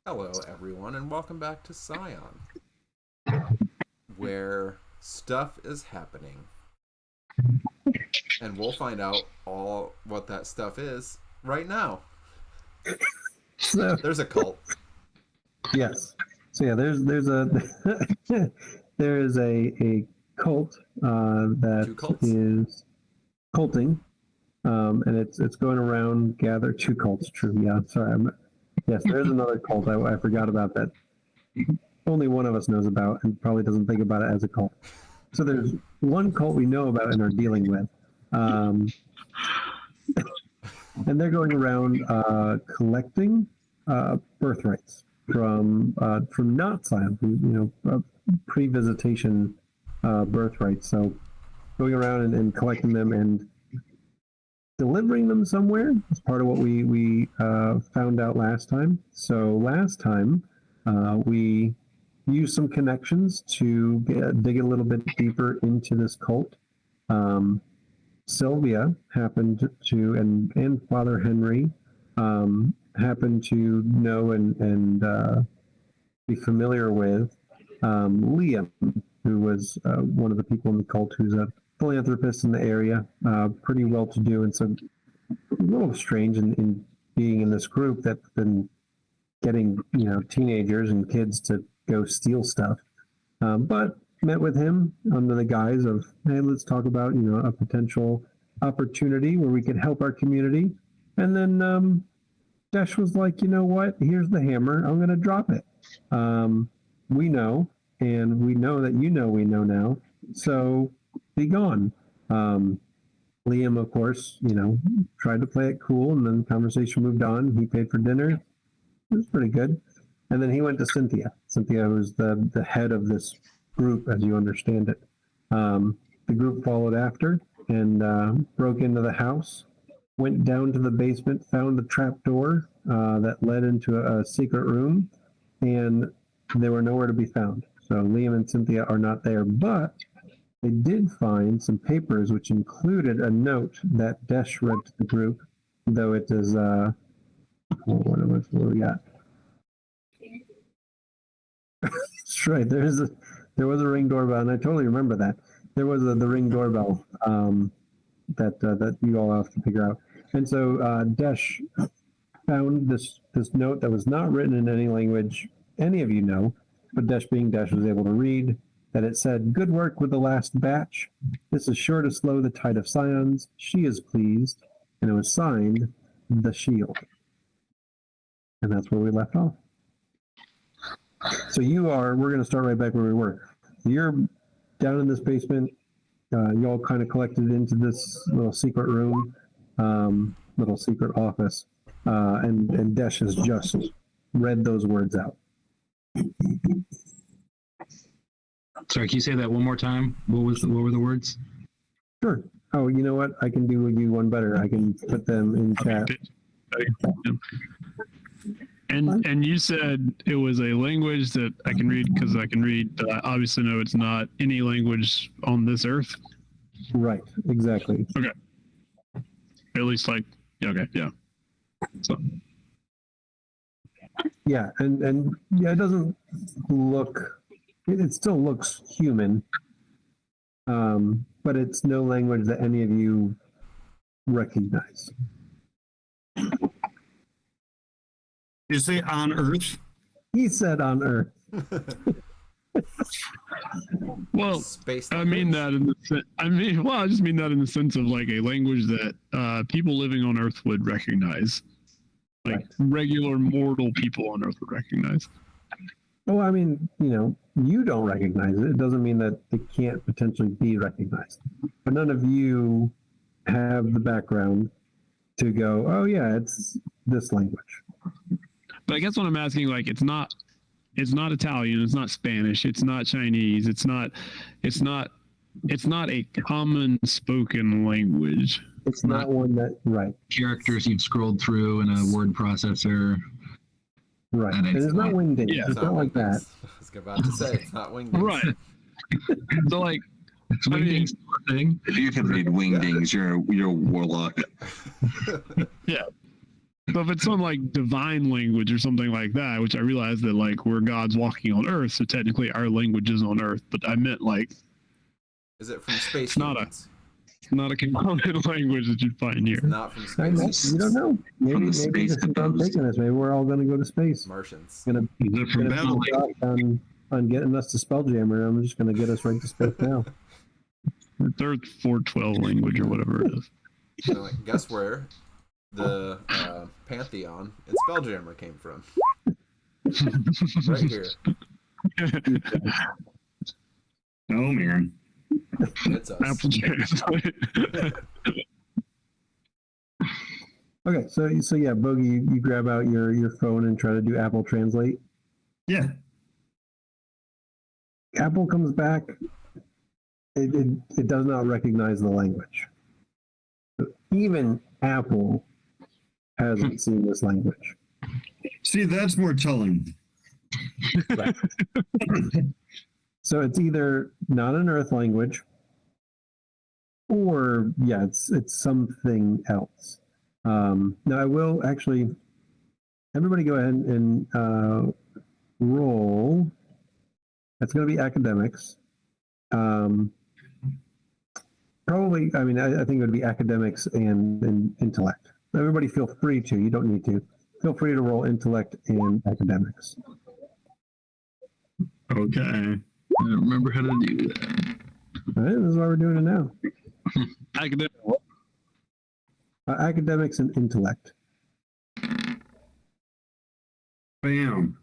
Hello, everyone, and welcome back to Scion, where stuff is happening. And we'll find out all what that stuff is right now. So There's a cult. yes, so yeah, there's a there is a cult Two that cults? is culting, and it's going around gather two cults. True, yeah. Sorry, yes, there's another cult. I forgot about that. Only one of us knows about, and probably doesn't think about it as a cult. So there's one cult we know about and are dealing with. And they're going around collecting birthrights from not Scion, pre-visitation birthrights. So going around and collecting them and delivering them somewhere is part of what we found out last time. So last time we used some connections to dig a little bit deeper into this cult. Sylvia happened to, and Father Henry happened to know and be familiar with Liam, who was one of the people in the cult who's a philanthropist in the area, pretty well to do, and so a little strange in being in this group that's been getting teenagers and kids to go steal stuff, but met with him under the guise of, hey, let's talk about a potential opportunity where we could help our community. And then Desh was like, you know what, here's the hammer, I'm going to drop it. We know, and we know that we know now, so be gone. Liam, of course, tried to play it cool, and then the conversation moved on. He paid for dinner. It was pretty good. And then he went to Cynthia. Cynthia was the head of this group, as you understand it. The group followed after and broke into the house, went down to the basement, found the trap door that led into a secret room, and they were nowhere to be found. So Liam and Cynthia are not there, but they did find some papers which included a note that Desh read to the group, though it is, what we got? That's right. There was a ring doorbell, and I totally remember that. There was the ring doorbell that you all have to figure out. And so Desh found this note that was not written in any language any of you know, but Desh being Desh was able to read that it said, "Good work with the last batch. This is sure to slow the tide of Scions. She is pleased," and it was signed The Shield. And that's where we left off. So we're going to start right back where we were. You're down in this basement. You all kind of collected into this little secret room, little secret office, and Desh has just read those words out. Sorry, can you say that one more time? What were the words? Sure. Oh, you know what? I can do you one better. I can put them in chat. And you said it was a language that I can read because I can read, but I obviously know it's not any language on this earth. Right. Exactly. Okay. At least okay, yeah. So. Yeah, and yeah, it doesn't look. It still looks human, but it's no language that any of you recognize. You say on Earth? He said on Earth. Well, Space I mean that in the I just mean that in the sense of like a language that people living on Earth would recognize, like Right. regular mortal people on Earth would recognize. Oh, I mean, you don't recognize it. It doesn't mean that it can't potentially be recognized. But none of you have the background to go, oh yeah, it's this language. But I guess what I'm asking, like, it's not Italian, it's not Spanish, it's not Chinese, it's not a common spoken language. It's not one that, right. Characters you've scrolled through in a word processor. Right. And It's not wingdings. Yeah. It's not like that. I was about to say, it's not wingdings. Right. So like, It's I mean- wingdings thing. If you can read wingdings, you're a warlock. yeah. So if it's some like divine language or something like that, which I realize that like we're gods walking on Earth, so technically our language is on Earth. But I meant like Is it from space it's not humans? a component language that you'd find here. It's not from I know. space. You don't know. Maybe From the this space is not hippos. taking us. Maybe we're all going to go to space. Martians. Gonna Is it from gonna battle? be dropped on getting us to Spelljammer. I'm just going to get us right to space now. It's Earth 412 language or whatever it is. So, like, guess where the Pantheon and Spelljammer came from? Right here. Oh man. It's us. Apple Translate. Okay, so yeah, Bogey, you grab out your phone and try to do Apple Translate. Yeah. Apple comes back. It does not recognize the language. Even Apple hasn't seen this language. See, that's more telling. So it's either not an Earth language, or yeah, it's something else. Now I will actually. Everybody, go ahead and roll. That's going to be academics. Probably, I mean, I think it would be academics and intellect. Everybody feel free to. You don't need to. Feel free to roll intellect and academics. Okay. I don't remember how to do that. All right, this is why we're doing it now. Academic. Academics and intellect. Bam.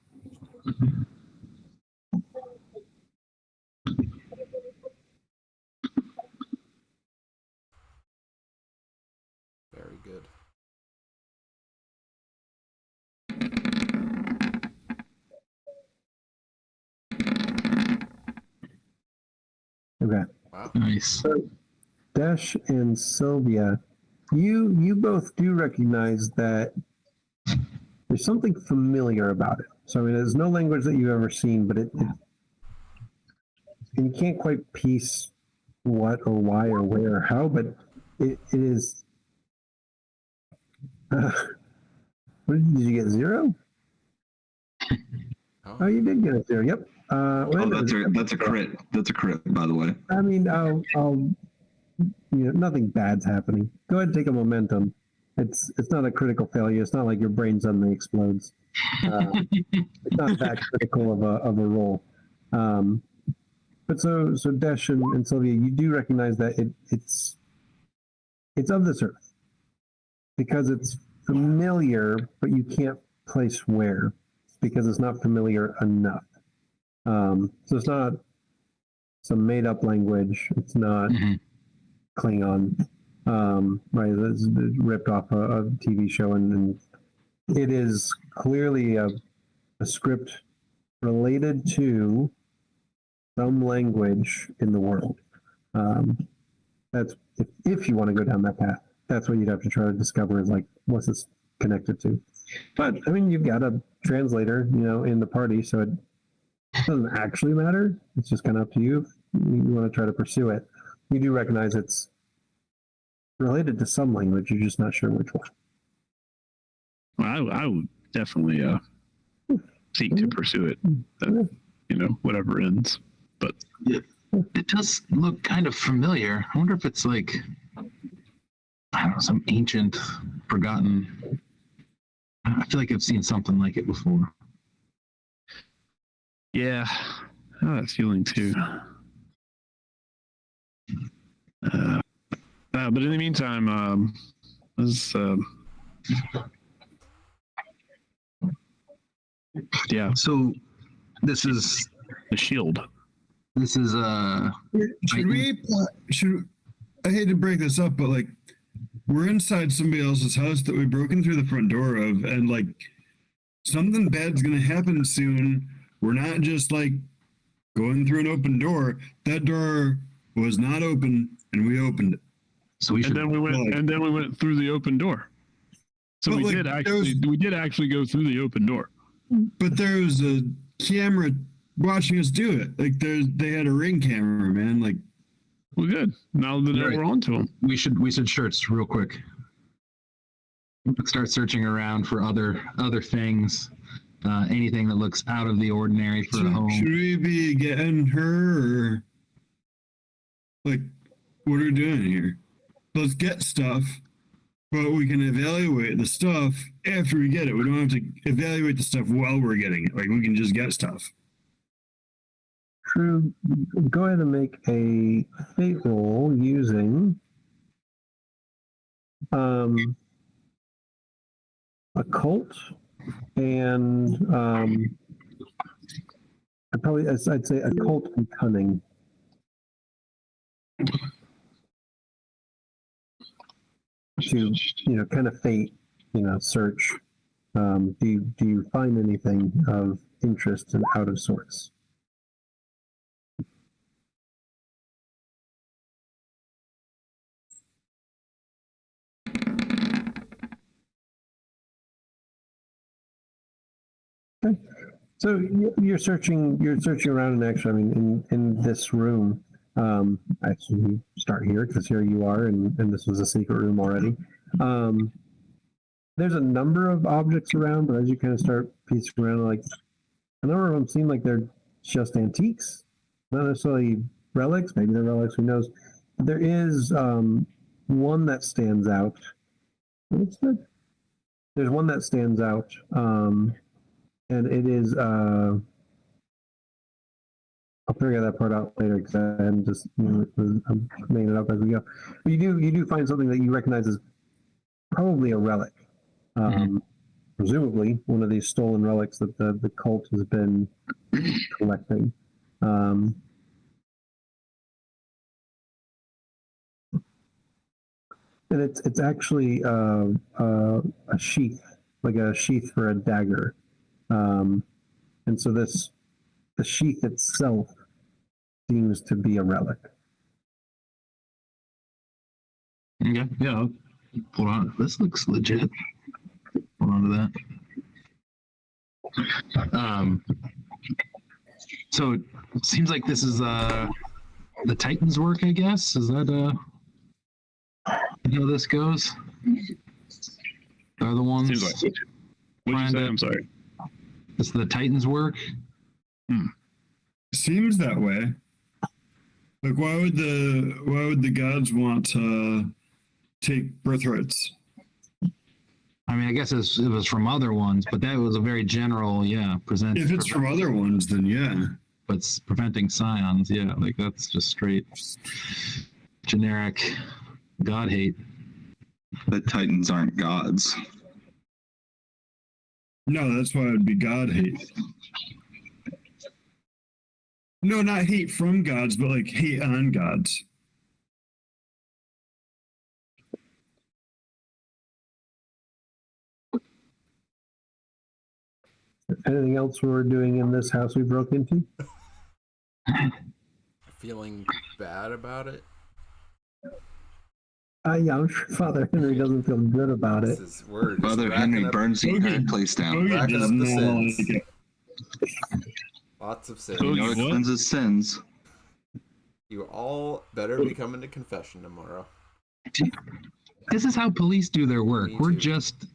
Very good. Okay. Wow. Nice. Dash and Sylvia, you both do recognize that there's something familiar about it. So I mean, there's no language that you've ever seen, but and you can't quite piece what or why or where or how, but it is. What did you get? 0? Oh, you did get a 0. Yep. Oh, that's a crit. That's a crit, by the way. I mean, I'll nothing bad's happening. Go ahead and take a momentum. It's not a critical failure. It's not like your brain suddenly explodes. It's not that critical of a roll. But so Desh and Sylvia, you do recognize that it's of this earth because it's familiar, but you can't place where because it's not familiar enough. So it's not some made up language. It's not Klingon, right? It's ripped off a TV show, and it is clearly a script related to some language in the world. That's if you want to go down that path. That's what you'd have to try to discover is like what's this connected to. But I mean, you've got a translator, in the party, so it doesn't actually matter. It's just kind of up to you. You want to try to pursue it. You do recognize it's related to some language. You're just not sure which one. Well, I would definitely seek to pursue it. Whatever ends. But It does look kind of familiar. I wonder if it's like, I don't know, some ancient, forgotten. I feel like I've seen something like it before. yeah, I have that feeling too. But in the meantime, yeah, So this is the shield. Should I hate to break this up, but like we're inside somebody else's house that we broken through the front door of, and like something bad's gonna happen soon. We're not just like going through an open door. That door was not open, and we opened it. So we should. And then we went through the open door. So But, we like, did actually go through the open door. But there was a camera watching us do it. Like they had a ring camera, man. Like Well, good. Now that You're right. we're on to them. We should shirts real quick. Start searching around for other things, anything that looks out of the ordinary for a Should home. we be getting her, or like, what are we doing here? Let's get stuff, but we can evaluate the stuff after we get it. We don't have to evaluate the stuff while we're getting it. Like, we can just get stuff. True. Go ahead and make a fate roll using occult and I'd say occult and cunning. To kind of fate, search. Do you find anything of interest and out of sorts? Okay. So you're searching around, and actually, I mean, in this room, actually, you start here because here you are, and this was a secret room already. There's a number of objects around, but as you kind of start piecing around, like a number of them seem like they're just antiques, not necessarily relics. Maybe they're relics. Who knows? There is one that stands out. What's that? There's one that stands out. And it is, I'll figure that part out later because I'm just, I'm making it up as we go. But you do find something that you recognize as probably a relic. Presumably one of these stolen relics that the cult has been collecting. And it's actually a sheath, like a sheath for a dagger. And so the sheath itself seems to be a relic. Okay, yeah, I'll hold on. This looks legit. Hold on to that. So it seems like this is the Titans' work, I guess. Is that how this goes? They're the ones. Seems like it. What'd you say? I'm sorry. It's the Titans' work. Seems that way. Like, why would the gods want to take birthrights? I mean, I guess it was from other ones, but that was a very general, present. If it's from other ones, then yeah. But it's preventing scions, like that's just straight generic god hate. The Titans aren't gods. No, that's why it would be God hate. No, not hate from gods, but like hate on gods. Anything else we're doing in this house we broke into? Feeling bad about it. Yeah, I'm sure Father Henry doesn't feel good about it. Father Henry burns the entire place down. Racking up the sins. Like Lots of sins. Oh, It what? cleanses sins. You all better be coming to confession tomorrow. This is how police do their work. Me We're too. just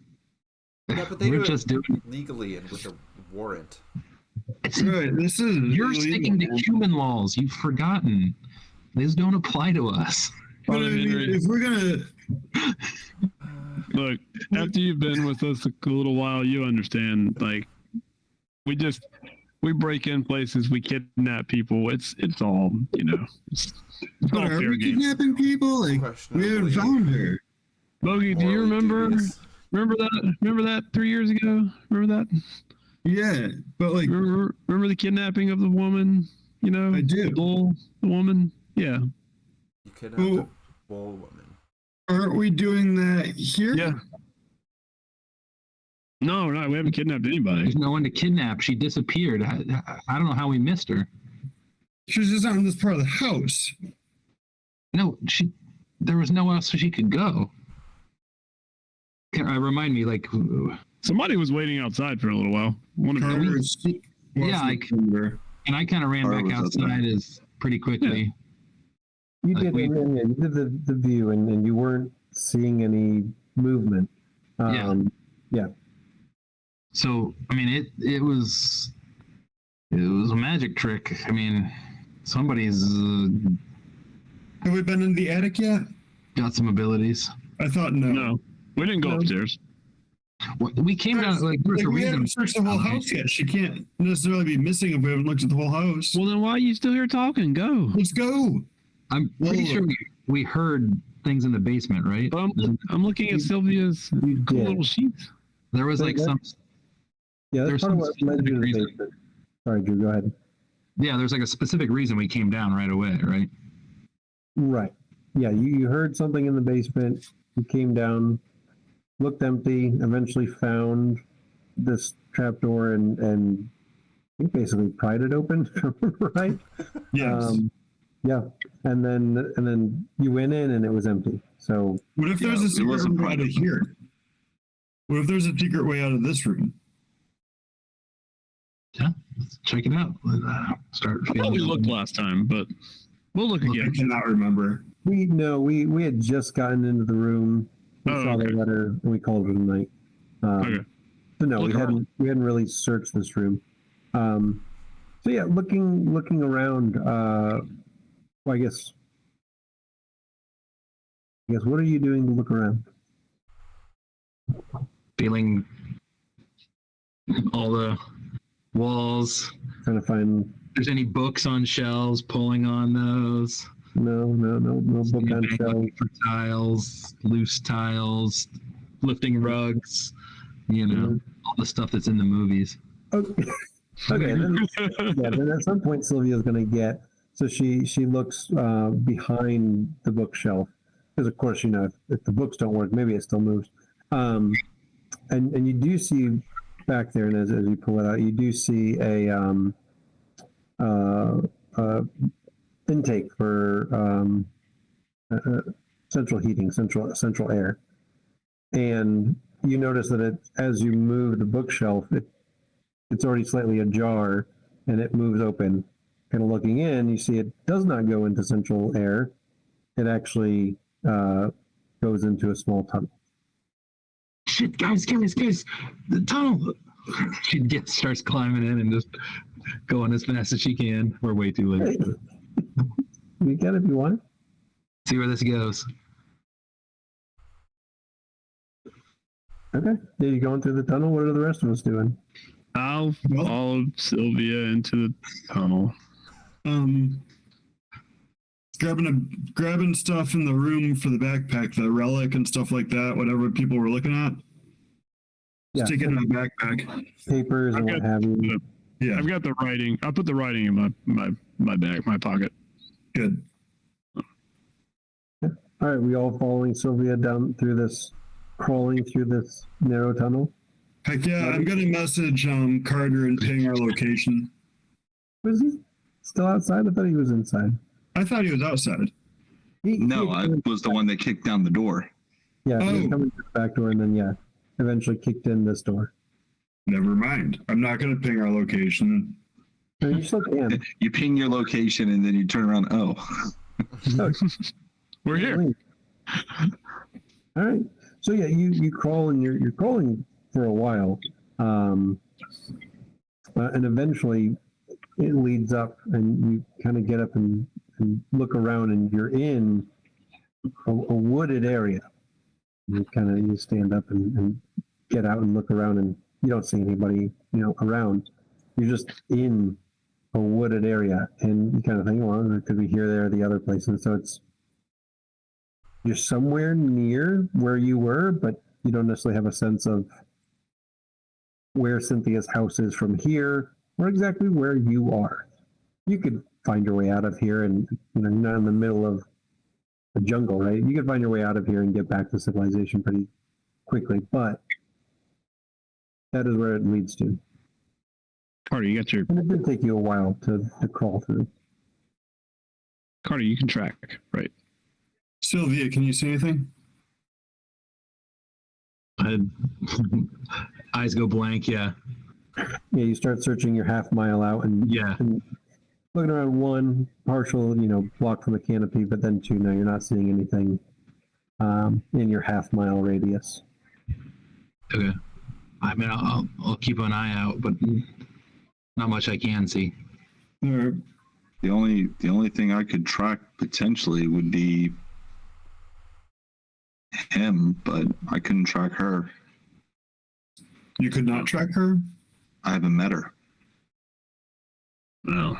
Yeah, but they we're do just it doing. legally and with a warrant. It's, right, this is you're illegal. sticking to human laws. You've forgotten. These don't apply to us. But I Father mean, Henry. if we're gonna, Look, after you've been with us a little while, you understand. Like, we break in places, we kidnap people. It's all, it's all are fair we game. kidnapping people? Like, we haven't Questionably found her. Bogey, do you morally remember? dubious. Remember that? Remember that 3 years ago? Remember that? Yeah, but like, Remember the kidnapping of the woman? I do. The woman. Yeah. You kidnapped a Well, bull woman. aren't we doing that here? Yeah. No, we haven't kidnapped anybody. There's no one to kidnap. She disappeared. I don't know how we missed her. She's just on this part of the house. No, there was nowhere else she could go. Remind me, like, Somebody was waiting outside for a little while. One of them. Carver's yeah, and I kind of ran Or back was that outside pretty quickly. You Like did, you did the view, and you weren't seeing any movement. Yeah. So I mean, it was a magic trick. I mean, somebody's Have we been in the attic yet? got some abilities. I thought no. No, we didn't go No. upstairs. We came down like there was a we reason. haven't searched the whole house yet. She can't necessarily be missing if we haven't looked at the whole house. Well, then why are you still here talking? Go. Let's go. I'm pretty Whoa. sure we heard things in the basement, right? But I'm looking at Sylvia's You cool did. little sheets. There was But like that- some. Yeah, that's There's part of some what led you to the specific reason. basement. Sorry, Drew, go ahead. Yeah, there's like a specific reason we came down right away, right? Right. Yeah, you heard something in the basement. You came down, looked empty, eventually found this trapdoor and you basically pried it open, right? Yes. Yeah. And then you went in and it was empty. So What if there's Yeah, a it secret wasn't way out of private. here? What if there's a secret way out of this room? Yeah, let's check it out. Start. I thought we looked last time, but we'll look I again. cannot remember. we had just gotten into the room. We Oh, saw okay. the letter and we called it a night. Okay. So no, Look we hadn't really searched this room. So yeah, looking around. Well, I guess what are you doing to look around? Feeling all the walls. Trying to find If there's any books on shelves, pulling on those. no book on shelf. Looking for tiles, loose tiles, lifting rugs. You know, all the stuff that's in the movies. Okay. Okay. Then at some point Sylvia's going to get. So she looks behind the bookshelf because of course if the books don't work, maybe it still moves. And you do see back there, and as you pull it out, you do see a intake for central heating, central air, and you notice that as you move the bookshelf, it's already slightly ajar, and it moves open. Kind of looking in, you see it does not go into central air. It actually goes into a small tunnel. Shit, guys, the tunnel. She starts climbing in and just going as fast as she can. We're way too late. You can if you want. See where this goes. Okay. Are you going through the tunnel? What are the rest of us doing? I'll Well- follow Sylvia into the tunnel. Grabbing stuff in the room for the backpack, the relic and stuff like that, whatever people were looking at. Yeah. Stick it in my backpack. Papers and I've what got- have you. Yeah, I've got the writing. I'll put the writing in my bag, my pocket. good. All right. We all following Sylvia down through this, crawling through this narrow tunnel. Heck yeah, I'm gonna message Carter and ping our location. Was he still outside? I thought he was inside. I thought he was outside. No, I was the one that kicked down the door. Yeah, he was Oh. coming through the back door and then eventually kicked in this door. Never mind. I'm not gonna ping our location. And you still can. You ping your location and then you turn around. Oh, No, We're here. All right. So yeah, you crawl and you're crawling for a while, and eventually it leads up, and you kind of get up and look around, and you're in a wooded area. You stand up and get out and look around, and you don't see anybody around. You're just in a wooded area, and you kind of think, well, it could be here, there, or the other place, and so you're somewhere near where you were, but you don't necessarily have a sense of where Cynthia's house is from here, or exactly where you are. You could find your way out of here, and you're not in the middle of a jungle, right? You could find your way out of here and get back to civilization pretty quickly, but that is where it leads to. Carter, you got your And it did take you a while to crawl through. Carter. You can track, right? Sylvia, can you say anything? Eyes go blank. Yeah. Yeah, you start searching your half mile out and Yeah. looking around one partial, block from the canopy, but then two, no, you're not seeing anything in your half mile radius. Okay. I mean, I'll keep an eye out, but not much I can see. All right. The only thing I could track potentially would be him, but I couldn't track her. You could not track her? I haven't met her. No.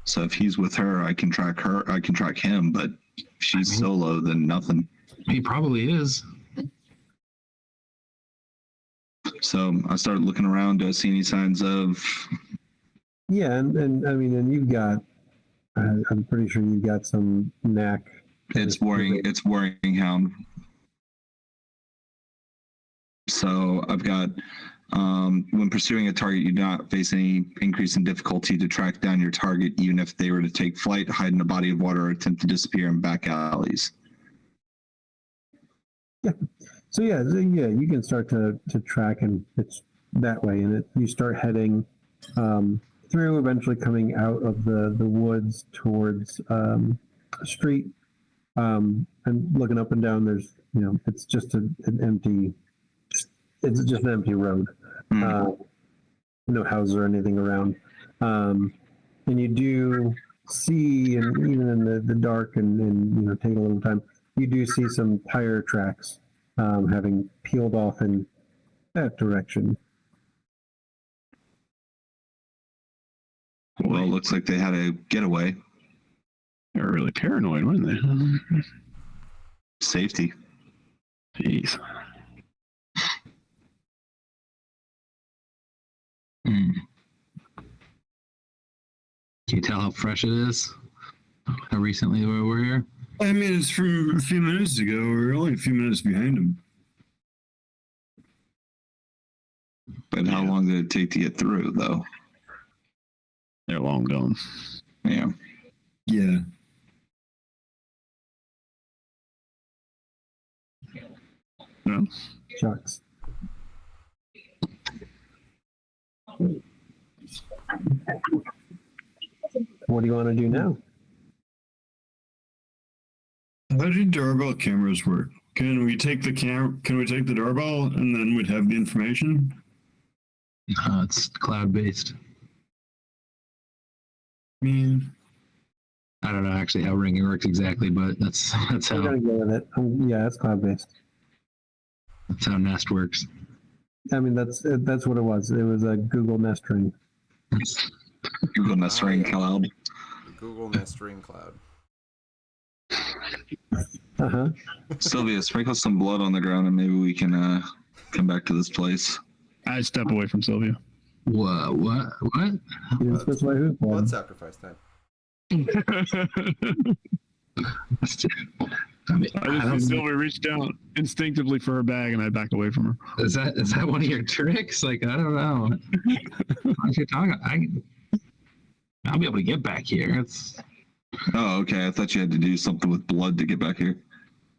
So if he's with her, I can track her. I can track him, but if she's solo, then nothing. He probably is. So I started looking around. Do I see any signs of? Yeah, and I mean, and you've got, I'm pretty sure you've got some knack. It's worrying hound. So I've got, when pursuing a target, you do not face any increase in difficulty to track down your target, even if they were to take flight, hide in a body of water, or attempt to disappear in back alleys. Yeah. So yeah, you can start to track, and it's that way, and you start heading through, eventually coming out of the woods towards a street, and looking up and down. There's it's just an empty. It's just an empty road. No houses or anything around. And you do see, and even in the dark and taking a little time, you do see some tire tracks having peeled off in that direction. Well, it looks like they had a getaway. They were really paranoid, weren't they? Safety. Jeez. Hmm. Can you tell how fresh it is? How recently we were here? I mean, it's from a few minutes ago. We're only a few minutes behind him. But how long did it take to get through, though? They're long gone. Yeah. Yeah. No? Shucks. What do you want to do now? How do doorbell cameras work? Can we take the Can we take the doorbell and then we'd have the information? It's cloud-based. Man, I don't know actually how ringing works exactly, but that's I'm how gonna go with it. Yeah, it's cloud based. Nest works. I mean, that's what it was. It was a Google Nest Ring. Google Nest Ring Cloud. The Google Nest Ring Cloud. Uh-huh. Sylvia, sprinkle some blood on the ground and maybe we can come back to this place. I step away from Sylvia. What? You didn't specify who. Blood sacrifice time. I mean, I just see Sylvia reach down instinctively for her bag, and I back away from her. is that one of your tricks? Like, I don't know. What you talking? I'll be able to get back here. It's Oh, okay. I thought you had to do something with blood to get back here.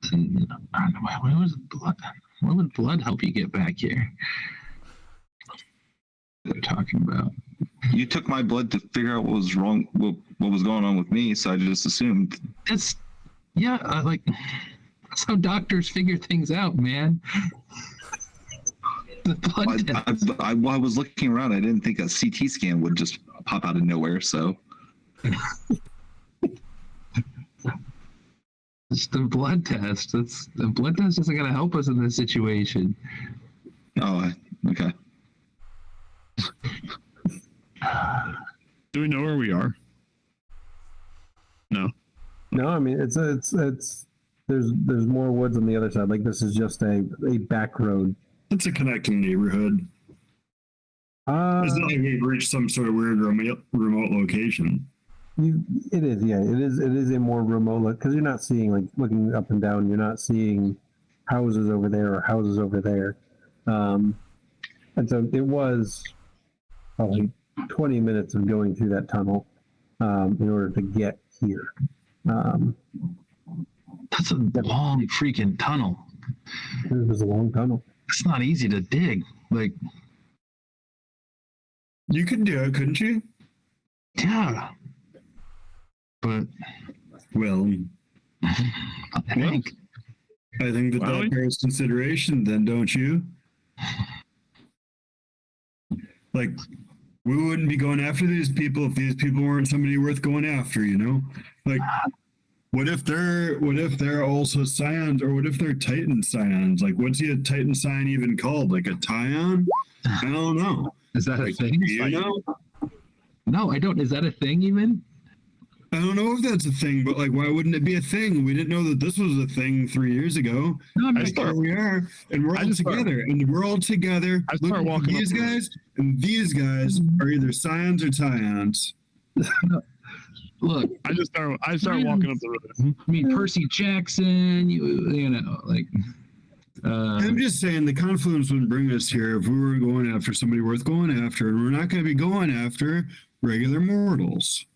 I don't know. Where was blood? Where would blood help you get back here? What are you talking about? You took my blood to figure out what was wrong, what was going on with me, so I just assumed. That's that's how doctors figure things out, man. The blood test. I was looking around. I didn't think a CT scan would just pop out of nowhere, so. It's the blood test. The blood test isn't going to help us in this situation. Oh, okay. Do we know where we are? No. No, I mean it's there's more woods on the other side. Like this is just a back road. it's a connecting neighborhood. It's not like we've reached some sort of weird remote location. It is, yeah. It is a more remote look because you're not seeing, like, looking up and down. You're not seeing houses over there or houses over there. And so it was probably 20 minutes of going through that tunnel in order to get here. That's a long freaking tunnel. It was a long tunnel. It's not easy to dig. Like, You could do it, couldn't you? yeah. But Well, I think I think that Well, that bears consideration. Then, don't you? Like, we wouldn't be going after these people if these people weren't somebody worth going after. You know, like. What if they're also Scions, or what if they're Titan Scions? Like, what's a Titan Scion even called? Like a Tyon? I don't know. Is that a Like, thing? you know? No, I don't. Is that a thing even? I don't know if that's a thing, but like, why wouldn't it be a thing? We didn't know that this was a thing 3 years ago. No, I'm Like, just here we are, and we're I all just start- together, and we're all together. I start looking for walking these up the road. guys, and these guys are either Scions or Tyons. look. I start walking up the road. I mean, Percy Jackson. You know, like. I'm just saying the confluence wouldn't bring us here if we were going after somebody worth going after, and we're not going to be going after regular mortals.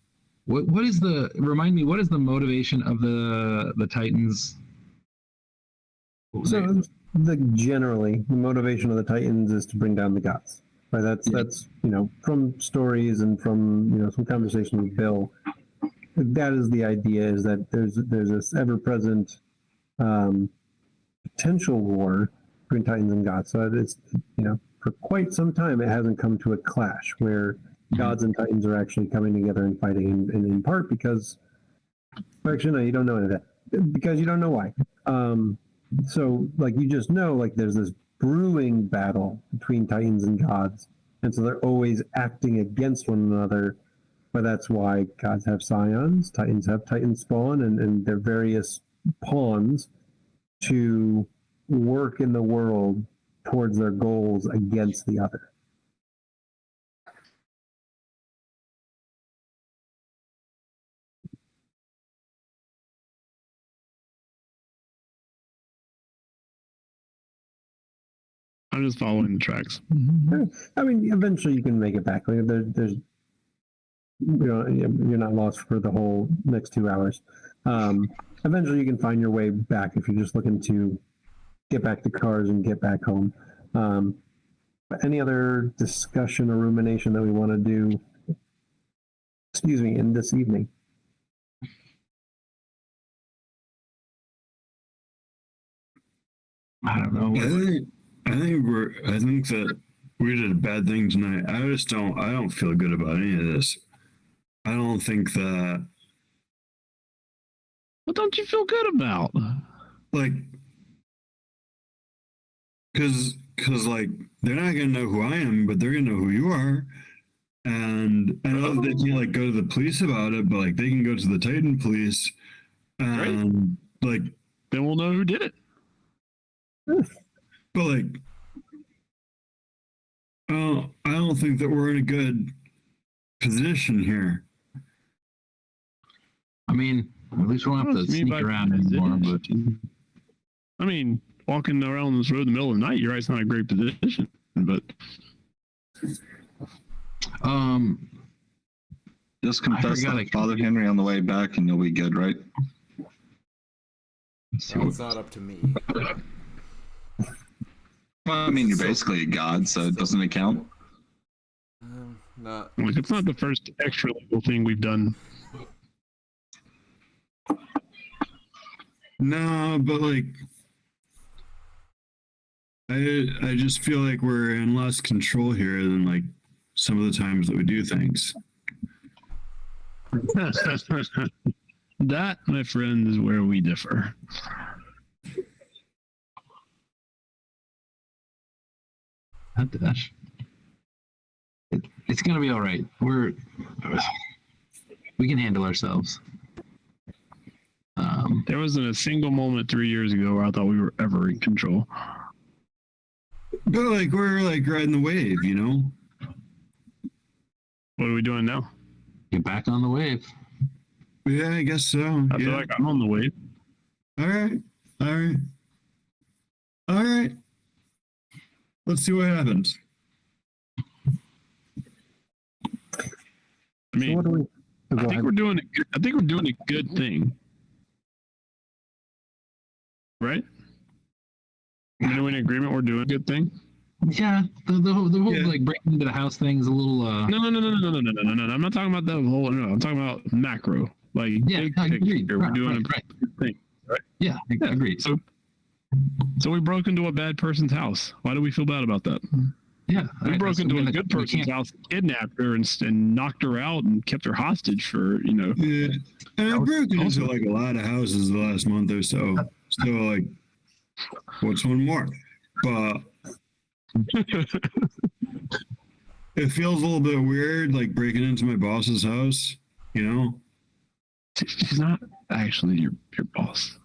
What is the remind me? What is the motivation of the Titans? So generally the motivation of the Titans is to bring down the gods. Right? That's from stories and from some conversation with Bill. That is the idea, is that there's this ever-present potential war between Titans and gods. So it's for quite some time it hasn't come to a clash where gods and Titans are actually coming together and fighting, and in part because, actually no, you don't know any of that, because you don't know why. So like you just know, like there's this brewing battle between Titans and gods, and so they're always acting against one another. But that's why gods have Scions, Titans have Titan spawn, and their various pawns to work in the world towards their goals against the other. I'm just following the tracks. I mean, eventually you can make it back. Like there's you're not lost for the whole next 2 hours. Eventually you can find your way back if you're just looking to get back to cars and get back home. But any other discussion or rumination that we want to do, in this evening? I don't know. I think that we did a bad thing tonight. I don't feel good about any of this. I don't think that, What don't you feel good about? like, because like they're not gonna know who I am, but they're gonna know who you are. And I know that they can't like go to the police about it, but like they can go to the Titan police, and like, Then we'll know who did it. but like, I don't think that we're in a good position here. I mean, at least we won't have to sneak around anymore. But I mean, walking around this road in the middle of the night, you're right, it's not a great position. But Just confess forgot to Father Henry on the way back, and you'll be good, right? Well, it's not up to me. Well, I mean, you're basically a god, so doesn't it count? Not. like, it's not the first extra legal thing we've done. No, but like, I just feel like we're in less control here than like some of the times that we do things. That, my friend, is where we differ. It's gonna be all right. We can handle ourselves. There wasn't a single moment 3 years ago where I thought we were ever in control. But like, we're like riding the wave, you know? What are we doing now? Get back on the wave. Yeah, I guess so. I feel Yeah. like I'm on the wave. All right. All right. All right. Let's see what happens. I mean, So what do we? I think we're doing a good thing, right? I mean, are we in agreement we're doing a good thing? Yeah, the whole Yeah. like breaking into the house thing is a little. No. I'm not talking about the whole. No, I'm talking about macro. Like Yeah, big I agree. picture. We're doing a Right. good thing. Yeah, I agree. So So we broke into a bad person's house. Why do we feel bad about that? Yeah, We broke into a good person's house, kidnapped her, and knocked her out and kept her hostage for, Yeah. And I've broken into awesome. like a lot of houses the last month or so. So like, what's one more? But it feels a little bit weird, like breaking into my boss's house. You know? She's not actually your boss.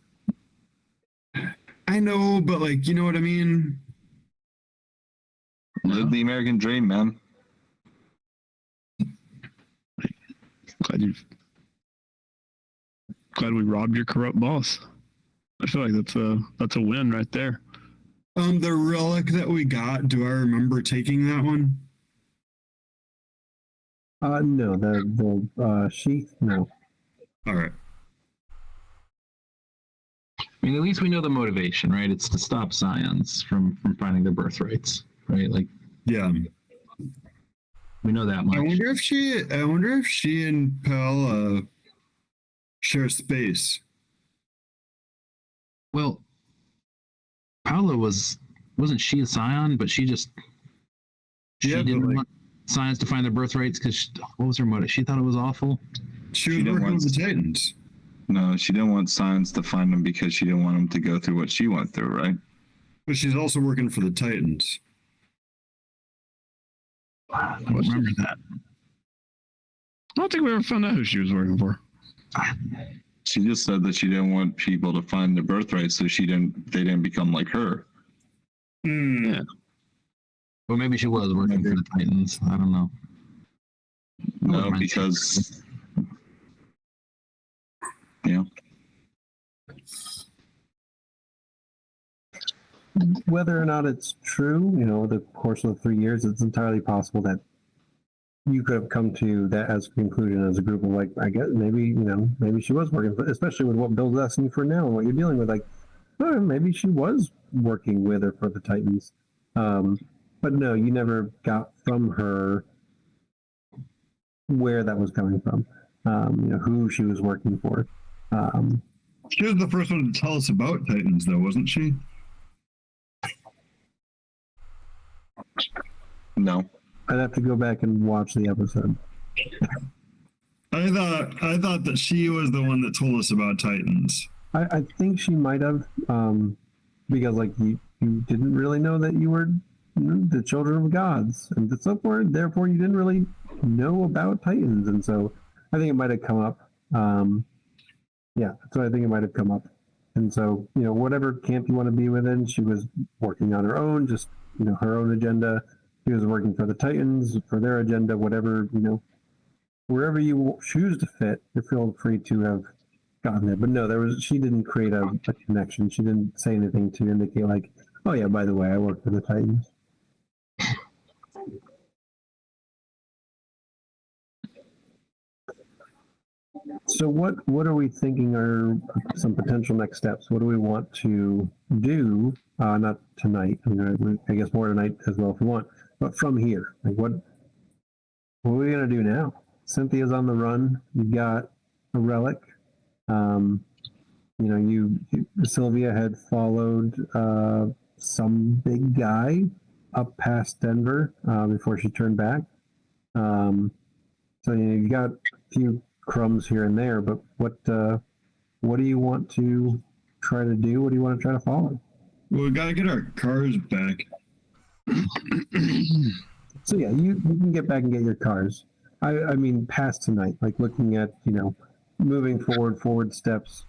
I know, but like, you know what I mean? Live the American dream, man. Glad we robbed your corrupt boss. I feel like that's a win right there. The relic that we got, do I remember taking that one? No, the sheath, no. All right. I mean, at least we know the motivation, right? It's to stop Scions from finding their birthrights, right? Like, Yeah. we know that much. I wonder if she and Pell share space. Well, Paula wasn't she a Scion, but she Yeah, didn't but, like, want Scions to find their birthrights because what was her motive? She thought it was awful. she was didn't working want- with the Titans. No, she didn't want Science to find them because she didn't want them to go through what she went through, right? But she's also working for the Titans. I don't remember that. I don't think we ever found out who she was working for. She just said that she didn't want people to find their birthright, so they didn't become like her. Yeah. Or maybe she was working for the Titans. I don't know. No, because Whether or not it's true, over the course of the 3 years, it's entirely possible that you could have come to that as a conclusion as a group of like, I guess maybe she was working for, especially with what Bill's asking for now and what you're dealing with, like, oh, maybe she was working with or for the Titans. But no, you never got from her where that was coming from, who she was working for. She was the first one to tell us about Titans, though, wasn't she? no. I'd have to go back and watch the episode. I thought that she was the one that told us about Titans. I think she might have, because like you didn't really know that you were the children of gods, and so forth. Therefore, you didn't really know about Titans, and so I think it might have come up. Yeah, so I think it might have come up, and so whatever camp you want to be within, she was working on her own, just her own agenda. She was working for the Titans for their agenda, whatever wherever you choose to fit, you feel free to have gotten there. But no, she didn't create a connection. She didn't say anything to indicate like, oh yeah, by the way, I work for the Titans. So what are we thinking are some potential next steps? What do we want to do? Not tonight. I guess more tonight as well if we want. But from here, like what are we gonna do now? Cynthia's on the run. You got a relic. Sylvia had followed some big guy up past Denver before she turned back. So you got a few crumbs here and there, but what do you want to try to do? What do you want to try to follow? Well, we gotta get our cars back. So yeah, you can get back and get your cars. I mean, past tonight, like looking at moving forward steps.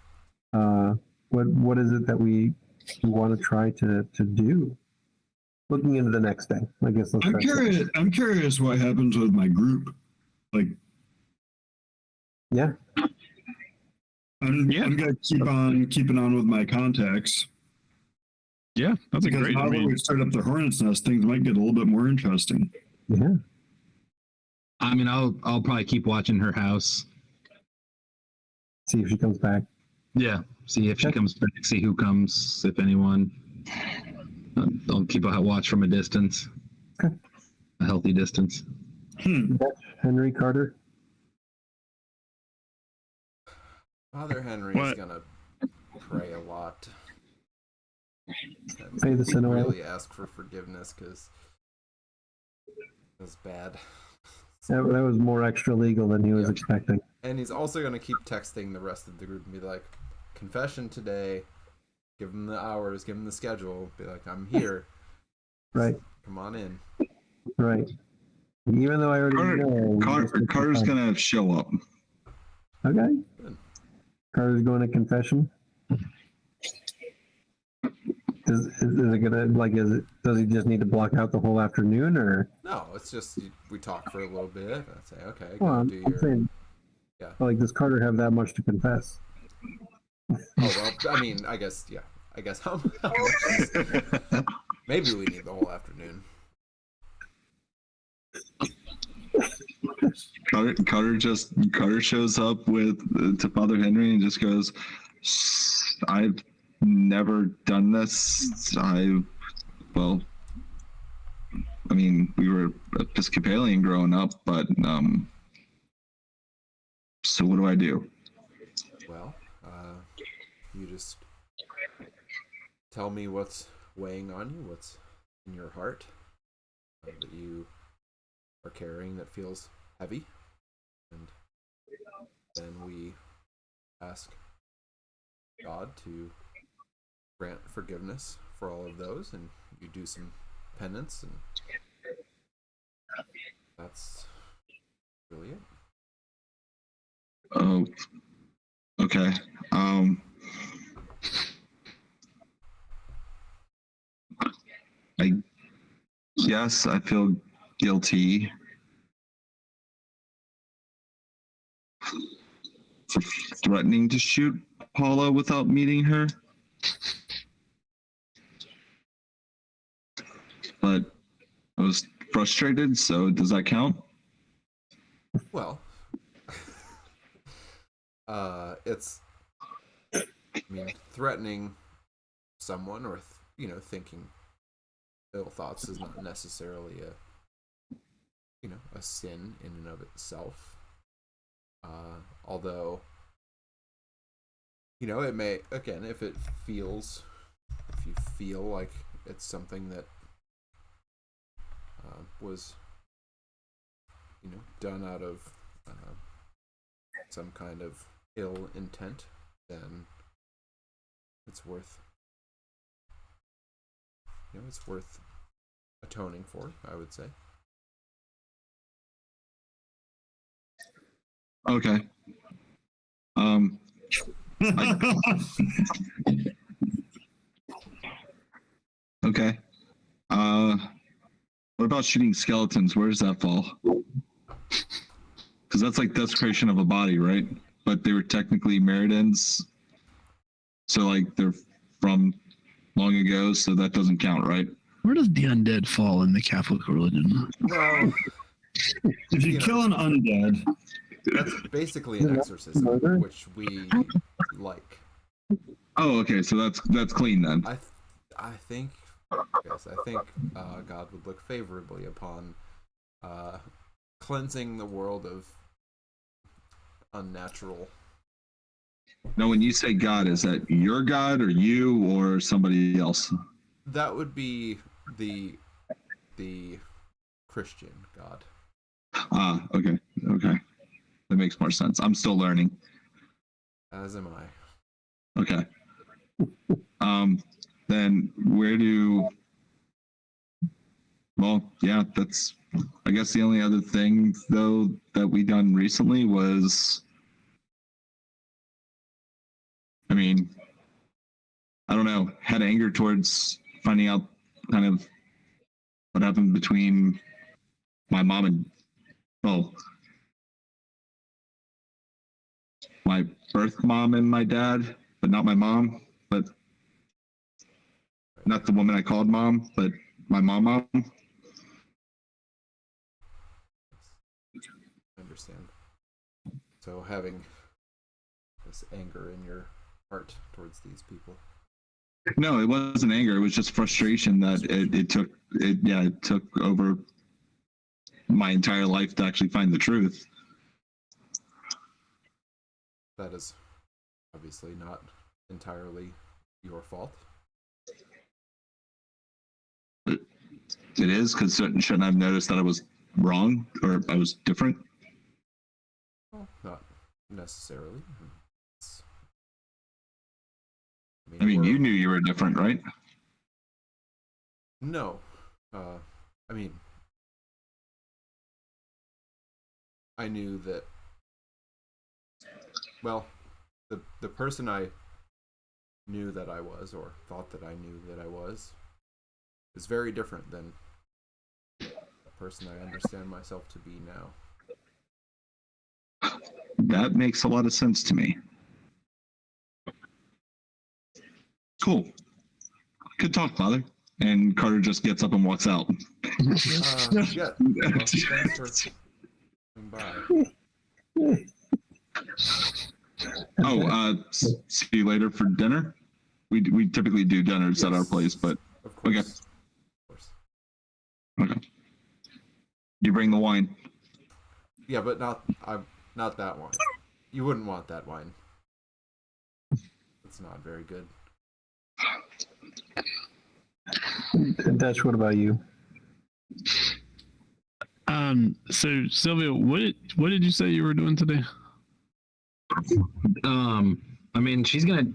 What is it that we want to try to do? Looking into the next day, I guess. I'm curious what happens with my group. Like, yeah, I'm gonna keep on keeping on with my contacts. Yeah, that's a Because great. now that we've started up the Hornet's Nest, things might get a little bit more interesting. yeah. I mean, I'll probably keep watching her house. See if she comes back. Yeah, see if she comes back. See who comes, if anyone. I'll keep a watch from a distance. Okay. A healthy distance. Henry Carter. Father Henry is gonna pray a lot. Pay the sin away. Really ask for forgiveness because it was bad. That was more extra legal than he was Yep. expecting. And he's also going to keep texting the rest of the group and be like, confession today. Give him the hours, give him the schedule. Be like, I'm here. Right. Come on in. Right. Even though I already know. Carter's gonna show up. Okay. Good. Carter's going to confession. Is it gonna does he just need to block out the whole afternoon or? No, it's just we talk for a little bit. I say, okay, go Well, I'm do your. saying, Yeah. like, does Carter have that much to confess? Oh well, I mean, I guess yeah. I guess how much is... Maybe we need the whole afternoon. Carter shows up to Father Henry and just goes, I've never done this. I mean, we were Episcopalian growing up, but so what do I do? Well, you just tell me what's weighing on you, what's in your heart that you are carrying that feels heavy, and then we ask God to grant forgiveness for all of those, and you do some penance, and that's really it. Oh, okay. I guess I feel guilty for threatening to shoot Paula without meeting her. But I was frustrated, so does that count? Well, it's, I mean, threatening someone or, thinking ill thoughts is not necessarily a sin in and of itself. Although, it may, again, if you feel like it's something that was, done out of some kind of ill intent, then it's worth atoning for, I would say. Okay. Okay. What about shooting skeletons? Where does that fall? Because that's like desecration of a body, right? But they were technically Meridans, so like they're from long ago, so that doesn't count, right? Where does the undead fall in the Catholic religion? Well, If you kill an undead, that's basically an exorcism, which we like. Oh, okay, so that's clean then. I think God would look favorably upon cleansing the world of unnatural. Now, when you say God, is that your God or you or somebody else? That would be the Christian God. Ah, okay. That makes more sense. I'm still learning. As am I. Okay. Then well, yeah, that's, I guess the only other thing though that we done recently was, I mean, I don't know, had anger towards finding out kind of what happened between my mom and, my birth mom and my dad, but not my mom, but not the woman I called mom, but my mom. I understand. So having this anger in your heart towards these people. No, it wasn't anger. It was just frustration that it took over my entire life to actually find the truth. That is obviously not entirely your fault. It is, because shouldn't I have noticed that I was wrong or I was different? Well, not necessarily. It's- I mean, we're- you knew you were different, right? No. I mean, I knew that. Well, the person I knew that I was, or thought that I knew that I was, is very different than the person I understand myself to be now. That makes a lot of sense to me. Cool. Good talk, Father. And Carter just gets up and walks out. Yeah. Well, thanks for coming by. See you later for dinner. We typically do dinners at our place, but Of course. okay. Of course. Okay. You bring the wine. Yeah, but not that wine. You wouldn't want that wine. It's not very good. Dash, what about you? So Sylvia, what did you say you were doing today? I mean, she's gonna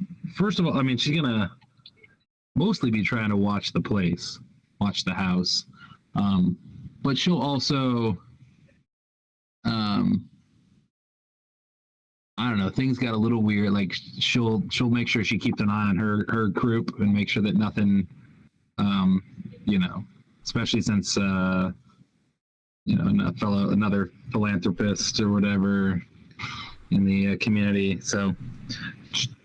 mostly be trying to watch the place, watch the house. But she'll also, I don't know, things got a little weird. Like she'll make sure she keeps an eye on her group and make sure that nothing, especially since, another philanthropist or whatever in the community. So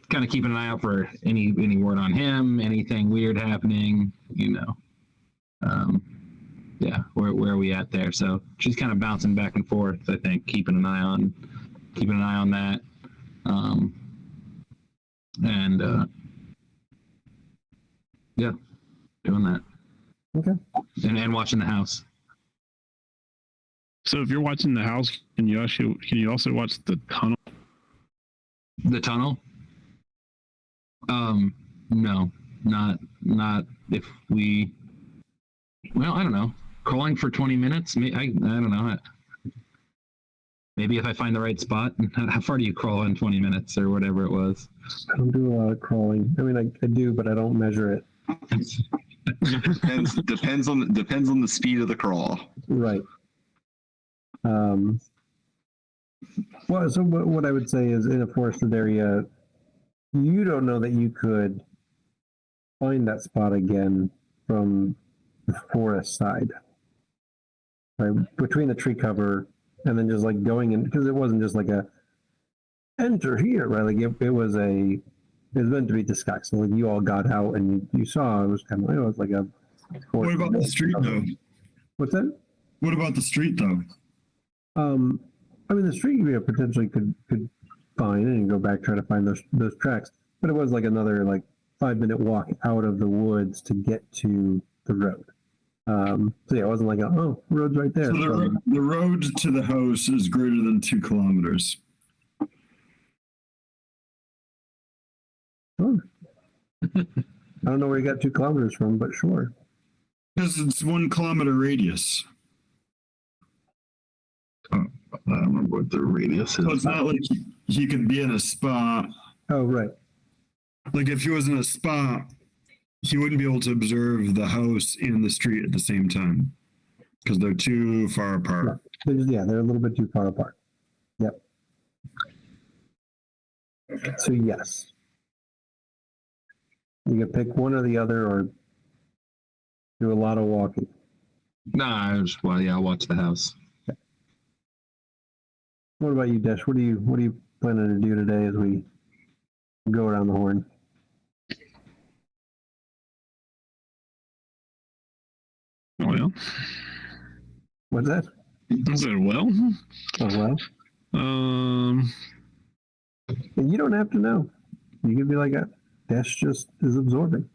kind of keeping an eye out for any word on him, anything weird happening, where are we at there? So she's kind of bouncing back and forth, I think, keeping an eye on that. Doing that. Okay. And watching the house. So if you're watching the house, can you also watch the tunnel? The tunnel? No, not if we. Well, I don't know. Crawling for 20 minutes? I don't know. Maybe if I find the right spot. How far do you crawl in 20 minutes or whatever it was? I don't do a lot of crawling. I mean, I do, but I don't measure it. Depends on the speed of the crawl. Right. Well, so what I would say is, in a forested area, you don't know that you could find that spot again from the forest side, right? Between the tree cover and then just like going in, because it wasn't just like a enter here, right? Like it was meant to be disguised. So like you all got out and you saw it was kind of, it was like a. What about the street though? What's that? What about the street though? I mean, the street you potentially could find and go back, try to find those tracks, but it was like another 5-minute walk out of the woods to get to the road. So yeah, it wasn't like road's right there. So the road to the house is greater than 2 kilometers. Sure. I don't know where you got 2 kilometers from, but sure. Because it's 1 kilometer radius. I don't remember what the radius is. So it's not like he could be in a spot. Oh, right. Like if he was in a spot, he wouldn't be able to observe the house and the street at the same time because they're too far apart. Yeah, they're a little bit too far apart. Yep. So yes, you can pick one or the other, or do a lot of walking. Nah, I'll watch the house. What about you, Desh? What are you planning to do today as we go around the horn? Well, What's that? I said, well, Oh well. You don't have to know. You could be like, Desh just is absorbing.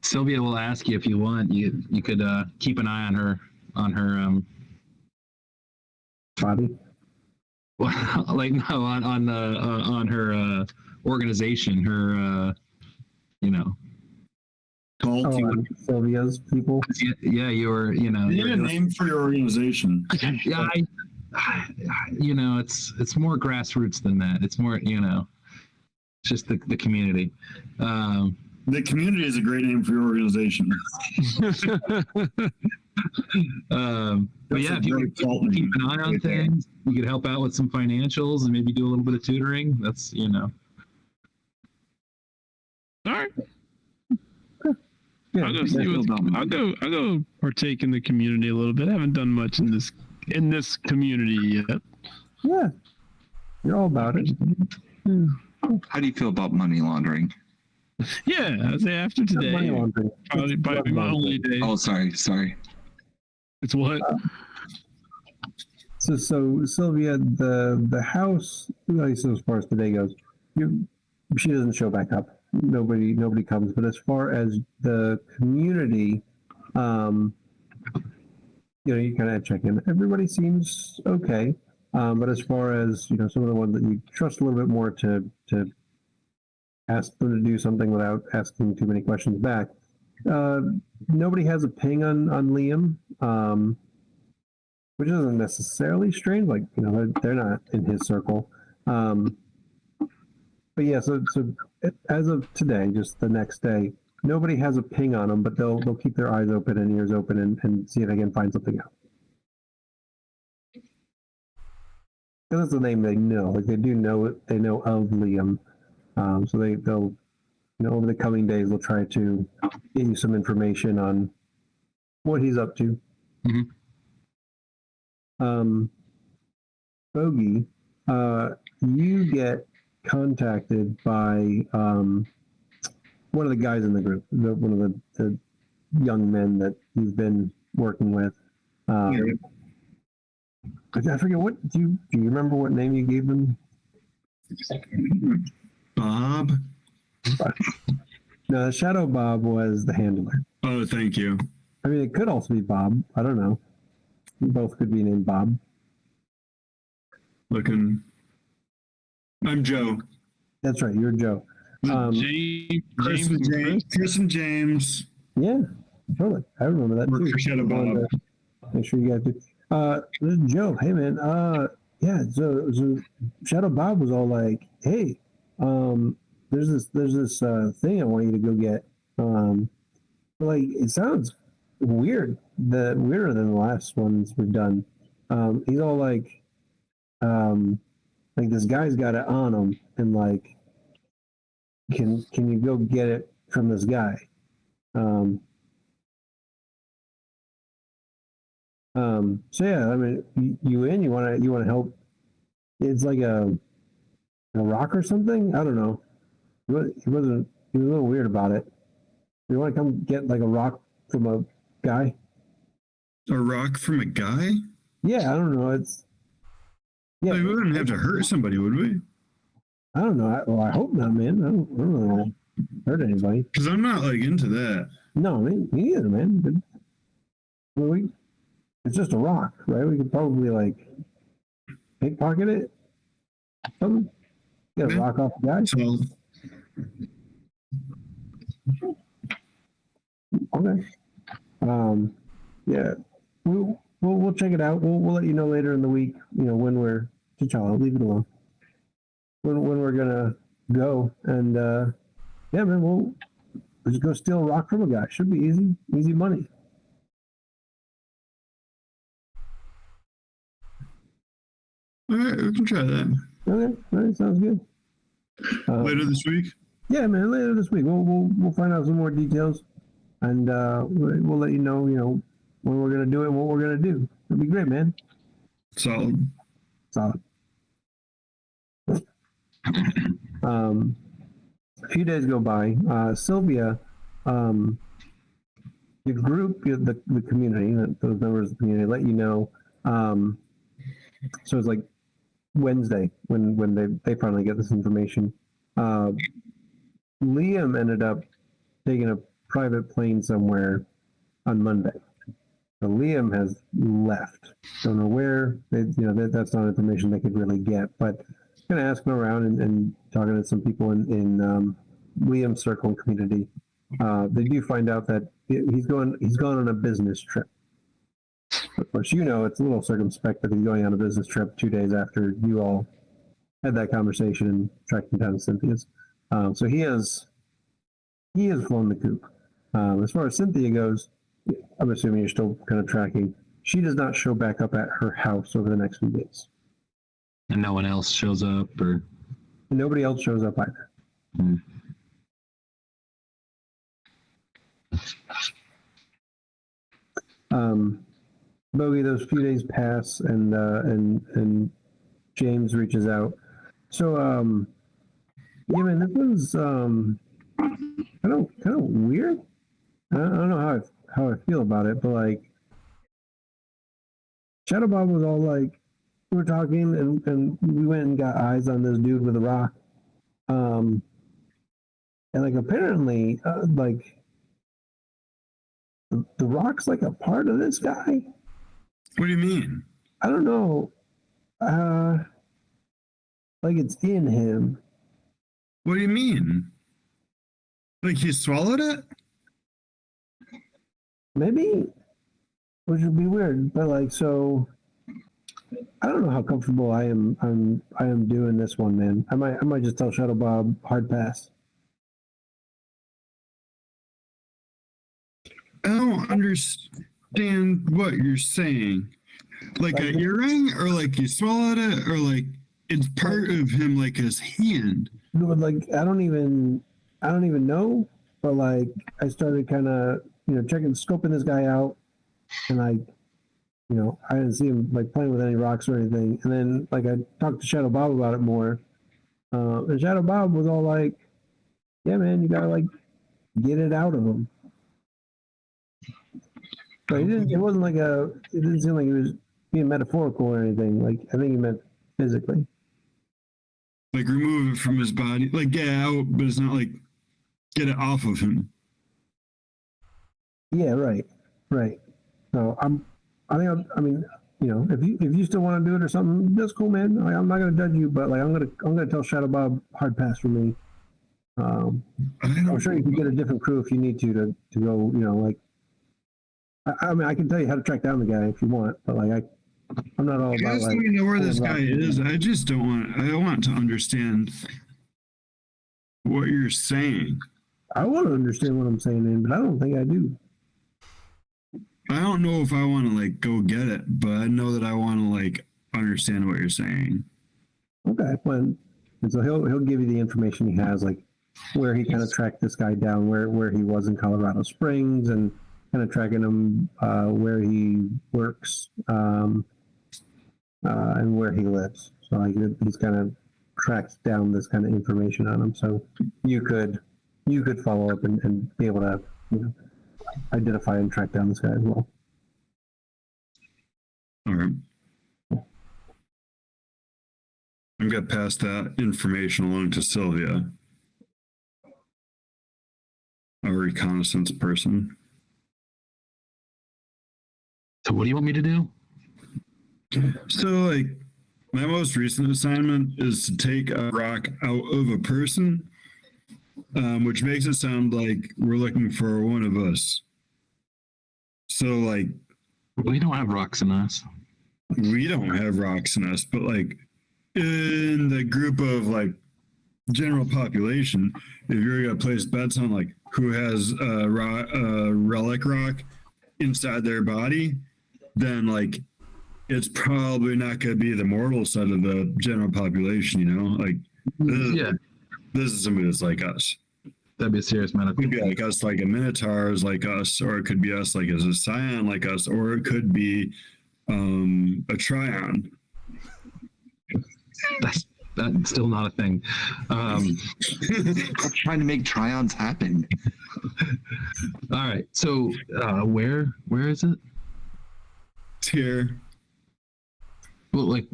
Sylvia will ask you if you want. You could keep an eye on her Body. on her organization, her Call Oh, to and Sylvia's people. Yeah, you were, you need a name for your organization. yeah, it's more grassroots than that. It's more, it's just the community. The community is a great name for your organization. But yeah, if you want to keep an eye on things, you could help out with some financials and maybe do a little bit of tutoring. That's, All right. Yeah, I'll go see what's, I'll go partake in the community a little bit. I haven't done much in this community yet. yeah, you're all about it. How do you feel about money laundering? Yeah, I'd say after Money today, laundering. probably Blood my laundering. only day. Oh, sorry. It's what? So Sylvia, the house, at least as far as today goes, she doesn't show back up. Nobody comes. But as far as the community, you kind of check in. Everybody seems okay. But as far as some of the ones that you trust a little bit more to ask them to do something without asking too many questions back, nobody has a ping on Liam. Which isn't necessarily strange. Like, they're not in his circle. But yeah, so as of today, just the next day, nobody has a ping on them, but they'll keep their eyes open and ears open and see if they can find something out. That's the name they know. Like, they do know it. They know of Liam. So they'll over the coming days, they'll try to get you some information on what he's up to. Mm-hmm. Bogey, you get contacted by one of the guys in the group, one of the young men that you've been working with. I forget do you remember what name you gave him? Bob? No, Shadow Bob was the handler. Oh, thank you. I mean, it could also be Bob. I don't know. Both could be named Bob. I'm Joe. That's right. You're Joe. Chris and James. Yeah, totally. I remember that Work too. for Shadow Bob. Make sure you guys do. This is Joe. Hey, man. Yeah. So Shadow Bob was all like, "Hey, there's this thing I want you to go get." Like, it sounds weirder than the last ones we've done. He's all like this guy's got it on him, and like, can you go get it from this guy? So yeah, I mean, you want to help? It's like a rock or something. I don't know. He was a little weird about it. You want to come get like a rock from a guy? A rock from a guy? Yeah, I don't know. We wouldn't have to hurt somebody, would we? I don't know. I hope not, man. I don't want to hurt anybody. Because I'm not like into that. No, me neither, man. It's just a rock, right? We could probably like pickpocket it. Something. Get a rock off the guy. So, Okay. Yeah. We'll check it out. We'll let you know later in the week. When we're T'Challa. Leave it alone. When we're gonna go, and yeah, man, we'll just go steal a rock from a guy. Should be easy money. all right, we can try that. Okay, all right, sounds good. Later this week? Yeah, man, later this week. We'll find out some more details, and we'll let you know, when we're gonna do it and what we're gonna do. It'll be great, man. Solid. A few days go by. Sylvia, the group, the community, those members of the community, let you know. So it's like Wednesday when they finally get this information. Liam ended up taking a private plane somewhere on Monday. So Liam has left. Don't know where. That's not information they could really get. But kind of asking around and talking to some people in Liam's circle and community. they do find out that he's gone on a business trip. Of course, it's a little circumspect that he's going on a business trip 2 days after you all had that conversation and tracked him down to Cynthia's. So he has flown the coop. As far as Cynthia goes, I'm assuming you're still kind of tracking. She does not show back up at her house over the next few days. And no one else shows up, or nobody else shows up either. Bogey, those few days pass, and James reaches out. So, yeah, man, this was kind of weird. I don't know how I feel about it, but like, Shadow Bob was all like, we were talking, and we went and got eyes on this dude with a rock, and like apparently, like the rock's like a part of this guy. What do you mean? I don't know. Like it's in him. What do you mean? Like he swallowed it? Maybe, which would be weird. But like, so I don't know how comfortable I am doing this one, man. I might just tell Shadow Bob hard pass. I don't understand what you're saying. Like an earring, or like you swallowed it, or like it's part of him, like his hand. Like I don't even know. But like I started kind of scoping this guy out, and I didn't see him like playing with any rocks or anything. And then like I talked to Shadow Bob about it more, and Shadow Bob was all like, "Yeah, man, you gotta like get it out of him." But it didn't seem like he was being metaphorical or anything. Like I think he meant physically. Like remove it from his body, like get it out, but it's not like get it off of him. Yeah, right. So if you still want to do it or something, that's cool, man. Like, I'm not gonna judge you, but like I'm gonna tell Shadow Bob hard pass for me. I'm sure you can get a different crew if you need to go. Like I mean, I can tell you how to track down the guy if you want, but like I'm not all about like. Let me know where this guy is. I just don't want. I want to understand what you're saying. I want to understand what I'm saying, man, but I don't think I do. I don't know if I want to like go get it, but I know that I want to like understand what you're saying. Okay, fine. And so he'll give you the information he has, like where he kind of tracked this guy down, where he was in Colorado Springs, and kind of tracking him where he works and where he lives. So like he's kind of tracked down this kind of information on him. So you could follow up and be able to identify and track down this guy as well. All right. I'm gonna pass that information along to Sylvia, our reconnaissance person. So what do you want me to do? So like my most recent assignment is to take a rock out of a person, which makes it sound like we're looking for one of us. So like We don't have rocks in us. we don't have rocks in us, but like in the group of like general population, if you're gonna place bets on like who has a relic rock inside their body, then like it's probably not gonna be the mortal side of the general population. Like this is somebody that's like us. That'd be a serious medical. It could be like us, like a Minotaur is like us, or it could be us like as a Scion like us, or it could be a Tryon. That's still not a thing. Stop trying to make Tryons happen. All right. So where is it? It's here. Well, like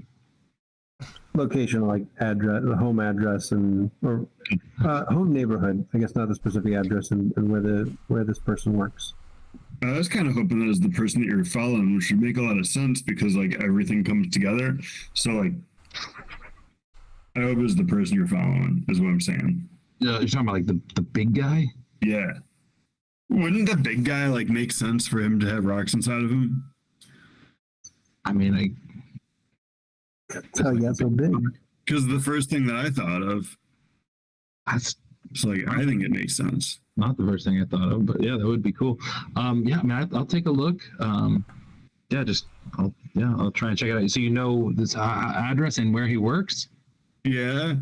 Location, like address, the home address, or home neighborhood. I guess not the specific address and where this person works. I was kind of hoping that is the person that you're following, which would make a lot of sense because like everything comes together. So like, I hope it's the person you're following, is what I'm saying. you're talking about like the big guy. Yeah. Wouldn't the big guy like make sense for him to have rocks inside of him? I mean, That's how he got so big. Because the first thing that I thought of, that's it's like I think it makes sense. not the first thing I thought of, but yeah, that would be cool. Yeah, I mean, I'll take a look. Yeah, I'll try and check it out. So you know this address and where he works? Yeah.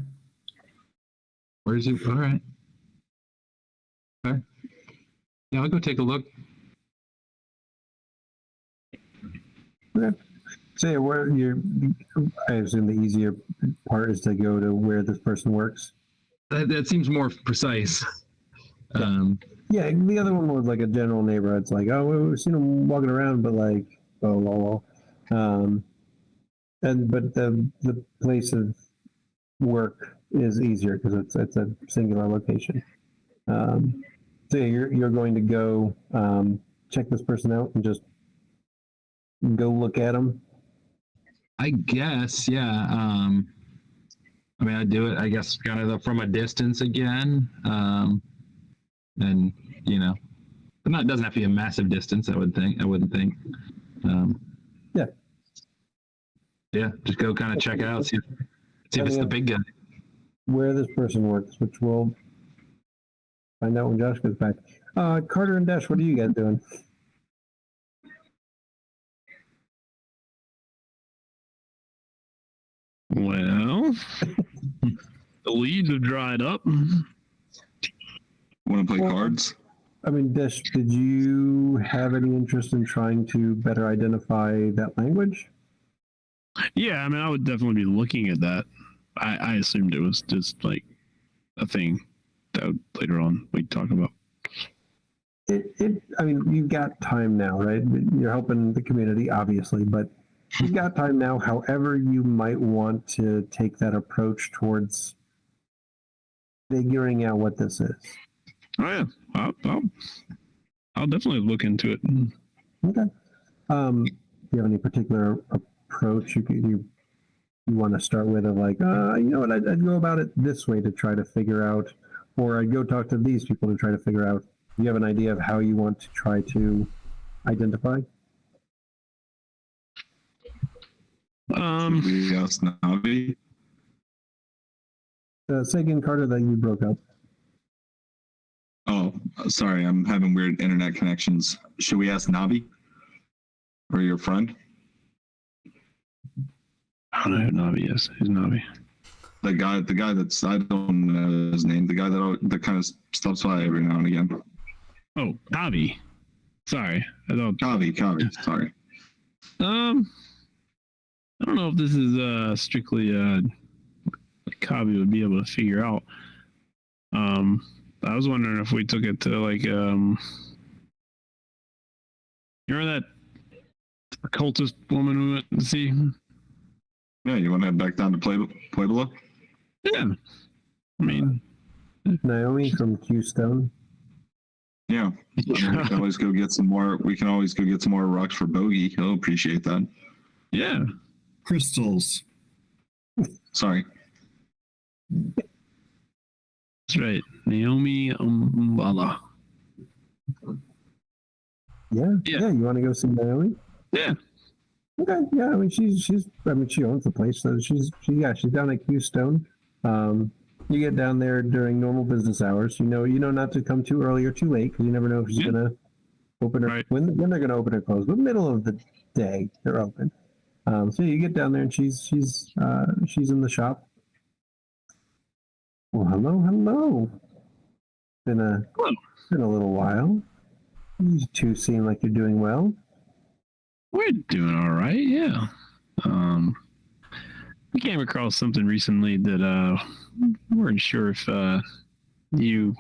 Where is he? All right. Okay. Yeah, I'll go take a look. Okay. So yeah, where I assume the easier part is to go to where this person works. That seems more precise. Yeah, the other one was like a general neighborhood. It's like, oh, we've seen him walking around, but like, oh. But the place of work is easier because it's a singular location. So yeah, you're going to go check this person out and just go look at him. I guess, yeah. I mean, I do it, I guess, kind of from a distance again. And, you know, it doesn't have to be a massive distance, I wouldn't think. Yeah. Yeah, just go kind of check it out, see if it's the big guy. Where this person works, which we'll find out when Josh gets back. Carter and Dash, what are you guys doing? Well, the leads have dried up. Want to play cards? I mean, Dash, did you have any interest in trying to better identify that language? Yeah, I mean, I would definitely be looking at that. I assumed it was just like a thing that later on we'd talk about. I mean, you've got time now, right? You're helping the community, obviously, but you've got time now. However, you might want to take that approach towards figuring out what this is. Oh yeah, I'll definitely look into it. Okay. Do you have any particular approach you want to start with? Of like, you know what? I'd go about it this way to try to figure out, or I'd go talk to these people to try to figure out. Do you have an idea of how you want to try to identify? We asked Navi. Say again, Carter, that you broke up. Oh, sorry, I'm having weird internet connections. Should we ask Navi or your friend? I don't know who Navi is. Who's Navi? The guy that's, I don't know his name. The guy that kind of stops by every now and again. Oh, Navi. Sorry, I thought. Kavi. Sorry. I don't know if this is strictly Kavi would be able to figure out. I was wondering if we took it to like you remember that occultist woman we went to see? Yeah, you want to head back down to Pueblo? Yeah. I mean, Naomi from Q-Stone. Yeah. We can always go get some more. We can always go get some more rocks for Bogey. He'll appreciate that. yeah. Crystals. Sorry. That's right. Naomi Umbala. Yeah. You want to go see Naomi? Yeah. Okay. Yeah. I mean, she owns the place, so she's down at Q-Stone. You get down there during normal business hours. You know not to come too early or too late because you never know if she's gonna open her when they're gonna open or close. But middle of the day, they're open. So you get down there and she's in the shop. Well, hello. Been a little while. You two seem like you're doing well. We're doing all right. Yeah. We came across something recently that we weren't sure if you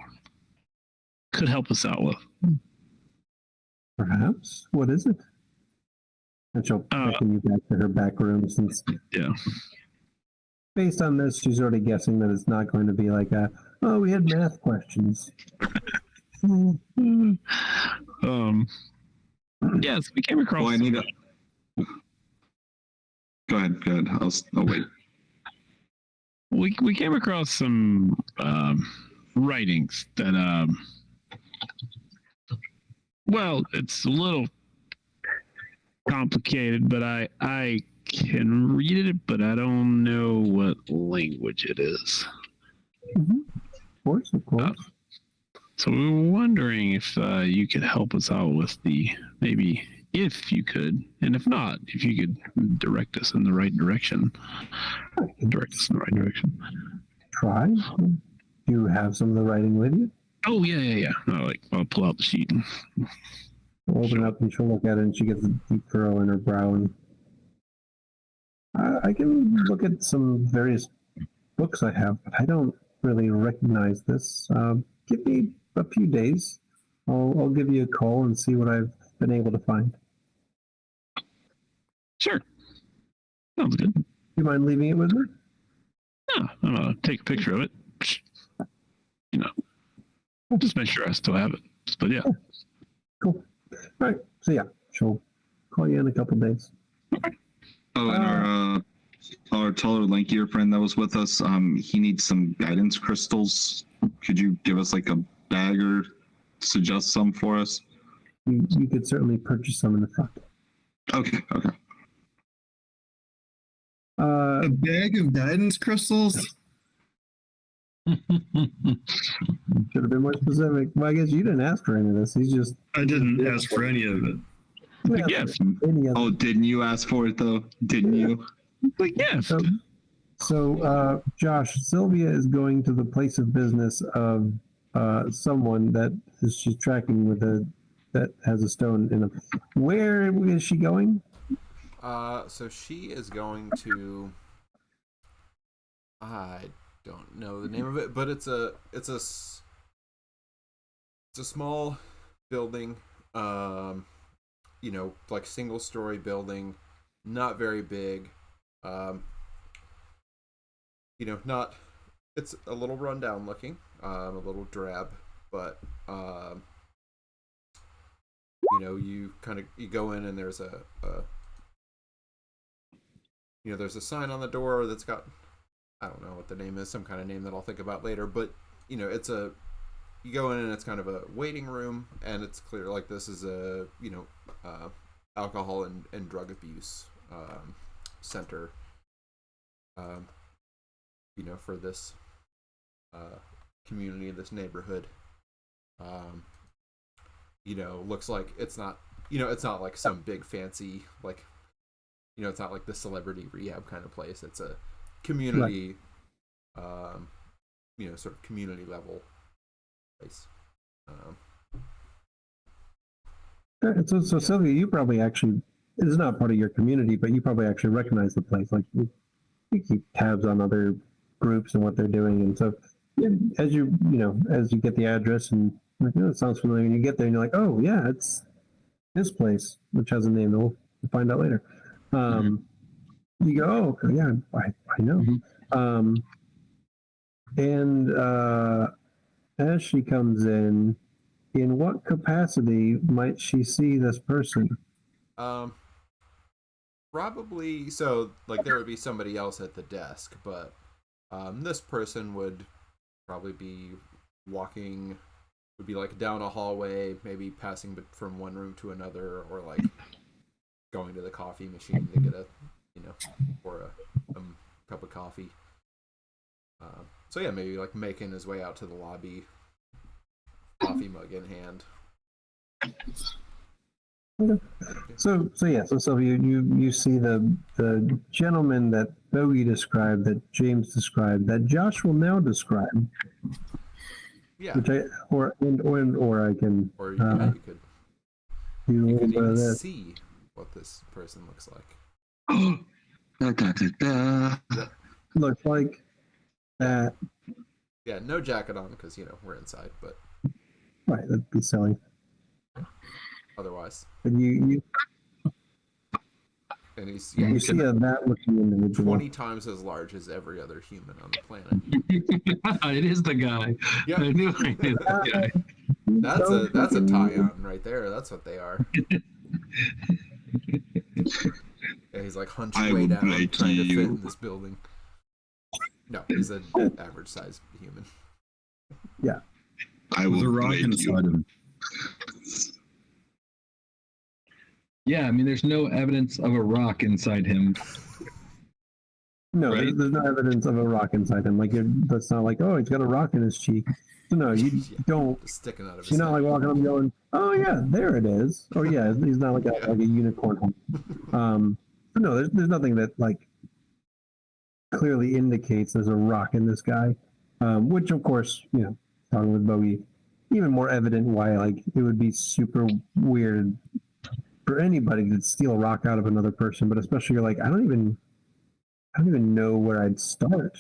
could help us out with. Perhaps. What is it? And she'll beckon you back to her back room since. Yeah. Based on this, she's already guessing that it's not going to be like we had math questions. Yes, we came across. Oh, I need a. Go ahead. I'll wait. We came across some writings that Well, it's a little complicated, but I can read it, but I don't know what language it is. Of course, of course. So we were wondering if you could help us out with maybe if you could, and if not, if you could direct us in the right direction. Direct us in the right direction. Try. Do you have some of the writing with you? Oh yeah. I'll pull out the sheet. She'll open it up and she'll look at it, and she gets a deep furrow in her brow. And I can look at some various books I have, but I don't really recognize this. Give me a few days. I'll give you a call and see what I've been able to find. Sure. Sounds good. Do you mind leaving it with me? Yeah, I'm gonna take a picture of it. You know, just make sure I still have it. But yeah. Cool. All right. So yeah, she'll call you in a couple days. Oh, and our taller, lankier friend that was with us, he needs some guidance crystals. Could you give us like a bag or suggest some for us? You could certainly purchase some in the front. Okay. A bag of guidance crystals? Should have been more specific. Well, I guess you didn't ask for any of this. He's just. I didn't ask for any of it. Yes. Oh, didn't you ask for it though? Didn't you? Yes. So, Josh, Sylvia is going to the place of business of someone she's tracking that has a stone in them. Where is she going? So she is going to. I don't know the name of it, but it's a small building. Like single-story building, not very big. Not. It's a little rundown looking, a little drab, but you go in and there's there's a sign on the door that's got, I don't know what the name is, some kind of name that I'll think about later, but you go in and it's kind of a waiting room, and it's clear like this is a alcohol and drug abuse center for this community, this neighborhood. Looks like it's not like some big fancy, like it's not like the celebrity rehab kind of place. It's a community sort of community level place. So Sylvia, you probably actually, it's not part of your community, but you probably actually recognize the place. Like you keep tabs on other groups and what they're doing, and so as you get the address and it sounds familiar, and you get there and you're like, oh yeah, it's this place, which has a name that we'll find out later. You go, oh okay, yeah, I know. And as she comes in what capacity might she see this person? Probably so. Like there would be somebody else at the desk, but this person would probably be walking, would be like down a hallway, maybe passing from one room to another, or like going to the coffee machine to get or a cup of coffee. So yeah, maybe like making his way out to the lobby, coffee mug in hand. Okay. So Sylvia, you see the gentleman that Bogey described, that James described, that Josh will now describe. Yeah. Which I can. Or you could. You could even see what this person looks like. Looks like that. Yeah, no jacket on because we're inside, but right, that'd be silly. Otherwise, and you and he's you see that looking individual 20 times as large as every other human on the planet. It is the guy. Yep. I knew it is the guy. That's a tie-on right there. That's what they are. Yeah, he's like hunched way down, trying to fit in this building. No, he's an average-sized human. Yeah. I will With a rock blade inside you. him. Yeah, I mean, there's no evidence of a rock inside him. No, Right. there's no evidence of a rock inside him. Like that's not like, oh, he's got a rock in his cheek. So no, you Yeah, don't. just sticking out of his You're not head. like walking up going, oh yeah, there it is. Or yeah, he's not like Yeah. like a unicorn horn. But no, there's nothing that like clearly indicates there's a rock in this guy. Which of course, talking with Bogey, even more evident why like it would be super weird for anybody to steal a rock out of another person, but especially you're like, I don't even know where I'd start.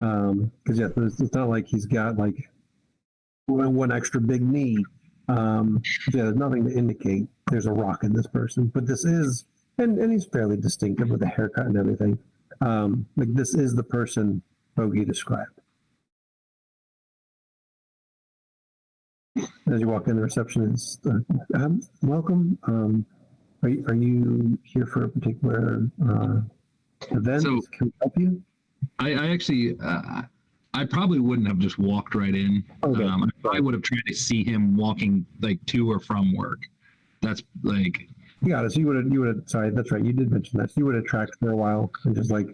Because yeah, it's not like he's got like one extra big knee. Yeah, there's nothing to indicate there's a rock in this person. But this is, and he's fairly distinctive with the haircut and everything. Like this is the person Bogey described. As you walk in, the receptionist, welcome. Are you here for a particular event? So- Can we help you? I actually, I probably wouldn't have just walked right in. Okay. I would have tried to see him walking like to or from work. That's like, Yeah, so you would have. Sorry, that's right. You did mention that. So you would have tracked for a while and just like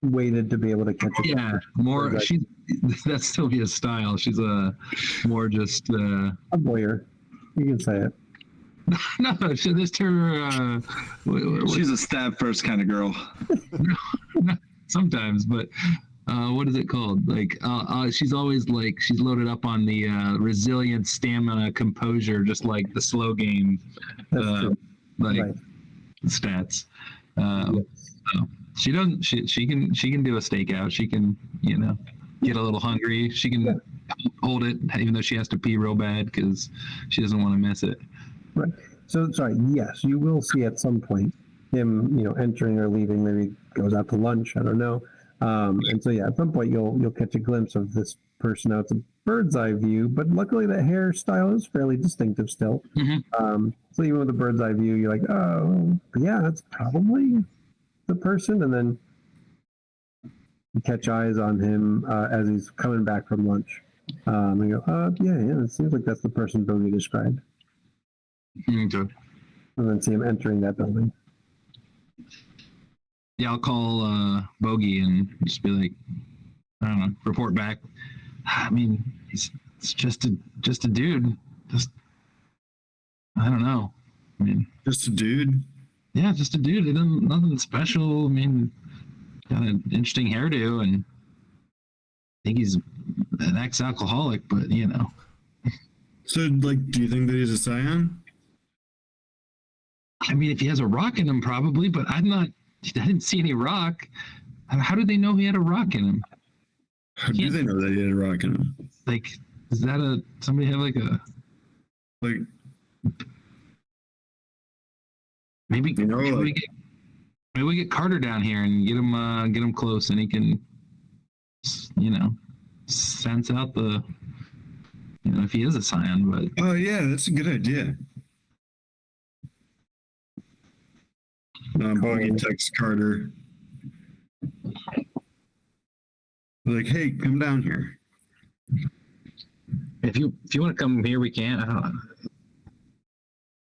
waited to be able to catch it. yeah, more. Exactly. That's Sylvia's style. She's a more just. A voyeur. You can say it. No, she just her. She's a stab first kind of girl. Sometimes, but what is it called? Like, she's always like she's loaded up on the resilience, stamina, composure, just like the slow game, That's true. like Right. stats. So she doesn't. She can do a stakeout. She can get a little hungry. She can hold it, even though she has to pee real bad because she doesn't want to miss it. Right. So sorry. Yes, you will see at some point him, entering or leaving. Maybe goes out to lunch. I don't know. And so yeah, at some point you'll catch a glimpse of this person. Now it's a bird's eye view, but luckily the hairstyle is fairly distinctive still. So even with a bird's eye view, you're like, oh yeah, that's probably the person. And then you catch eyes on him as he's coming back from lunch. And you go, yeah, it seems like that's the person Bogey described. Okay. And then see him entering that building. Yeah, I'll call Bogey and just be like, I don't know, report back. I mean, it's just a dude. Just I don't know. I mean, Just a dude. yeah, just a dude. He doesn't nothing special. I mean, got an interesting hairdo, and I think he's an ex-alcoholic, but So, like, do you think that he's a Scion? I mean, if he has a rock in him, probably. But I didn't see any rock. How did they know he had a rock in him? How do they know that he had a rock in him? Like, is that somebody have like a Like, maybe? Maybe like, we get Carter down here and get him close, and he can, sense out the, if he is a Scion. But oh yeah, that's a good idea. Bogey texts Carter. Like, hey, come down here. if you want to come here, we can. I don't know.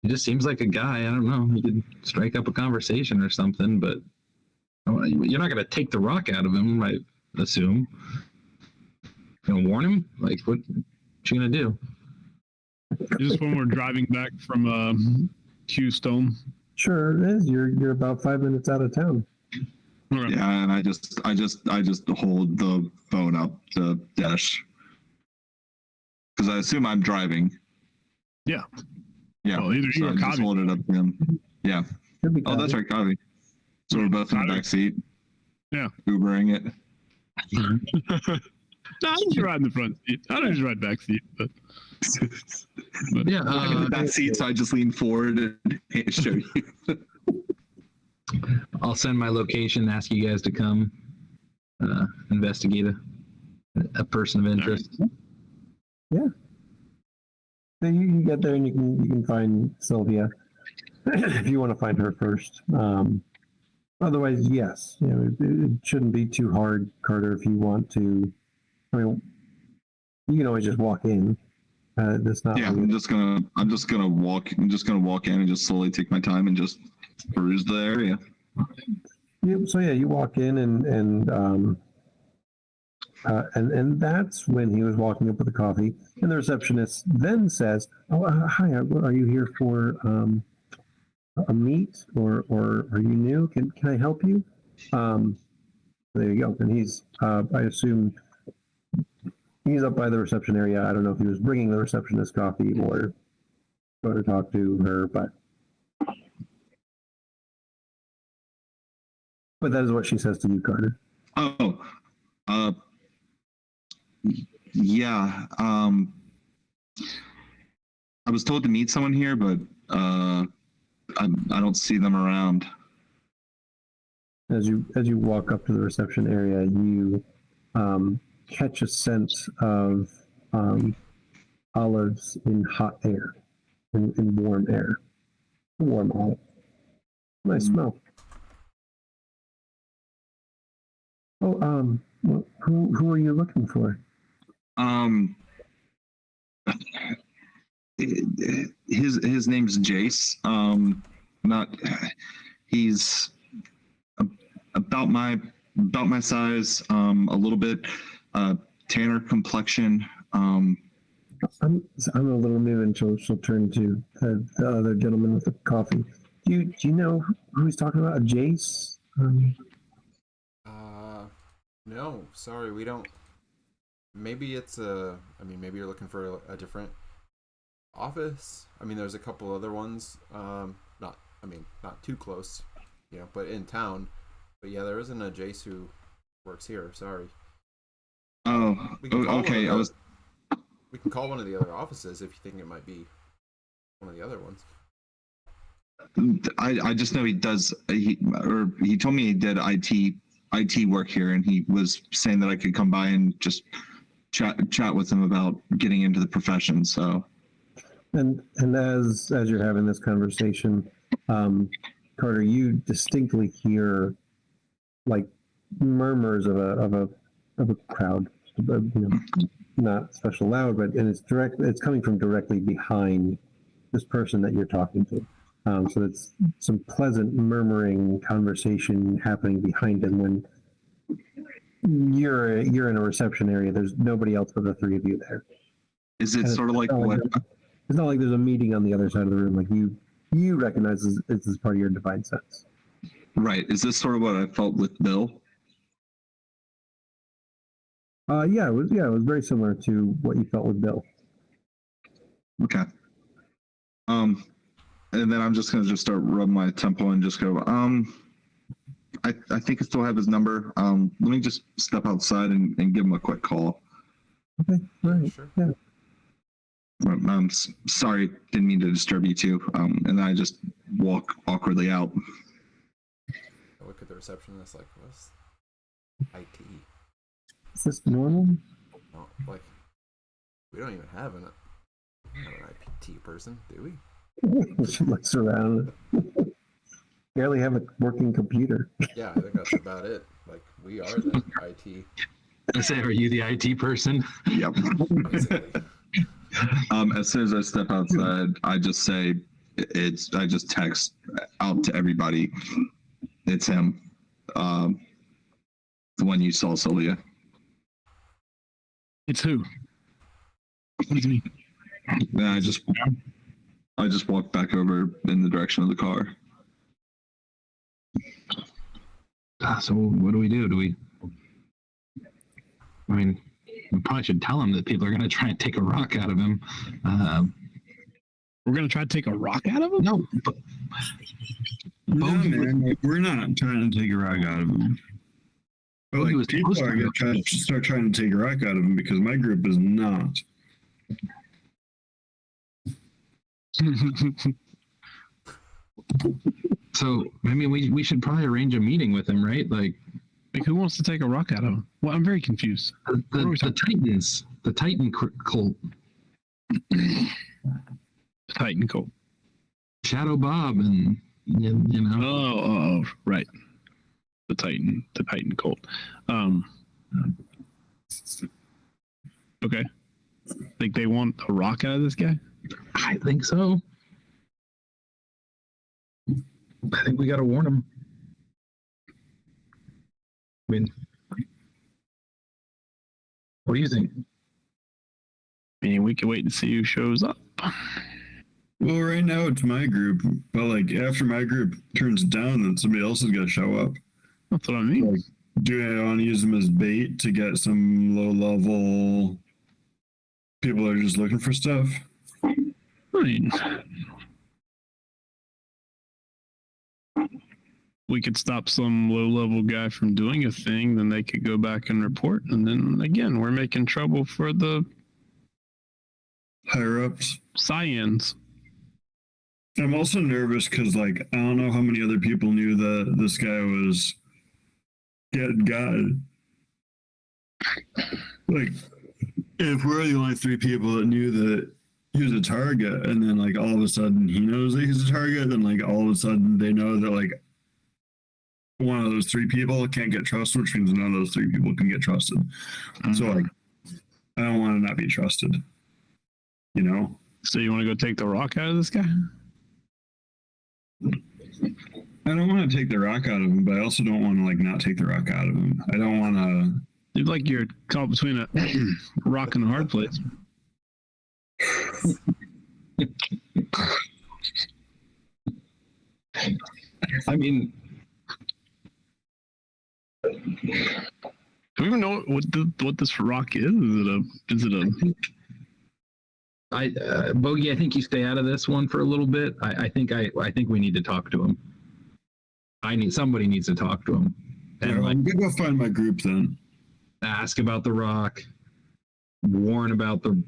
He just seems like a guy. I don't know. He could strike up a conversation or something, but you're not going to take the rock out of him, I assume. You gonna warn him? Like, what you gonna do? Just when we're driving back from Keystone. Sure it is. You're about 5 minutes out of town. All right. Yeah, and I just hold the phone up to dash because I assume I'm driving. Yeah. Yeah. Well, either So you I or just Kavi. hold it up to him. Yeah. Could be Oh, that's Kavi. right, Kavi. So we're both in the Kavi. back seat. Yeah. Ubering it. No, I just ride in the front seat. I don't just ride back seat, but Yeah. I'm in the back seat, so I just lean forward and show you. I'll send my location, ask you guys to come investigate a person of interest. So you get there and you can find Sylvia if you want to find her first. Otherwise, yes, it shouldn't be too hard, Carter. If you want to, I mean, you can always just walk in. That's not. Yeah, I'm just gonna walk in and just slowly take my time and just peruse the area. Yep. So yeah, you walk in and that's when he was walking up with the coffee, and the receptionist then says, "Oh, hi. Are you here for a meet, or are you new? Can I help you?" There you go. And he's, I assume, he's up by the reception area. I don't know if he was bringing the receptionist coffee or go to talk to her, but that is what she says to you, Carter. Oh, yeah. I was told to meet someone here, but I don't see them around. As you walk up to the reception area, you catch a scent of olives in hot air, in warm air, warm olive. Nice smell. Oh, who are you looking for? His name's Jace. Not he's about my size. A little bit tanner complexion. I'm a little new, and she'll turn to the other gentleman with the coffee. Do you know who he's talking about? Jace? No, sorry, we don't. Maybe it's maybe you're looking for a different office. I mean, there's a couple other ones. Not too close, but in town. But yeah, there isn't a Jace who works here. Sorry. Oh, okay. We can call one of the other offices if you think it might be one of the other ones. I just know he does. He told me he did IT work here, and he was saying that I could come by and just chat with him about getting into the profession. So, and as you're having this conversation, Carter, you distinctly hear like murmurs of a crowd, not especially loud, but it's coming from directly behind this person that you're talking to. So it's some pleasant murmuring conversation happening behind him when you're in a reception area. There's nobody else but the three of you there. Is it sort of like what? It's not like there's a meeting on the other side of the room. Like you recognize this is part of your divine sense. Right. Is this sort of what I felt with Bill? Yeah, it was very similar to what you felt with Bill. Okay. And then I'm just gonna start rubbing my temple and just go, I think I still have his number. Let me just step outside and give him a quick call. Okay, all right. Sure. Yeah. I'm sorry, didn't mean to disturb you too. And then I just walk awkwardly out. I look at the receptionist like, what's IT? Is this normal? No, like, we don't even have an IT person, do we? She looks around. Barely have a working computer. Yeah, I think that's about it. Like, we are the IT. I say, are you the IT person? Yep. Basically. As soon as I step outside, I just text out to everybody. It's him. The one you saw, Sylvia. It's who? What does it mean? Yeah, I just walked back over in the direction of the car. So what do we do? We probably should tell him that people are going to try and take a rock out of him. We're going to try to take a rock out of him? No, but No, man, we're not trying to take a rock out of him. But Well, he like, was people supposed are to going to start trying to take a rock out of him because my group is not. so we should probably arrange a meeting with him, right? Like who wants to take a rock out of him? Well, I'm very confused. the Titans, the Titan cult, Titan cult. Shadow Bob, and Oh, right. The Titan cult. Okay. Like they want a rock out of this guy? I think so. I think we got to warn him. I mean, what do you think? I mean, we can wait and see who shows up. Well, right now it's my group, but like after my group turns it down, then somebody else is gonna show up. That's what I mean. Like, do I want to use them as bait to get some low level people that are just looking for stuff? I mean, we could stop some low level guy from doing a thing, then they could go back and report, and then again, we're making trouble for the Higher ups. Scions. I'm also nervous because, like, I don't know how many other people knew that this guy was God. Like, if we're the only 3 people that knew that he was a target, and then, like, all of a sudden he knows that he's a target, then, like, all of a sudden they know that, like, one of those 3 people can't get trusted, which means none of those 3 people can get trusted. So, like, I don't want to not be trusted. You know? So you want to go take the rock out of this guy? I don't want to take the rock out of him, but I also don't want to like not take the rock out of him. I don't want to. You're like you're caught between a rock and a hard place. I mean, Do we even know what this rock is? Is it a Bogey, I think you stay out of this one for a little bit. I think we need to talk to him. Somebody needs to talk to him. And Yeah, I'm gonna go find my group then. ask about the rock, warn about the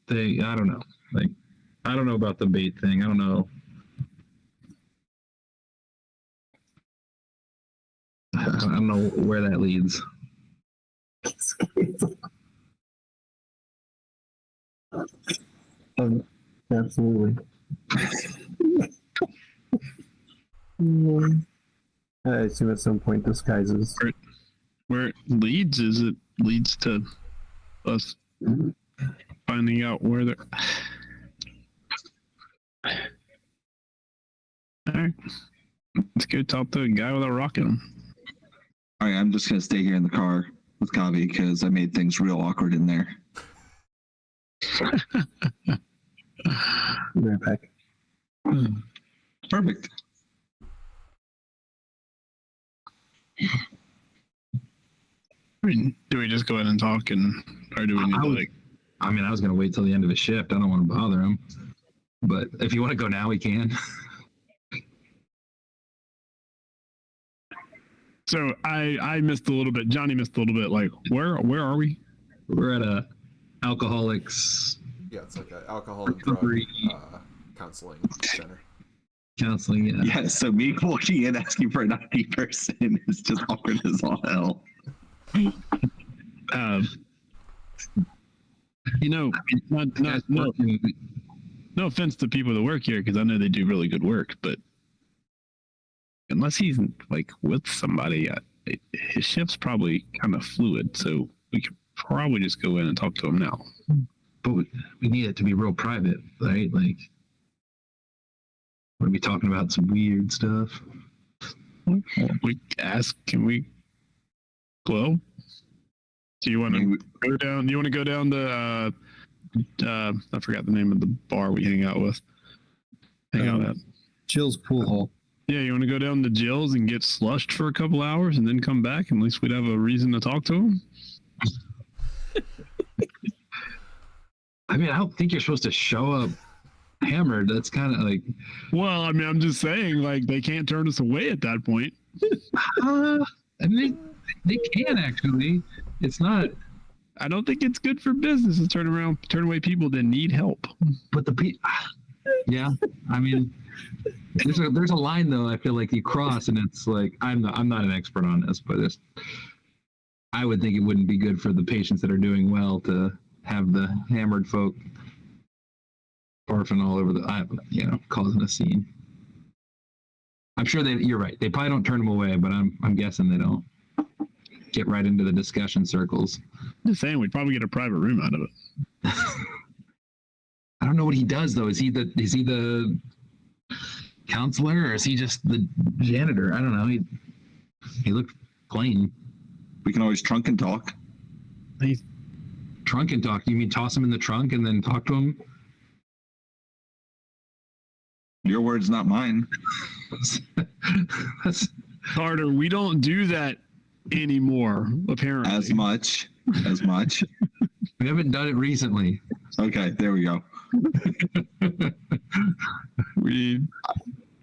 thing. I don't know. Like, I don't know about the bait thing. I don't know. I don't know where that leads. Absolutely. I assume at some point disguises. where it leads? Is it leads to us finding out where they're. All right, let's go talk to a guy with a rock in him. All right, I'm just gonna stay here in the car with Kavi because I made things real awkward in there. Right back. Perfect. I mean, do we just go ahead and talk, or do we need to like? I mean, I was gonna wait till the end of his shift. I don't want to bother him, but if you want to go now, we can. So I missed a little bit. Johnny missed a little bit. Like, where are we? We're at a alcoholics Yeah, it's like an alcohol and drug recovery counseling center. counseling. Yeah. Yeah, so me walking in asking for an ID person is just awkward as all hell. You know, no offense to people that work here, because I know they do really good work, but unless he's like with somebody, his shift's probably kind of fluid, so we could probably just go in and talk to him now. But we need it to be real private, right? Like, we're gonna be talking about some weird stuff. We ask, can we? Well, do you want to go down? Do you want to go down the? I forgot the name of the bar we hang out with. Hang out at Jill's pool hall. Yeah, you want to go down to Jill's and get slushed for a couple hours and then come back, and at least we'd have a reason to talk to him. I mean, I don't think you're supposed to show up hammered. That's kind of like. Well, I mean, I'm just saying, like, they can't turn us away at that point. I mean, they can actually. It's not. I don't think it's good for business to turn away people that need help. But yeah, I mean, there's a line though. I feel like you cross, and it's like I'm not an expert on this, but I would think it wouldn't be good for the patients that are doing well to have the hammered folk barfing all over causing a scene. I'm sure you're right. They probably don't turn them away, but I'm guessing they don't. get right into the discussion circles. Just saying, we'd probably get a private room out of it. I don't know what he does though. Is he the counselor or is he just the janitor? I don't know. He looked plain. We can always trunk and talk. Trunk and talk? You mean toss him in the trunk and then talk to him? Your words, not mine. That's Carter, we don't do that anymore, apparently. As much. we haven't done it recently. Okay, there we go.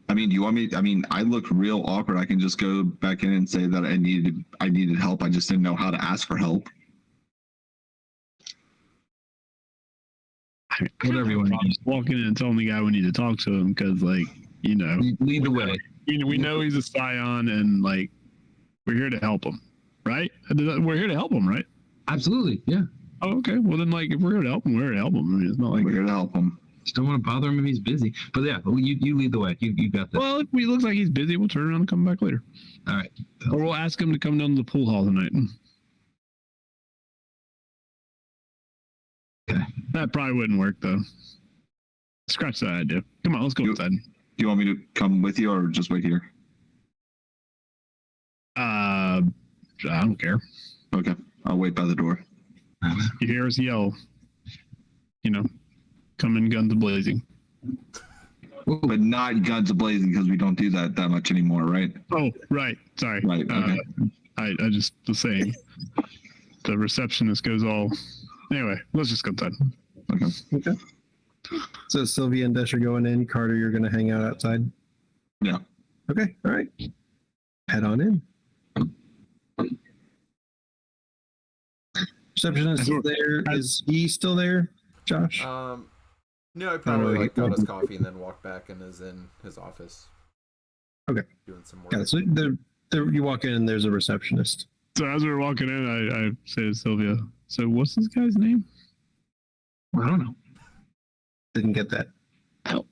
I mean, do you want me? I mean, I look real awkward. I can just go back in and say that I needed help. I just didn't know how to ask for help. Whatever you want to do. Just walking in and telling the guy we need to talk to him because, like, you know, Lead the way. we know he's a Scion and, like, we're here to help him, right? We're here to help him, right? Absolutely, yeah. Oh, okay. Well, then, like, if we're here to help him, we're here to help him. I mean, it's not like We're here to help him. Just don't want to bother him if he's busy. But yeah, you lead the way. You got this. Well, if he looks like he's busy, we'll turn around and come back later. All right. Or we'll ask him to come down to the pool hall tonight. Okay. That probably wouldn't work, though. Scratch that idea. Come on, let's go inside. Do you want me to come with you or just wait here? I don't care. Okay, I'll wait by the door. You hear us yell, you know, come in guns blazing. But not guns blazing because we don't do that much anymore, right? Oh, right. Sorry. Right, okay. I just was saying the receptionist goes all. Anyway, let's just go inside. Okay. So Sylvia and Desh are going in. Carter, you're going to hang out outside? Yeah. Okay, all right. Head on in. Receptionist is there. Is he still there, Josh? No, I probably got his coffee and then walked back and is in his office. Okay. Doing some work. Got it. So you walk in and there's a receptionist. So as we're walking in, I say to Sylvia, so what's this guy's name? I don't know. Didn't get that. Oh,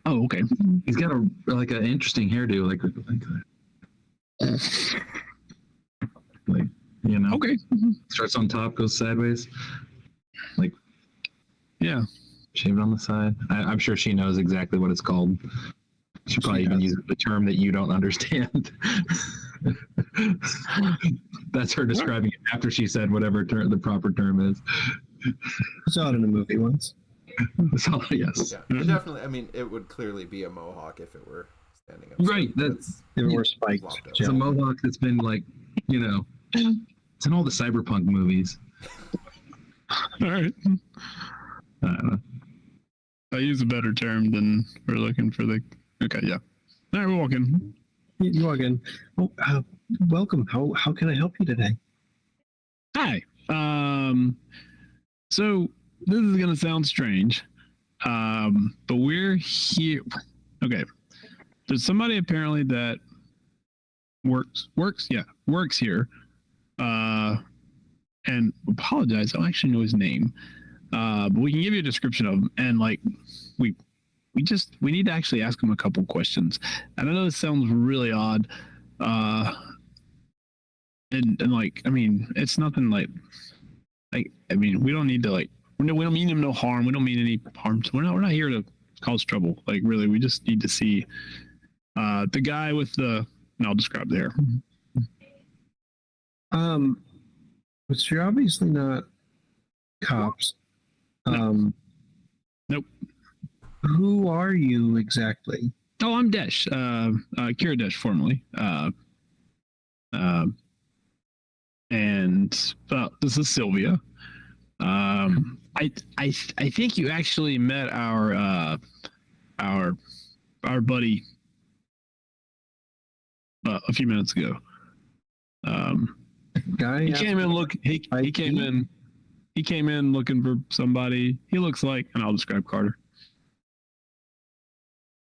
okay. He's got an interesting hairdo, like you know. Okay. Starts on top, goes sideways. Like Yeah. shaved on the side. I'm sure she knows exactly what it's called. She probably even uses the term that you don't understand. That's her describing it after she said whatever the proper term is. I saw it in a movie once. So, yes. Yeah, it definitely. I mean, it would clearly be a mohawk if it were standing up. Right. That's If it were spiked. it's a mohawk that's been like, you know, it's in all the cyberpunk movies. All right. I don't know. I use a better term than we're looking for the. Okay, yeah. All right, we're walking. You walk in. Oh, welcome. How can I help you today? Hi. So this is gonna sound strange, but we're here. Okay. There's somebody apparently that works here. And apologize, I don't actually know his name. But we can give you a description of him, and like we need to actually ask him a couple questions. And I know this sounds really odd, and like I mean it's nothing like I mean we don't need to like we don't mean him no harm. We don't mean any harm. We're not here to cause trouble. Like really, we just need to see the guy with the. And I'll describe the hair. But you're obviously not cops. Nope. Who are you exactly? Oh, I'm Desh. Kira Desh, formerly. And this is Sylvia. I think you actually met our buddy a few minutes ago. Guy? He came in looking for somebody. He looks like, and I'll describe Carter.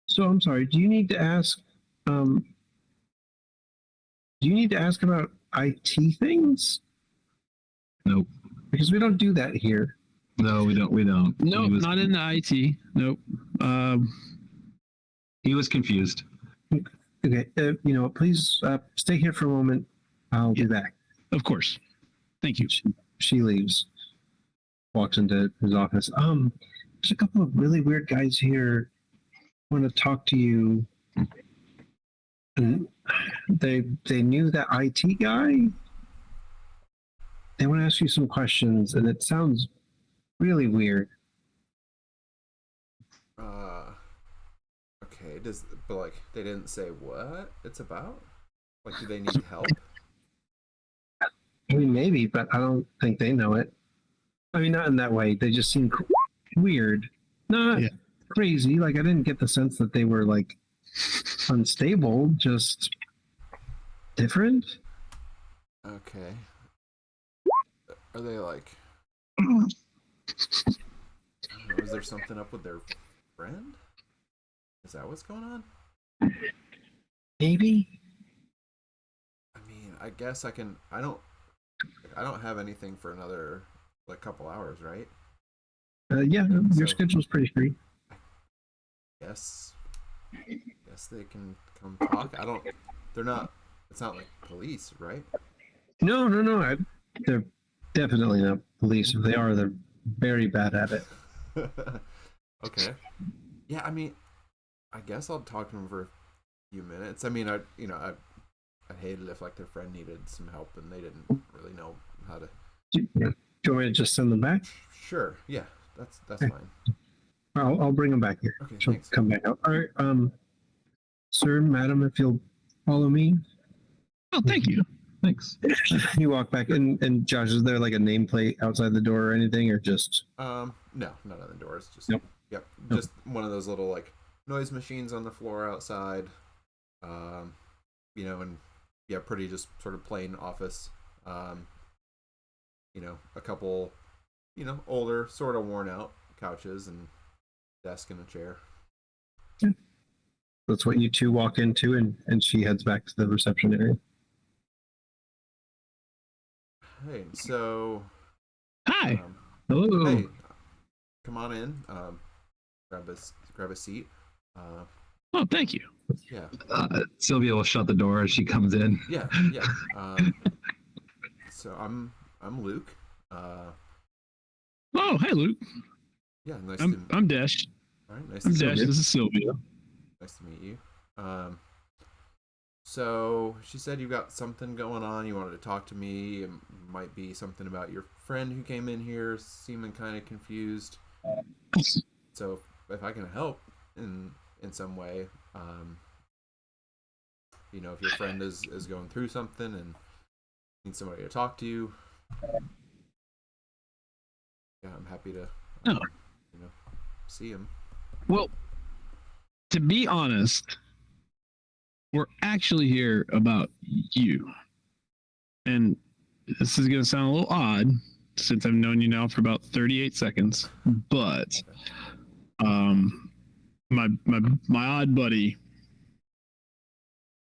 So I'm sorry. Do you need to ask? Do you need to ask about IT things? Nope. Because we don't do that here. No, we don't. No, not in the IT. Nope. He was confused. Okay. Please stay here for a moment. I'll be back. Of course. Thank you. She leaves, walks into his office. There's a couple of really weird guys here. Want to talk to you. And they knew that IT guy. They want to ask you some questions, and it sounds really weird. Okay. But like they didn't say what it's about? Like, do they need help? I mean, maybe, but I don't think they know it. I mean, not in that way. They just seem weird. Not crazy. Like, I didn't get the sense that they were like unstable, just different. Okay. Are they like? I don't know, is there something up with their friend? Is that what's going on? Maybe. I mean, I guess I can. I don't have anything for another like couple hours, right? Yeah, your So- schedule's pretty free. Guess they can come talk. I don't. They're not. It's not like police, right? No. They're definitely not police. If they are, they're very bad at it. Okay. Yeah, I mean, I guess I'll talk to them for a few minutes. I mean, I'd hate it if like their friend needed some help and they didn't really know how to. Do you want me to just send them back? Sure. Yeah, that's Okay. fine. I'll bring them back here. Okay, She'll thanks. come back out. All right. Sir, madam, if you'll follow me. Oh, thank you. Thanks. You walk back, and Josh, is there like a nameplate outside the door or anything, or just? No, none of the doors. Just Nope. Yep, Nope. just one of those little like noise machines on the floor outside. And yeah, pretty just sort of plain office. A couple, older, sort of worn out couches and desk and a chair. That's what you two walk into, and she heads back to the reception area. Hey, so Hi. um, Hello. hey, come on in. Grab a seat. Oh, thank you. Yeah, Sylvia will shut the door as she comes in. yeah. So I'm Luke. Oh, hi, Luke. Yeah, nice I'm Dash. all right, nice I'm to Dash. This is Sylvia. Nice to meet you. So she said you got something going on. You wanted to talk to me. It might be something about your friend who came in here, seeming kind of confused. So if I can help in some way, if your friend is going through something and needs somebody to talk to, yeah, I'm happy to, Oh. see him. Well, to be honest, we're actually here about you. And this is going to sound a little odd since I've known you now for about 38 seconds, but my odd buddy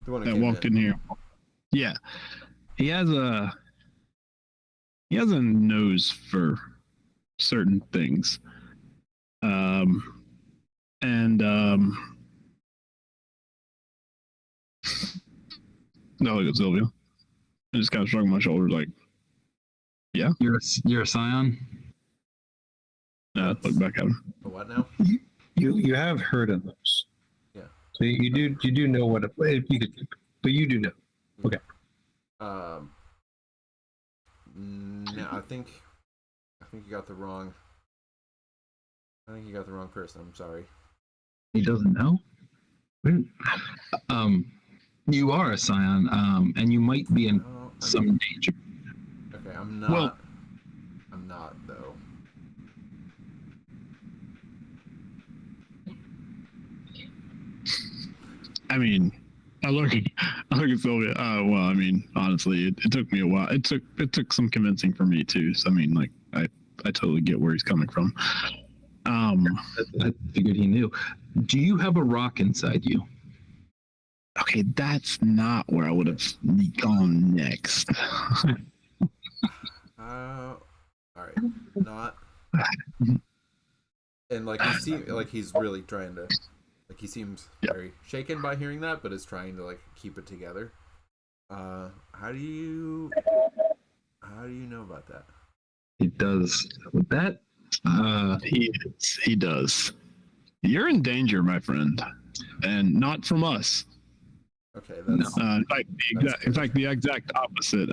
The one who that came walked in here. Yeah. He has a nose for certain things. No, look at Sylvia. I just kind of shrugged my shoulders, like, yeah. You're a Scion. Look back at him. The what now? You have heard of those. Yeah. So you do know what but you do know. Okay. No, I think you got the wrong. I think you got the wrong person. I'm sorry. He doesn't know. You are a Scion, and you might be in No, some danger. okay, I'm not. Well- I'm not though. I mean, I look at Sylvia. Well, I mean, honestly, it took me a while. It took some convincing for me too. So I mean, like, I totally get where he's coming from. I figured he knew. Do you have a rock inside you? Okay, that's not where I would have gone next. All right, not. And like he's really trying to, like he seems Yep. very shaken by hearing that, but is trying to like keep it together. How do you How do you know about that? It does with that. He does. You're in danger, my friend, and not from us. Okay, No. that's In fact, the exact opposite.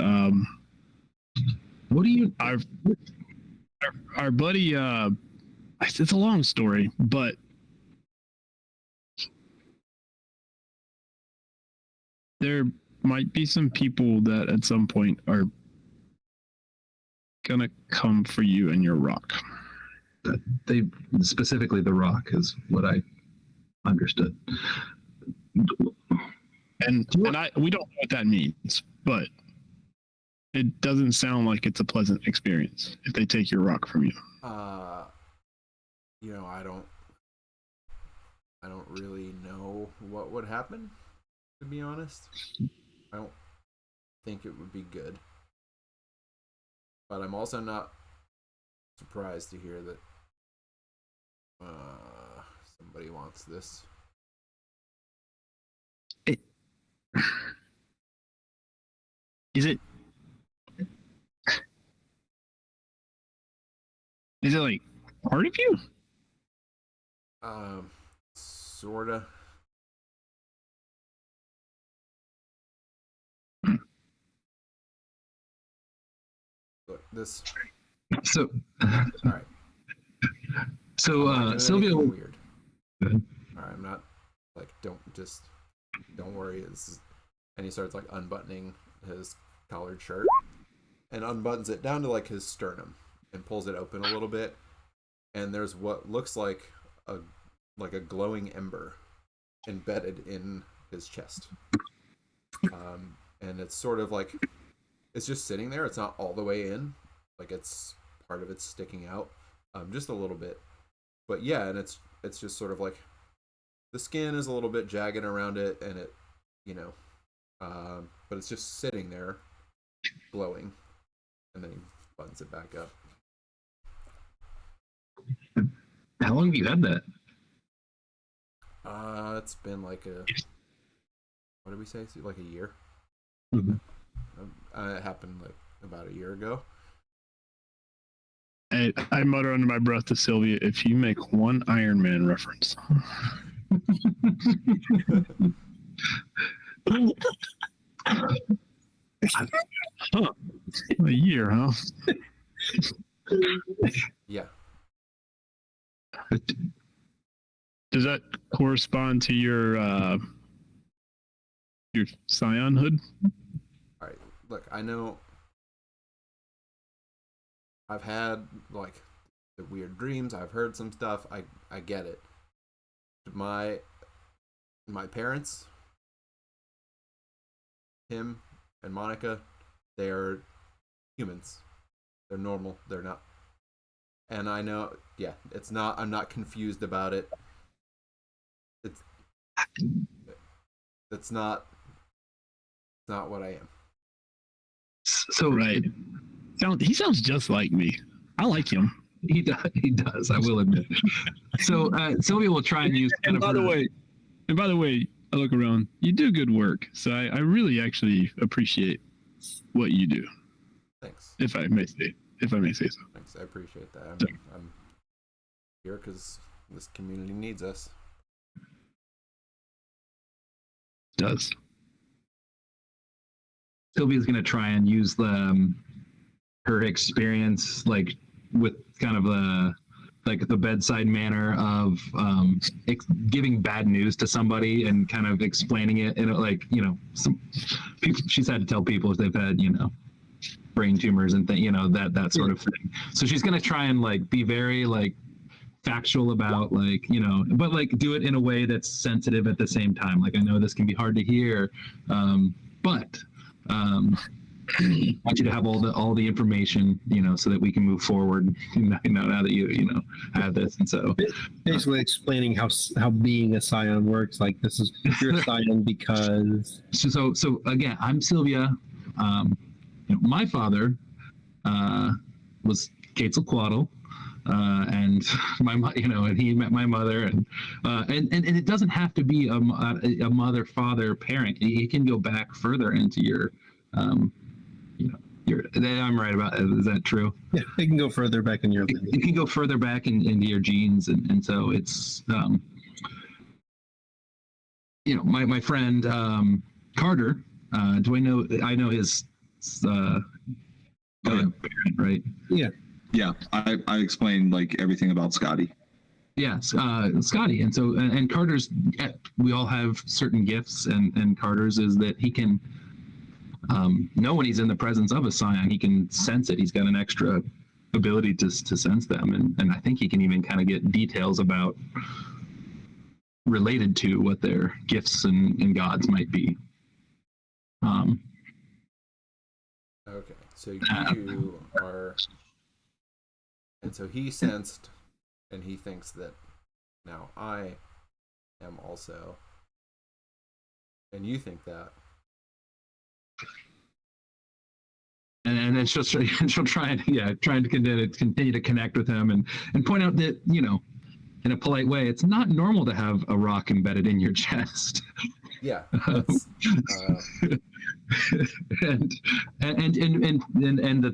What do you? Our buddy. It's a long story, but there might be some people that at some point are gonna come for you and your rock. They specifically the rock is what I understood. And we don't know what that means, but it doesn't sound like it's a pleasant experience if they take your rock from you. you know, I don't really know what would happen, to be honest. I don't think it would be good. But I'm also not surprised to hear that somebody wants this. Is it like part of you? Sorta. Look, this. So, All right. so Sylvia. Weird. All right, I'm not like don't worry. And he starts like unbuttoning his collared shirt and unbuttons it down to like his sternum and pulls it open a little bit. And there's what looks like a glowing ember embedded in his chest. And it's sort of like it's just sitting there. It's not all the way in, like it's part of it's sticking out, just a little bit. But yeah, and it's just sort of like the skin is a little bit jagged around it, and it, but it's just sitting there, glowing, and then he buttons it back up. How long have you had that? It's been like what did we say? Like a year. Mm-hmm. It happened like about a year ago. I mutter under my breath to Sylvia, if you make one Iron Man reference. Huh. A year, huh? Yeah. Does that correspond to your Scion hood? All right. Look, I know I've had like the weird dreams. I've heard some stuff. I get it. My parents, him and Monica, they're humans. They're normal. They're not. And I know, yeah, it's not. I'm not confused about it. It's not what I am. So right. He sounds just like me. I like him. He does. I will admit. So Sylvia will try and use. And by the way, I look around. You do good work. So I really actually appreciate what you do. Thanks. If I may say so. Thanks. I appreciate that. I'm here because this community needs us. Does. Sylvia's going to try and use her experience, like with kind of the bedside manner of giving bad news to somebody and kind of explaining it in some people, she's had to tell people if they've had brain tumors and that sort of thing. So she's going to try and like be very like factual about but like do it in a way that's sensitive at the same time. Like, I know this can be hard to hear, but I want you to have all the information, so that we can move forward. Now that you have this, and so basically explaining how being a Scion works. Like, this is you're a Scion because. So again, I'm Sylvia. My father was Quetzalcoatl. And and he met my mother, and it doesn't have to be a mother, father, parent. It can go back further into your, I'm right about it. Is that true? Yeah, it can go further back in your It can go further back into your genes, and so it's my friend Carter. Do I know? I know his parent, right? Yeah. Yeah, I explained like everything about Scotty. Yes, Scotty, and Carter's. We all have certain gifts, and Carter's is that he can know when he's in the presence of a Scion. He can sense it. He's got an extra ability to sense them, and I think he can even kind of get details about related to what their gifts and gods might be. Okay, so you are, and so he sensed, and he thinks that now I am also, and you think that. And then she'll try to continue to connect with him and point out that, in a polite way, it's not normal to have a rock embedded in your chest. Yeah. That's, and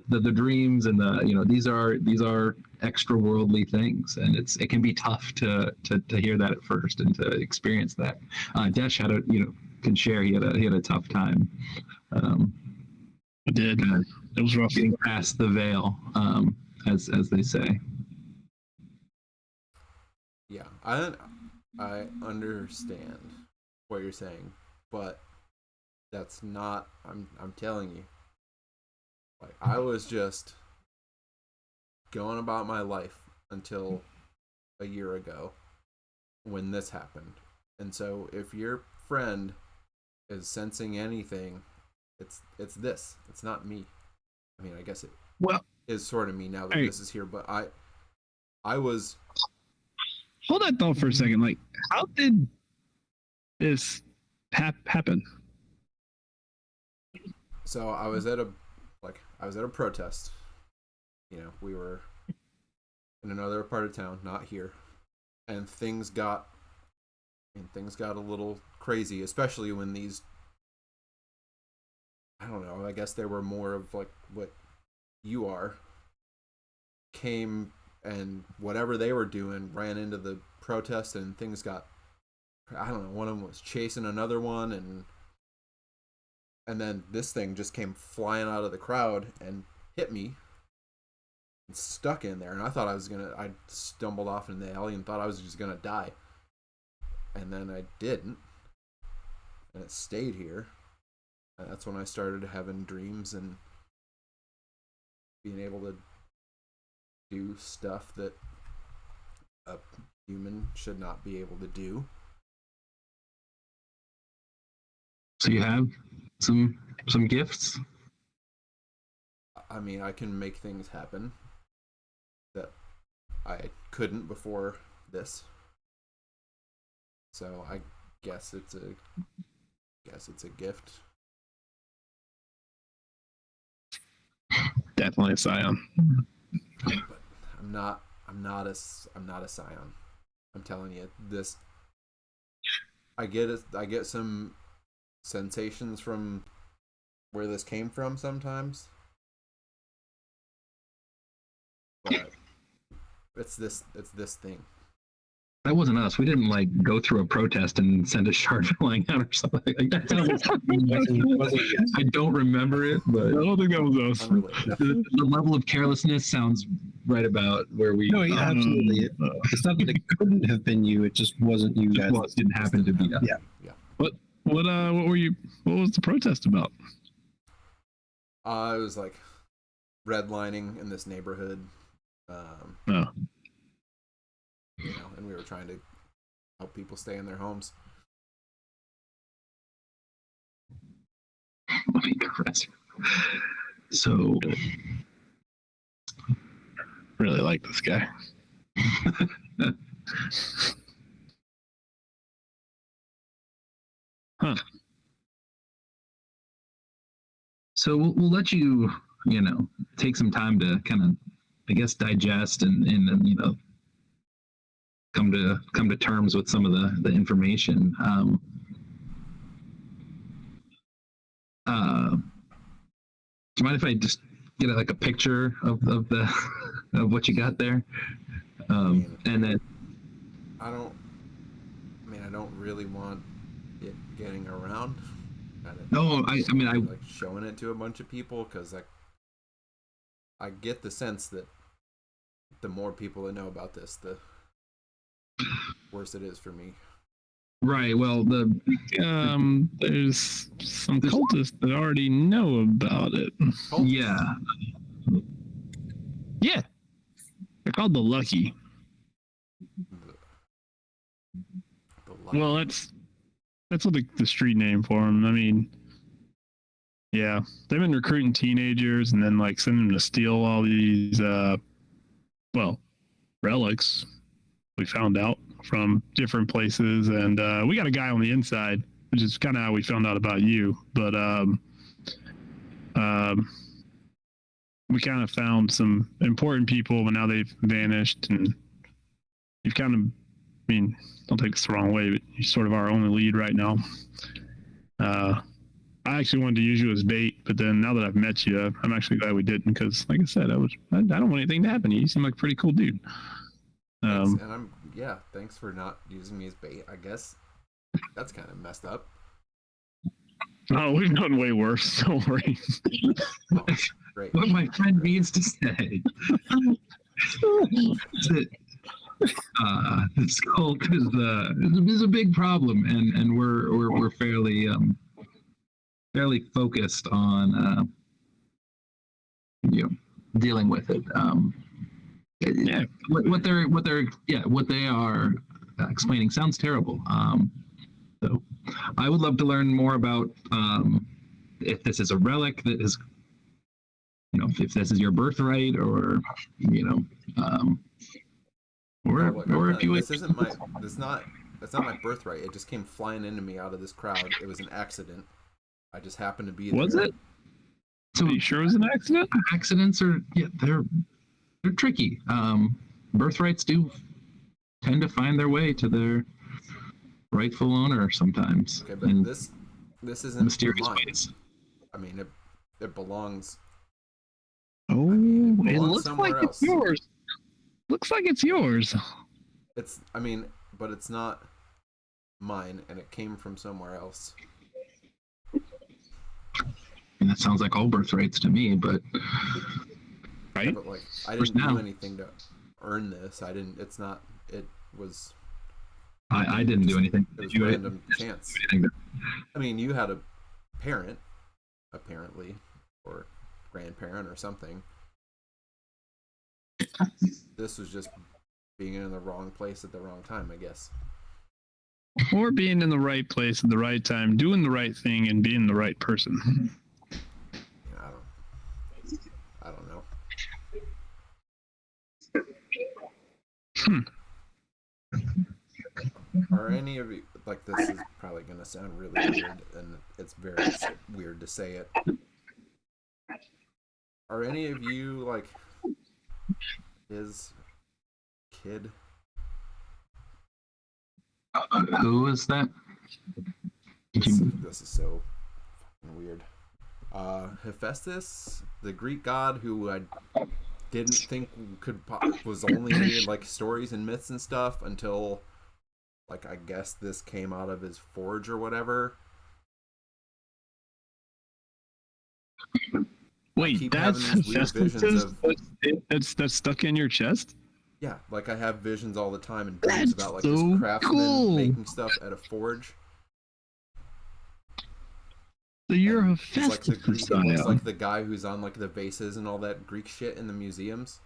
the dreams and these are extra worldly things, and it can be tough to hear that at first and to experience that. Desh can share he had a tough time. I did. It was rough. Getting past the veil, as they say. Yeah, I understand what you're saying, but that's not. I'm telling you. Like, I was just going about my life until a year ago when this happened. And so if your friend is sensing anything, it's this. It's not me. I mean, I guess it is sort of me now that this is here, but I was. Hold that thought for a second. Like, how did this happen? So I was at a protest. We were in another part of town, not here, and things got a little crazy, especially when these. I don't know. I guess they were more of like what you are. Came and whatever they were doing ran into the protest, and things got. I don't know. One of them was chasing another one, and then this thing just came flying out of the crowd and hit me. And stuck in there, and I thought I stumbled off in the alley and thought I was just gonna die, and then I didn't, and it stayed here. And that's when I started having dreams and being able to do stuff that a human should not be able to do. So you have some gifts? I mean, I can make things happen that I couldn't before this. So I guess it's a gift. Definitely a Scion. But I'm not a Scion. I'm telling you, this. I get some sensations from where this came from sometimes, but it's this thing. That wasn't us. We didn't go through a protest and send a shard flying out or something like that. I don't remember it, but I don't think that was us. The level of carelessness sounds right about where we. No, yeah, absolutely. It's not that it couldn't have been you. It just wasn't you guys. Well, it didn't happen to be us. Yeah. What was the protest about? It was like redlining in this neighborhood. And we were trying to help people stay in their homes. So, really like this guy. Huh. So we'll let you, take some time to kind of, I guess, digest and come to terms with some of the information. you mind if I just get like a picture of the of what you got there? And then I don't really want it getting around. no, I mean I like showing it to a bunch of people because I get the sense that the more people that know about this, the worse it is for me. right. Well, There's some cultists that already know about it. yeah, Yeah, they're called the Lucky. The lucky. Well, that's what the street name for them. I mean, yeah, they've been recruiting teenagers and then like sending them to steal all these relics. We found out from different places, and we got a guy on the inside, which is kind of how we found out about you. But we kind of found some important people, but now they've vanished, and you've kind of, I mean, don't take this the wrong way, but you're sort of our only lead right now. I actually wanted to use you as bait, but then now that I've met you, I'm actually glad we didn't, because like I said, I don't want anything to happen to you. You seem like a pretty cool dude. Thanks, and thanks for not using me as bait. I guess that's kind of messed up. Oh, we've done way worse. Don't worry. Oh, great. what my friend means to say is that this cult is a big problem, and we're fairly focused on dealing with it. Yeah. What they are explaining sounds terrible. So I would love to learn more about if this is a relic that is, if this is your birthright, or or if you this isn't my that's not my birthright. It just came flying into me out of this crowd. It was an accident. I just happened to be there. Was it? So Are you sure it was an accident? accidents are they're tricky. Birthrights do tend to find their way to their rightful owner sometimes. Okay, but in this isn't mysterious mine. ways. I mean, it belongs. Oh, it it belongs looks somewhere like else. it's yours. Looks like it's yours. But it's not mine, and it came from somewhere else. And that sounds like all birthrights to me, but Right? Yeah, but like, I didn't do anything to earn this. I didn't. It's not. It was. I didn't do anything. It was You- random chance. anything that- I mean, you had a parent, apparently, or grandparent or something. This was just being in the wrong place at the wrong time, I guess. Or being in the right place at the right time, doing the right thing, and being the right person. Yeah, I don't know. Are any of you, like, this is probably going to sound really weird, and it's very weird to say it. Are any of you, like, his kid? Who is that? This is so fucking weird. Hephaestus, the Greek god who I didn't think was only in, like, stories and myths and stuff until, like, I guess this came out of his forge or whatever. Wait, keep that's having these weird visions that's stuck in your chest? Yeah, like, I have visions all the time and dreams That's about, like, so this craftsman cool. making stuff at a forge. So you're a It's like the Festus Greek, it's Scion. like the guy who's on, like, the vases and all that Greek shit in the museums.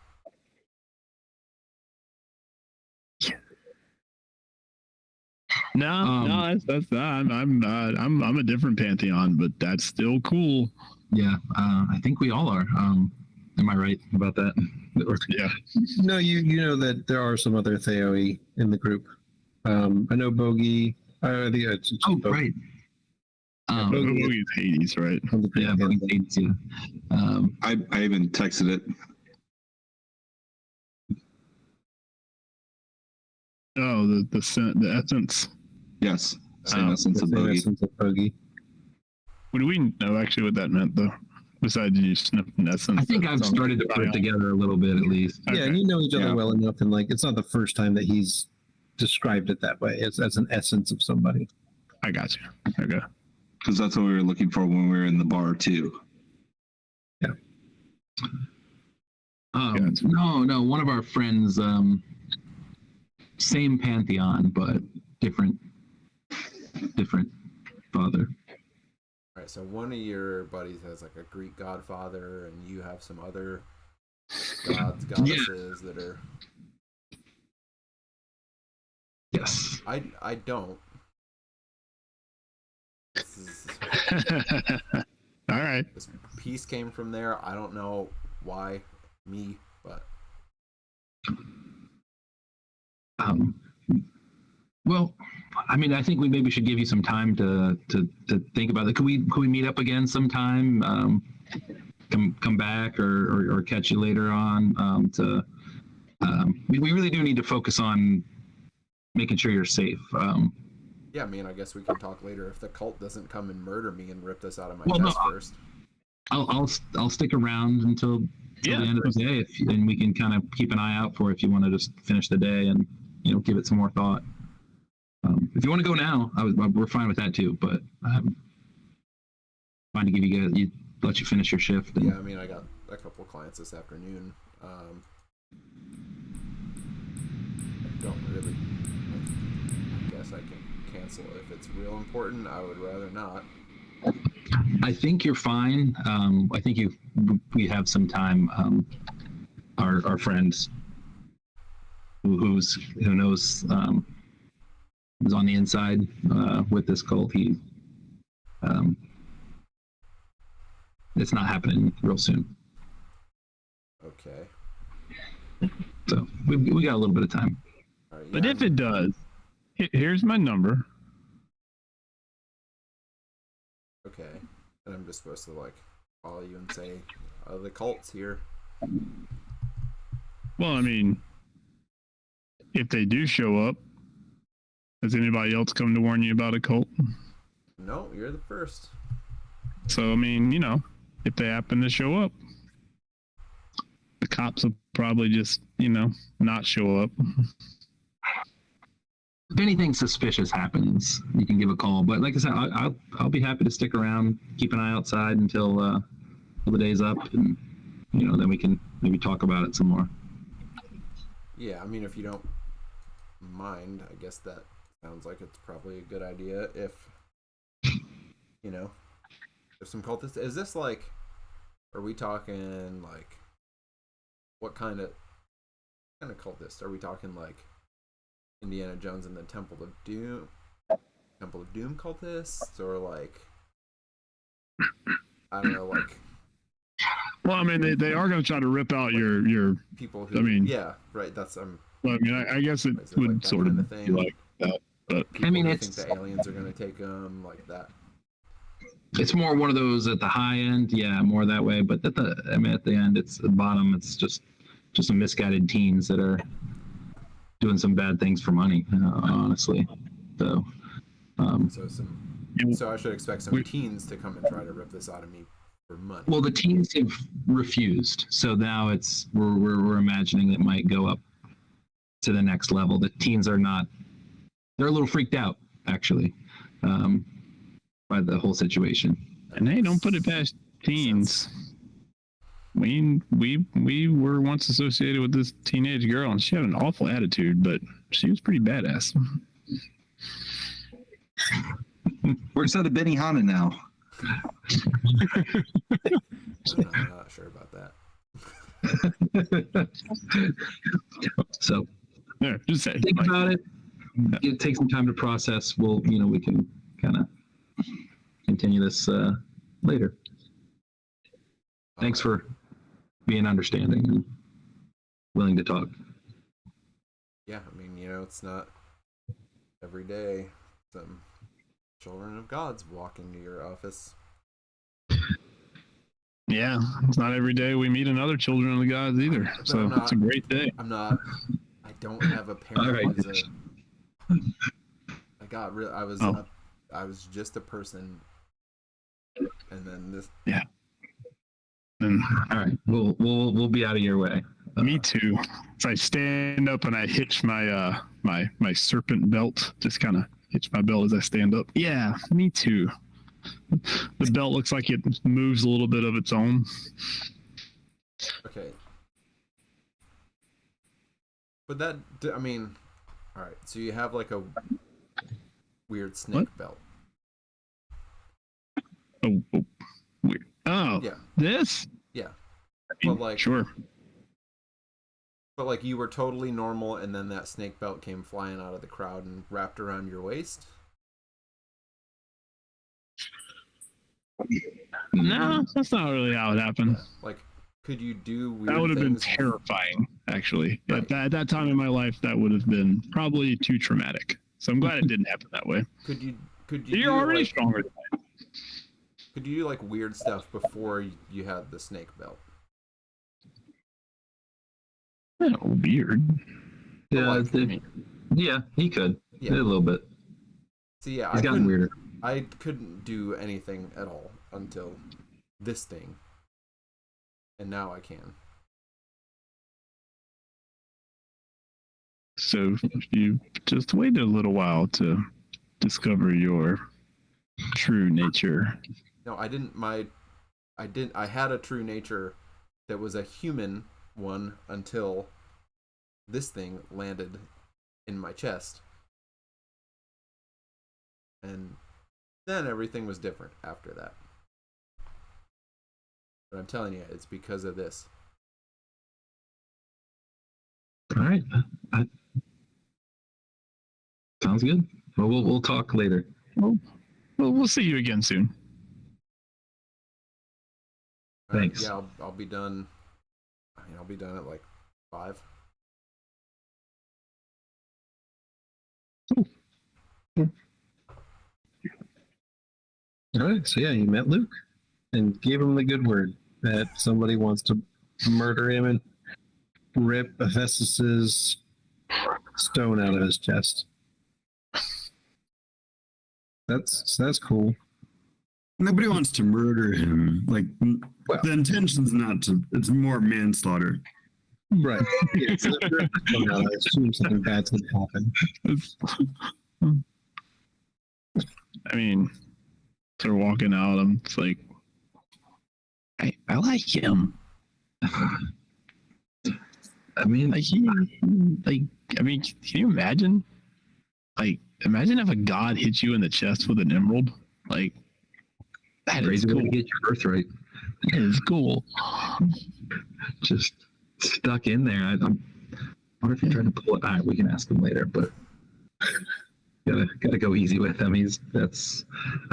No, that's I'm a different pantheon, but that's still cool. Yeah, I think we all are. Am I right about that? Yeah. No, you know that there are some other Theoi in the group. I know Bogey. I think it's Oh, Bogey right. Bogey's Hades, right? on the Yeah, pantheon. Bogey's, yeah. I even texted it. Oh, the essence. Yes. Same Oh, essence of The bogey. essence of Bogey. Would we know actually what that meant though? Besides you sniffing essence. I think I've started to put it together a little bit at least. Yeah, Okay. and you know each other Yeah. well enough, and like it's not the first time that he's described it that way as an essence of somebody. I got you. Okay. Because that's what we were looking for when we were in the bar too. No, one of our friends, same pantheon, but different father. All right, so one of your buddies has like a Greek godfather, and you have some other gods, goddesses that are. Yes. I don't. All right. This piece came from there. I don't know why me, but well, I mean, I think we maybe should give you some time to think about it. Could we meet up again sometime? Come back or catch you later on. We really do need to focus on making sure you're safe. yeah, I mean, I guess we can talk later if the cult doesn't come and murder me and rip this out of my Well, chest no, first. I'll stick around until the end of the day, and we can kind of keep an eye out for if you want to just finish the day and give it some more thought. If you want to go now, we're fine with that too. But fine to give you guys let you finish your shift. And, Yeah, I mean, I got a couple clients this afternoon. I don't really. I guess I can cancel if it's real important. I would rather not. I think you're fine. I think we have some time. Our friends who knows who's on the inside with this cult. It's not happening real soon. Okay. So we got a little bit of time. All right, But yeah, if it does, here's my number. Okay. And I'm just supposed to like follow you and say, the cult's here. Well, I mean, if they do show up, has anybody else come to warn you about a cult? No, you're the first. So, I mean, if they happen to show up, the cops will probably just, not show up. If anything suspicious happens, you can give a call. But like I said, I'll be happy to stick around, keep an eye outside until the day's up, and then we can maybe talk about it some more. Yeah, I mean, if you don't mind, I guess that sounds like it's probably a good idea. If if some cultists, is this like, are we talking like, what kind of cultist? Are we talking like Indiana Jones and the Temple of Doom cultists, or like, I don't know, like, Well, I mean, they are going to try to rip out your. people who, I mean, yeah, right, that's Well, I mean, I guess it Is it would like that sort kind of of be thing? like that, but people I mean, who it's- think the aliens are going to take them, like that. It's more one of those at the high end, yeah, more that way. But at the end, it's at the bottom. It's just some misguided teens that are doing some bad things for money, honestly. So, So I should expect some teens to come and try to rip this out of me for money. well, the teens have refused, so now we're imagining it might go up to the next level. The teens are not; they're a little freaked out, actually, by the whole situation. and hey, don't put it past teens. We were once associated with this teenage girl, and she had an awful attitude, but she was pretty badass. Works out of Benihana now. I'm not sure about that. So Yeah, just say. think about it. It takes some time to process. We can kind of continue this later. Thanks for being understanding and willing to talk. Yeah, I mean, it's not every day some children of gods walk into your office. Yeah, it's not every day we meet another children of the gods either. But So I'm not- it's a great day. I don't have a parent. All right. I got real. I was. Oh. I was just a person, and then this. Yeah. And All right, we'll be out of your way. me too. So I stand up and I hitch my my serpent belt. Just kind of hitch my belt as I stand up. Yeah, me too. The belt looks like it moves a little bit of its own. Okay. But that, I mean, all right. So you have like a weird snake belt. Oh, weird. Oh, Yeah. this? Yeah. I mean, But like, sure. But like you were totally normal, and then that snake belt came flying out of the crowd and wrapped around your waist. No, that's not really how it happened. Like, could you do weird That would have been things? terrifying, actually. Right. At that time in my life, that would have been probably too traumatic. So I'm glad it didn't happen that way. Could you You're do, already like, stronger than I am. Could you do like weird stuff before you had the snake belt? Yeah, weird. Yeah, like, yeah, he could. Yeah. A little bit. See, yeah, He's gotten weirder. I couldn't do anything at all until this thing, and now I can. So you just waited a little while to discover your true nature. No, I didn't. I had a true nature that was a human one until this thing landed in my chest, and then everything was different after that. But I'm telling you, it's because of this. All right. Sounds good. Well, we'll talk later. Well, we'll see you again soon. Thanks. Yeah, I'll be done. I mean, I'll be done at like 5. All right, so yeah, you met Luke and gave him the good word that somebody wants to murder him and rip Hephaestus's stone out of his chest. That's cool. Nobody wants to murder him. Like, Well- the intention's not to, it's more manslaughter. Right. Yeah, so I assume something bad's going to happen. I mean, they're walking out. I'm it's like, I like him. I mean, Like I mean, can you imagine? Like, imagine if a god hit you in the chest with an emerald. Like, that is crazy way cool. to get your birthright. That is cool. Just stuck in there. I wonder if he tried to pull it. All right, we can ask him later, but gotta go easy with him. I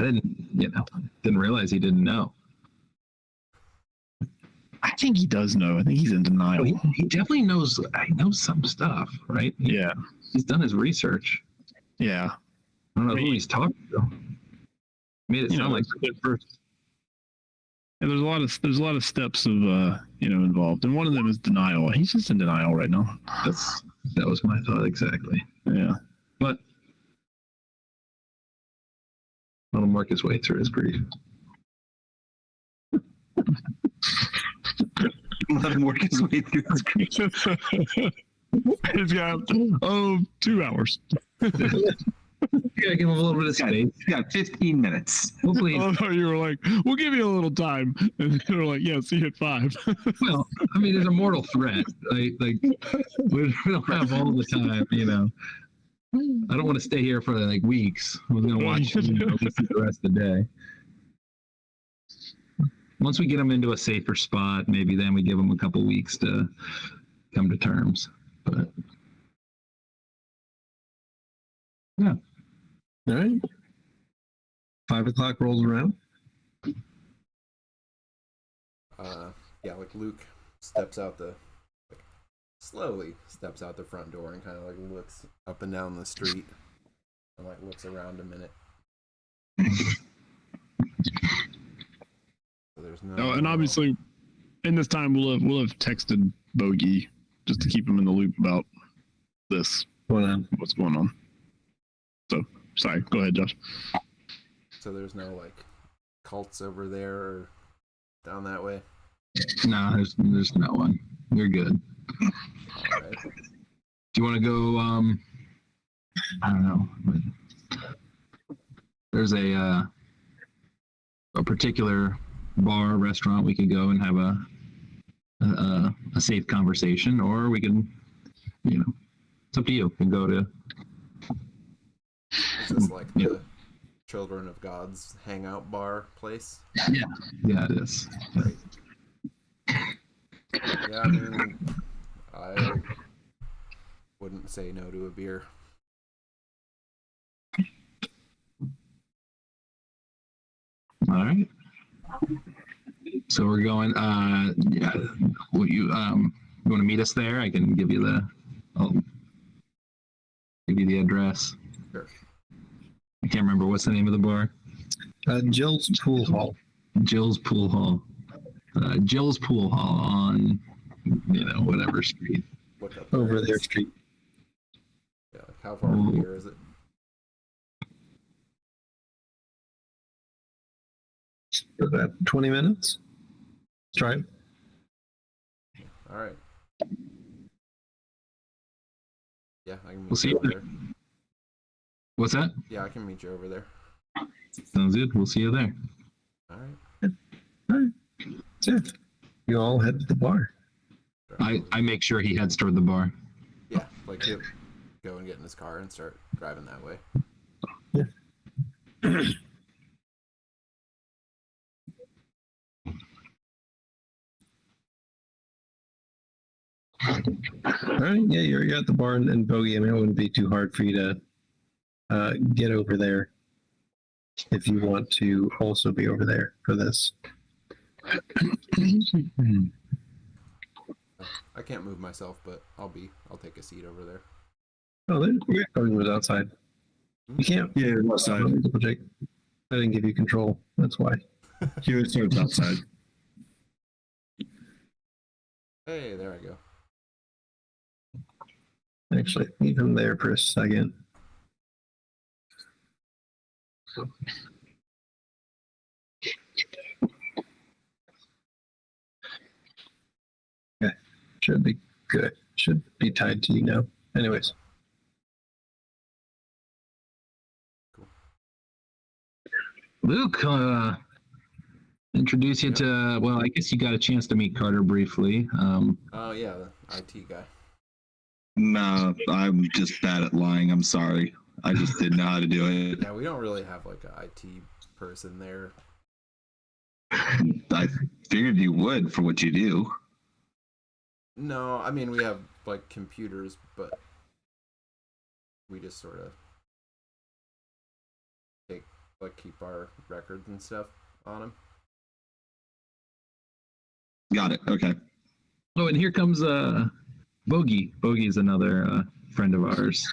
didn't realize he didn't know. I think he does know. I think he's in denial. He definitely knows. He knows some stuff, right? Yeah, He's done his research. yeah. I don't know who he's talking to. Made it You know, sound like at first. And there's a lot of steps of involved, and one of them is denial. He's just in denial right now. that was my thought exactly. Yeah. But let him work his way through his grief. Let him work his way through his grief. He's got 2 hours. Yeah, give him a little bit of space. He's got 15 minutes. Hopefully, Oh, you were like, "We'll give you a little time," and they were like, "Yeah, see you at 5." well, I mean, there's a mortal threat. Like we don't have all the time, I don't want to stay here for like weeks. We're gonna watch the rest of the day. Once we get them into a safer spot, maybe then we give them a couple weeks to come to terms. But yeah. All right. 5 o'clock rolls around. Yeah, like Luke slowly steps out the front door and kind of like looks up and down the street and like looks around a minute. So there's no. Oh, and obviously, in this time, we'll have texted Bogey just to keep him in the loop about this. What's going on? So, sorry. Go ahead, Josh. So there's no like cults over there or down that way. No, there's no one. You're good. All right. Do you want to go? I don't know. There's a particular bar restaurant we could go and have a safe conversation, or we can, it's up to you. We can go to. Is this like the Children of God's hangout bar place? Yeah, it is. Right. Yeah, I mean, I wouldn't say no to a beer. All right. So we're going. Yeah. Will you want to meet us there? I can give you I'll give you the address. Sure. I can't remember what's the name of the bar. Jill's Pool Hall. Jill's Pool Hall. Jill's Pool Hall on, whatever street. Look up Over there. their street. Yeah, like how far from here is it? For that 20 minutes. Let's try it. All right. Yeah, I can meet We'll see you you over there. there. What's that? Yeah, I can meet you over there. Sounds good. We'll see you there. All right. All right. That's it. You all head to the bar. I make sure he heads toward the bar. Yeah, like he'll go and get in his car and start driving that way. Yeah. All right. Yeah, you're at the bar and Bogey. I mean, it wouldn't be too hard for you to get over there if you want to also be over there for this. I can't move myself, but I'll take a seat over there. Oh, Bogey was outside. You can't. Yeah, outside. Jake. I didn't give you control. That's why. He always starts outside. Hey, there I go. Actually, leave him there for a second. Okay, should be good. Should be tied to you now. Anyways. Luke, introduce you to, well, I guess you got a chance to meet Carter briefly. Oh, yeah, the IT guy. No, I'm just bad at lying. I'm sorry. I just didn't know how to do it. Yeah, we don't really have like an IT person there. I figured you would for what you do. No, I mean, we have like computers, but we just sort of keep our records and stuff on them. Got it. Okay. Oh, and here comes Bogey. Bogey is another friend of ours.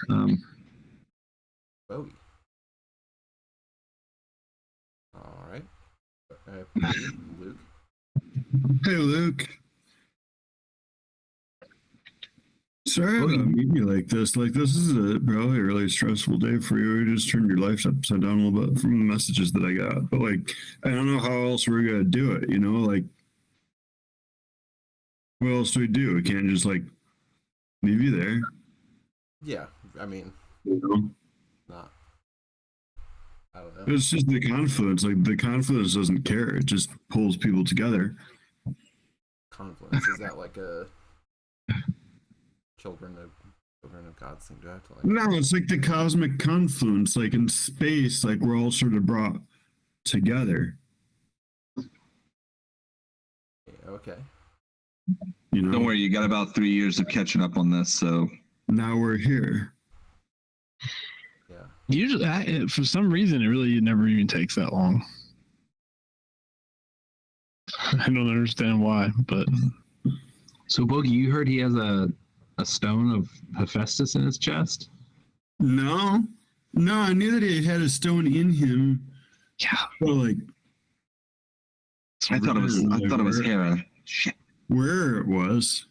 Bogey. All right. Luke. Hey, Luke. Sorry about meeting you like this. Like, this is probably a really stressful day for you. You just turned your life upside down a little bit from the messages that I got. But, like, I don't know how else we're going to do it, Like, what else do we do? We can't just, like, leave you there. Yeah, I mean, You know? not. I don't know. It's just the confluence. Like, the confluence doesn't care. It just pulls people together. Confluence, is that like a children of God thing? Do I have to like? No, it's like the cosmic confluence. Like, in space, like, we're all sort of brought together. Okay. Don't worry, you got about 3 years of catching up on this, so Now we're here. Yeah. Usually, for some reason, it really never even takes that long. I don't understand why, but So, Bogey, you heard he has a stone of Hephaestus in his chest? No, I knew that he had a stone in him. yeah. But like, I thought it was Hera. Shit. where it was.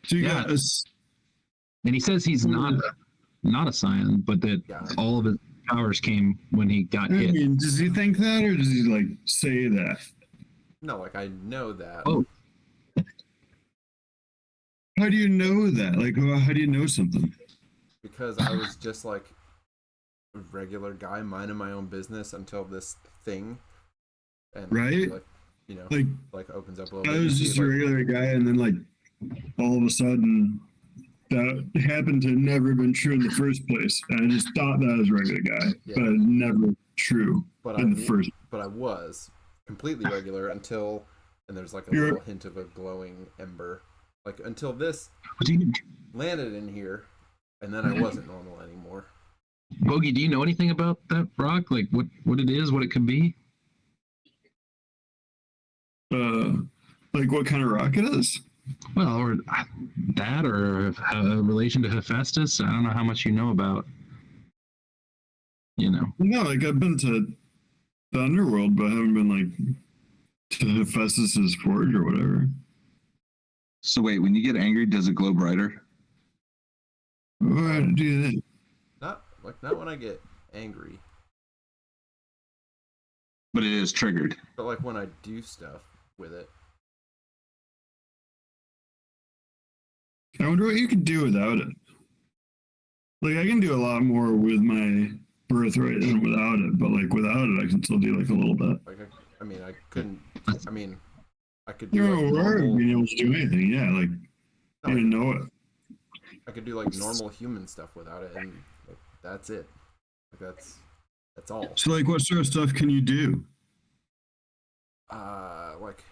So you Yeah. got a, And he says he's not a Scion, but that Yeah. all of his powers came when he got I hit. mean, does he think that, or does he like say that? No, like I know that Oh, How do you know that? Like, how do you know something? because I was just like a regular guy minding my own business until this thing, and Right? like, you know, Like, like opens up a little I bit. You was see just a like, regular guy, and then like all of a sudden, that happened to never been true in the first place. And I just thought that I was a regular guy, yeah, but it's never true but in the first. but I was completely regular until, and there's like a You're little hint of a glowing ember, like until this what do you, landed in here, and then I wasn't normal anymore. Bogey? Do you know anything about that rock? Like what it is, what it could be? uh, like what kind of rock it is? Well, or that, or a relation to Hephaestus. I don't know how much you know about. You know. No, like I've been to the underworld, but I haven't been like to Hephaestus's forge or whatever. So wait, when you get angry, does it glow brighter? Why do that? Not when I get angry, But it is triggered. but like when I do stuff with it. I wonder what you could do without it. Like I can do a lot more with my birthright than without it, but like without it, I can still do like a little bit. Like I mean, I couldn't. I mean, I could You're do like aware of normal. being able to do anything, yeah. Like No, you didn't know it. I could do like normal human stuff without it, and like, that's it. Like that's all. So like, what sort of stuff can you do? Like,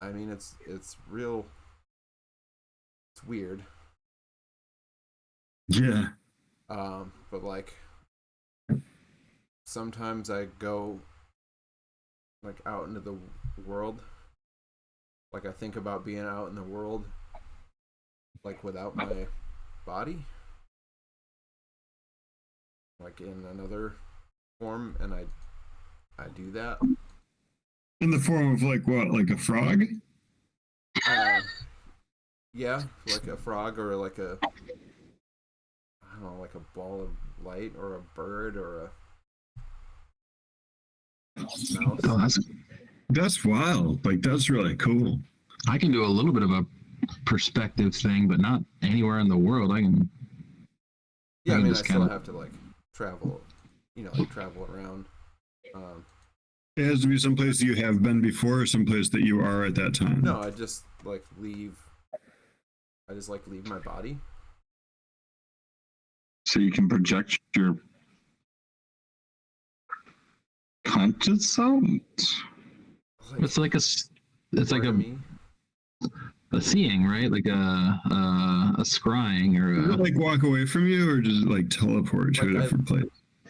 I mean, it's real. It's weird. Yeah. But like sometimes I go like out into the world. Like I think about being out in the world, like without my body, like in another form, and I do that. In the form of like what? Like a frog? Yeah, like a frog or like a, I don't know, like a ball of light or a bird or a mouse. Oh, That's wild. Like that's really cool. I can do a little bit of a perspective thing, but not anywhere in the world. Yeah, I can mean, I just still kinda- have to like travel, like travel around. It has to be someplace you have been before, or someplace that you are at that time. No, I just like leave. I just like leave my body. So you can project your conscious self? Like, It's like it's like part of me. a seeing, right? Like a scrying or Does a, it like walk away from you, or does it like teleport to Like, a different place?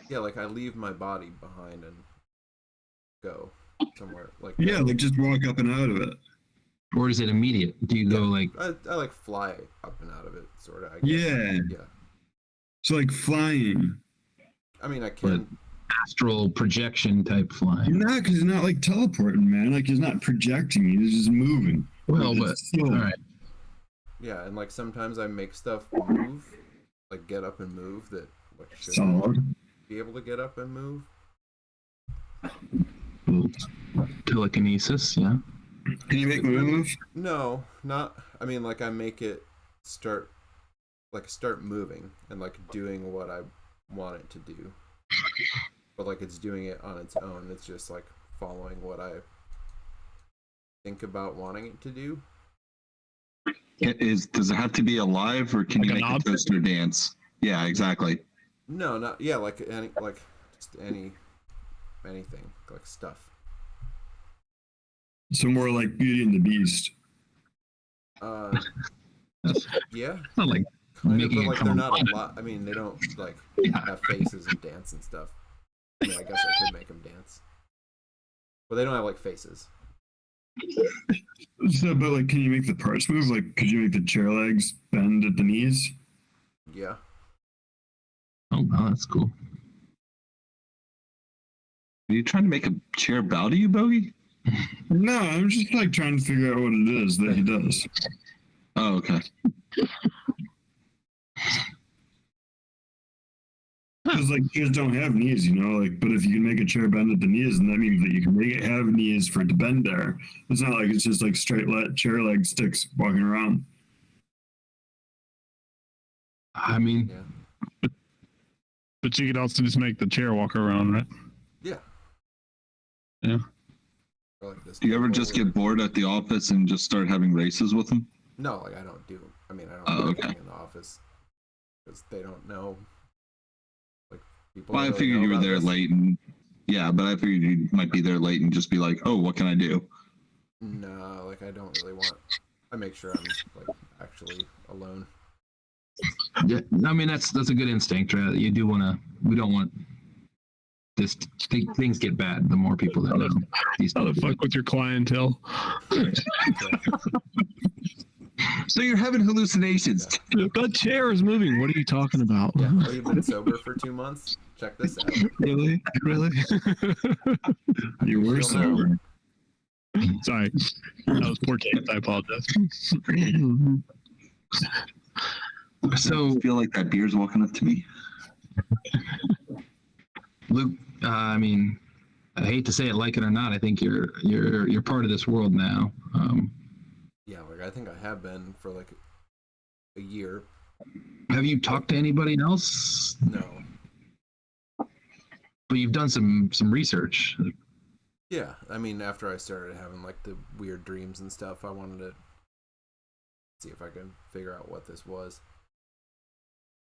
Yeah, like I leave my body behind and go somewhere. Like Yeah, like just walk up and out of it. or is it immediate? Do you go like I like fly up and out of it, sort of. Yeah. Yeah. So like flying. I mean, I can. astral projection type flying? Not because he's not like teleporting, man. Like he's not projecting. He's just moving. Well, Like, but it's so- all right. Yeah, and like sometimes I make stuff move, like get up and move that like shouldn't Solid. be able to get up and move. Cool. Telekinesis, yeah. Can you make me move? No, not. I mean, like I make it start moving and like doing what I want it to do. But like it's doing it on its own. It's just like following what I think about wanting it to do. Does it have to be alive, or can Like you an make a object? toaster dance? Yeah, exactly. No, not like just anything like stuff. So more like Beauty and the Beast. That's Yeah, not like kind of, making but it like come they're not alive. a lot. I mean, they don't like Yeah. have faces and dance and stuff. I mean, I guess I could make them dance, but they don't have like faces. So, but like, can you make the parts move? Like, could you make the chair legs bend at the knees? Yeah, Oh, wow, that's cool. Are you trying to make a chair bow to you, Bogey? No, I'm just like trying to figure out what it is that he does. Oh, okay. Because like chairs don't have knees, you know. Like, but if you can make a chair bend at the knees, then that means that you can make it have knees for it to bend there. It's not like it's just like straight chair leg sticks walking around. I mean, Yeah. But you could also just make the chair walk around, right? Yeah. Yeah. Or like this Do you ever table just or- get bored at the office and just start having races with them? No, like I don't do. I mean, I don't Oh, do okay. anything in the office because they don't know. Like people. Well, I don't really figured know you were about there this. late, and yeah, but I figured you might be there late and just be like, "Oh, what can I do?" No, like I don't really want. I make sure I'm like actually alone. yeah, I mean that's a good instinct, right? You do want to. We don't want this. Things get bad the more people that know. These How the things. fuck with your clientele? So you're having hallucinations. That chair is moving. What are you talking about? Yeah. Oh, you've been sober for 2 months. Check this out. Really? Really? You were You'll know. sober. Sorry. That was poor taste. I apologize. So I feel like that beer's walking up to me. Luke, I mean, I hate to say it, like it or not, I think you're part of this world now. Yeah, like I think I have been for like a year. Have you talked to anybody else? No. But you've done some research. Yeah, I mean, after I started having like the weird dreams and stuff, I wanted to see if I could figure out what this was.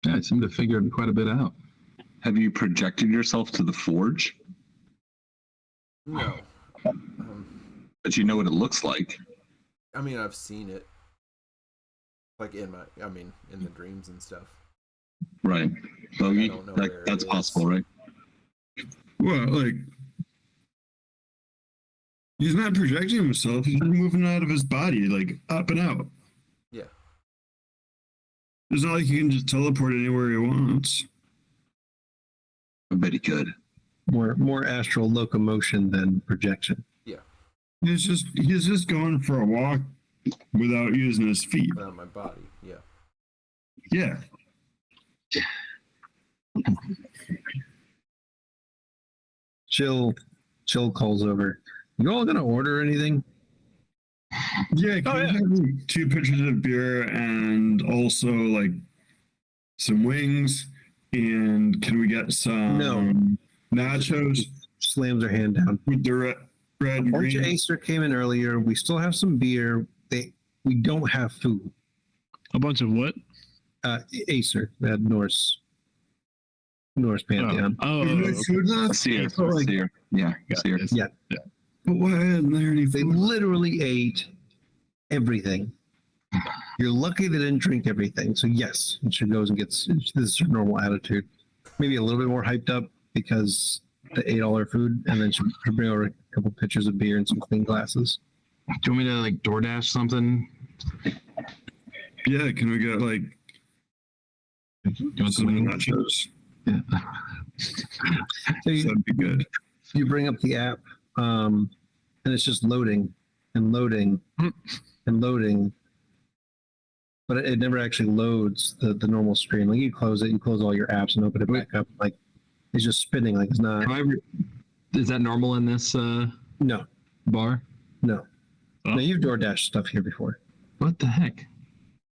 Yeah, I seem to figure quite a bit out. Have you projected yourself to the forge? No. But you know what it looks like. I mean, I've seen it. Like in the dreams and stuff. Right. So I don't know where it that's is. possible, right? Well, like he's not projecting himself. He's moving out of his body, like up and out. Yeah. It's not like he can just teleport anywhere he wants. I bet he could. More astral locomotion than projection. Yeah. He's just going for a walk without using his feet. Without my body. Yeah. Yeah. Chill calls over. You all gonna order anything? Yeah, can Oh, we yeah. have like 2 pitchers of beer and also like some wings? And can we get some nachos Slams her hand down. with the red A and bunch of green? Acer came in earlier. We still have some beer. We don't have food. A bunch of what? Acer, that Norse pantheon. Oh, Is there okay. food left? Seer. Oh, like, Seer. Yeah. Got Seer. this. Yeah. but why isn't there any They food? literally ate everything. You're lucky they didn't drink everything. So yes, she goes and gets, this is her normal attitude. Maybe a little bit more hyped up because they ate all her food, and then she'll bring over a couple pitchers of beer and some clean glasses. Do you want me to like DoorDash something? Yeah, can we get like You want some some? nachos? Yeah. So you, That'd be good. you bring up the app, and it's just loading and loading and loading, but it never actually loads the normal screen. Like you close all your apps and open it back up. Like it's just spinning. Like it's not. Is that normal in this No, bar? no. Oh. No, you've DoorDashed stuff here before. What the heck?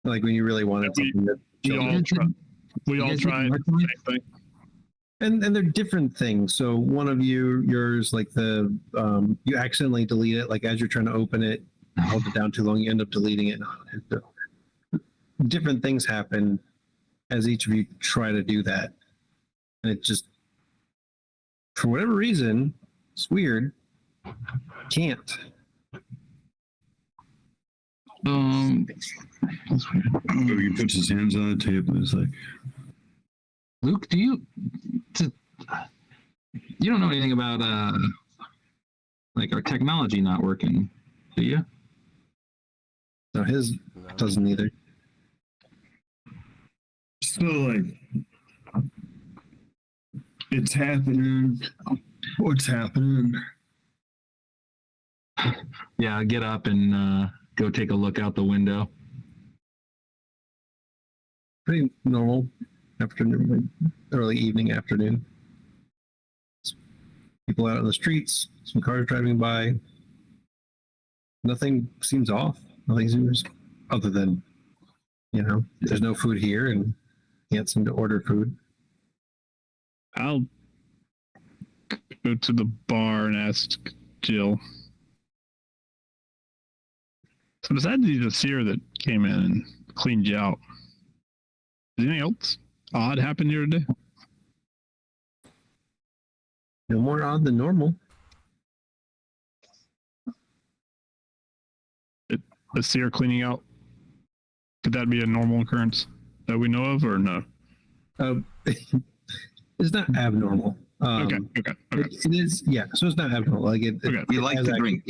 Like when you really wanted something that. We all You guys tried didn't the work same thing. And they're different things. So one of yours, like you accidentally delete it. Like as you're trying to open it, hold it down too long, you end up deleting it. Different things happen as each of you try to do that, and it just, for whatever reason, it's weird. Can't. That's weird. He puts his hands on the table and it's like, Luke, you don't know anything about like our technology not working, do you? No, his No. doesn't either. still like, it's happening. What's happening? Yeah, get up and go take a look out the window. Pretty normal. afternoon, like early evening, afternoon. People out on the streets, some cars driving by. Nothing seems off. Nothing seems other than, there's no food here and can't seem to order food. I'll go to the bar and ask Jill. So besides the seer that came in and cleaned you out, is anything else odd happen here today? No more odd than normal. The seer cleaning out, could that be a normal occurrence that we know of, or no? It's not abnormal. Okay. It is, yeah. So it's not abnormal. Like We like to drink.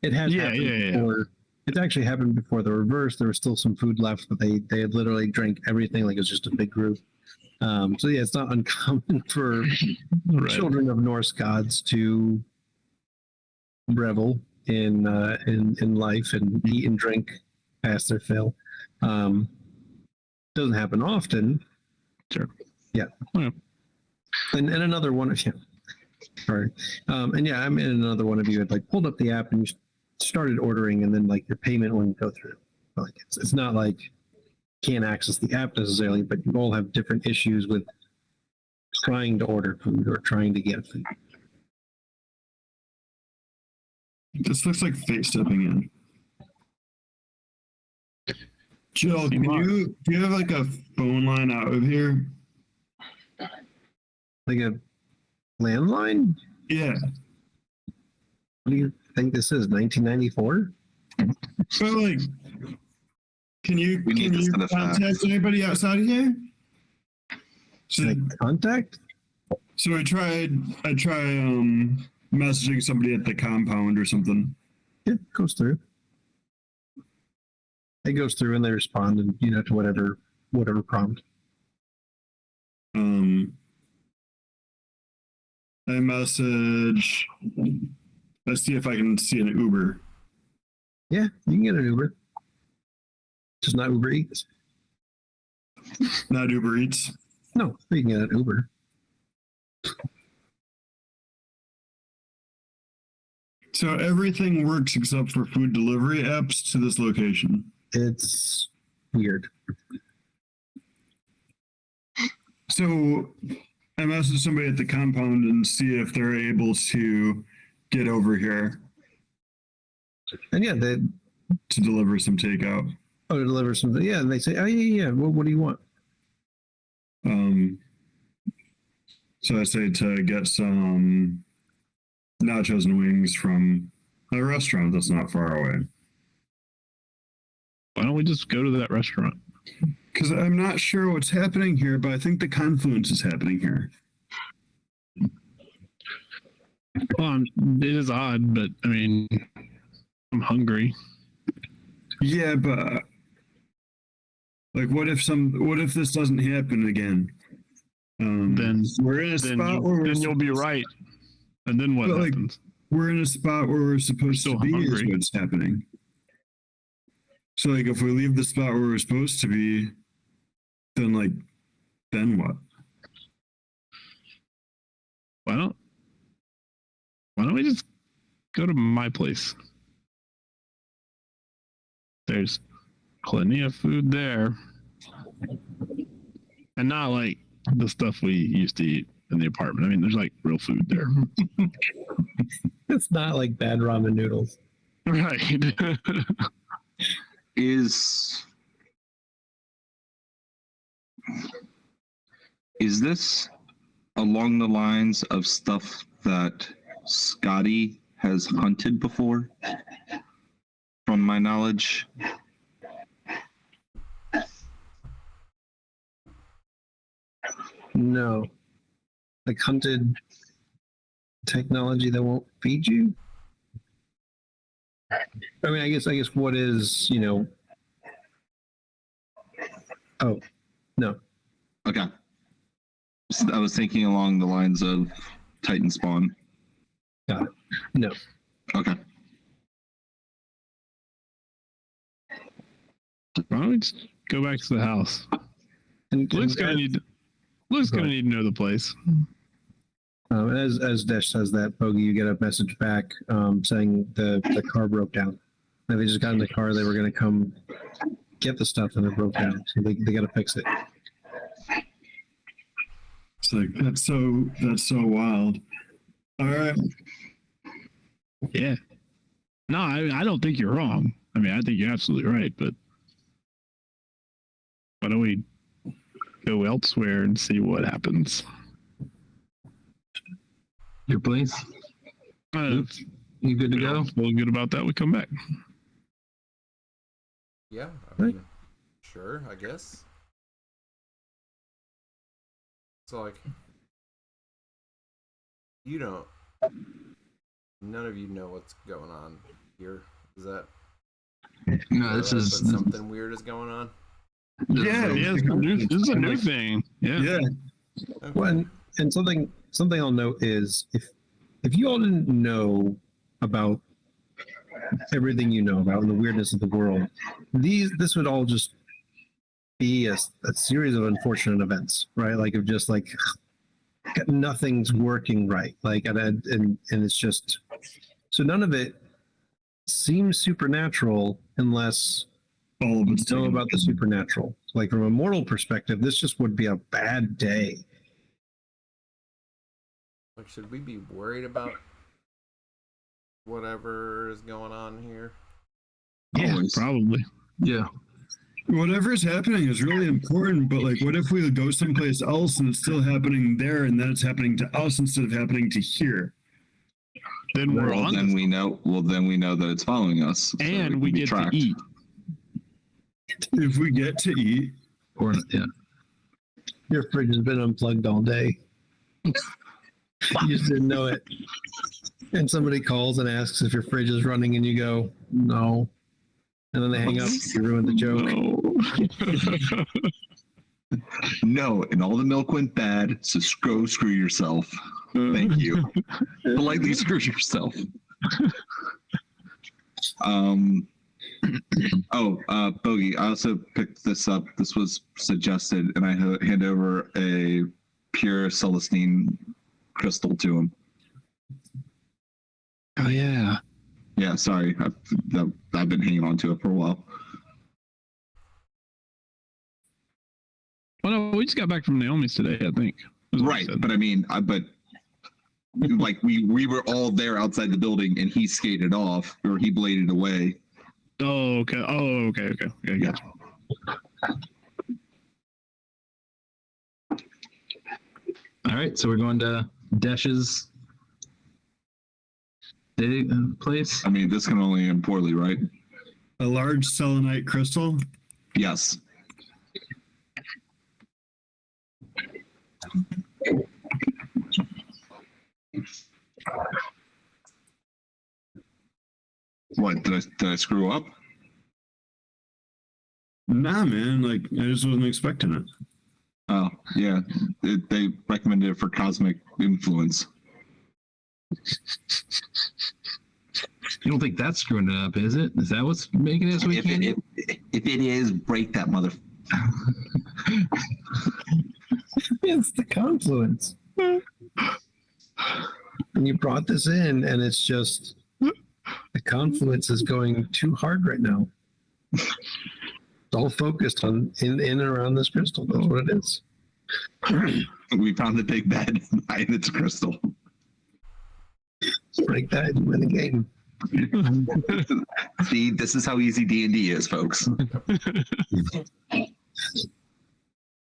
It has happened before. It's actually happened before the reverse. There was still some food left, but they had literally drank everything like it was just a big group. So yeah, it's not uncommon for children of Norse gods to revel in life and eat and drink past their fill. Doesn't happen often. Sure. Yeah. Yeah. And another one of you. Sorry. And yeah, I'm in another one of you had like pulled up the app and you started ordering, and then like your payment wouldn't go through. Like it's not like you can't access the app necessarily, but you all have different issues with trying to order food or trying to get food. This looks like fate stepping in. Jill, do you have like a phone line out of here? Like a landline? Yeah. What do you think this is? 1994? But like, can you contact anybody outside of here? So, Like contact? I try messaging somebody at the compound or something. Yeah, it goes through. It goes through and they respond and to whatever prompt. I message. Let's see if I can see an Uber. Yeah, you can get an Uber. Just not Uber Eats. Not Uber Eats. No, you can get an Uber. So everything works except for food delivery apps to this location. It's weird. So I message somebody at the compound and see if they're able to get over here And yeah, they to deliver some takeout. deliver something. Yeah, and they say, oh yeah. What do you want? So I say to get some nachos and wings from a restaurant that's not far away. Why don't we just go to that restaurant? Because I'm not sure what's happening here, but I think the confluence is happening here. Well, it is odd, but I mean, I'm hungry. Yeah, but like, what if this doesn't happen again? Then we're in a spot where you'll be right. And then what happens? We're in a spot where we're supposed to be. Is what's happening. So like, if we leave the spot where we're supposed to be, then what? Why don't we just go to my place? There's plenty of food there. And not like the stuff we used to eat in the apartment. I mean, there's like real food there. It's not like bad ramen noodles. Right. Is this along the lines of stuff that Scotty has hunted before? From my knowledge. No. Like hunted technology that won't feed you? I mean, I guess what is, Oh, no. Okay. I was thinking along the lines of Titan Spawn. Got it. No. Okay. Why don't we just go back to the house? And Luke's gonna need. Luke's gonna need to know the place. And as Desh says that, Bogey, you get a message back saying the car broke down. And they just got in the car. They were going to come get the stuff, and it broke down. So they got to fix it. It's like that's so wild. All right. Yeah. No, I don't think you're wrong. I mean, I think you're absolutely right, but why don't we go elsewhere and see what happens? Your place? You good to go? Feel good about that? We come back. Yeah, I mean, sure, I guess. So, like, none of you know what's going on here. Is that? No, this is something weird is going on. Yeah, this is a new thing. Yeah. Yeah. Okay. Well, and something I'll note is if you all didn't know about everything you know about and the weirdness of the world, this would all just be a series of unfortunate events, right? Like of just like nothing's working right, like and it's just so none of it seems supernatural unless All of it's you know taken. about the supernatural. Like from a mortal perspective, this just would be a bad day. Like, should we be worried about whatever is going on here? Yeah, Always. probably. yeah. Whatever's happening is really important, but like, what if we go someplace else and it's still happening there, and then it's happening to us instead of happening to here? Then we're Well, on, then we know. Well, then we know that it's following us, so and can we be get tracked. to eat. If we get to eat, Or yeah. Your fridge has been unplugged all day. You just didn't know it. And somebody calls and asks if your fridge is running, and you go, no. And then they hang up. You ruined the joke. No, and all the milk went bad, so go screw yourself. Thank you. Politely screw yourself. Bogey, I also picked this up. This was suggested, and I hand over a pure Celestine crystal to him. Oh yeah. Yeah, sorry. I've been hanging on to it for a while. Well, no, we just got back from Naomi's today, I think. Is what he Right, said. but I mean, like we were all there outside the building, and he skated off, or he bladed away. Oh, okay. Oh, okay. Okay, Yeah. gotcha. All right, so we're going to Desh's place. I mean, this can only end poorly, right? a large selenite crystal. Yes. What did I screw up? Nah, man. Like, I just wasn't expecting it. Oh yeah, they recommended it for cosmic influence. You don't think that's screwing it up, is it? Is that what's making it so we can't? If it is, break that mother. It's the confluence. And you brought this in, and it's just the confluence is going too hard right now. It's all focused on in and around this crystal. That's what it is. We found the big bad behind its crystal. Break that and win the game. See, this is how easy D&D is, folks.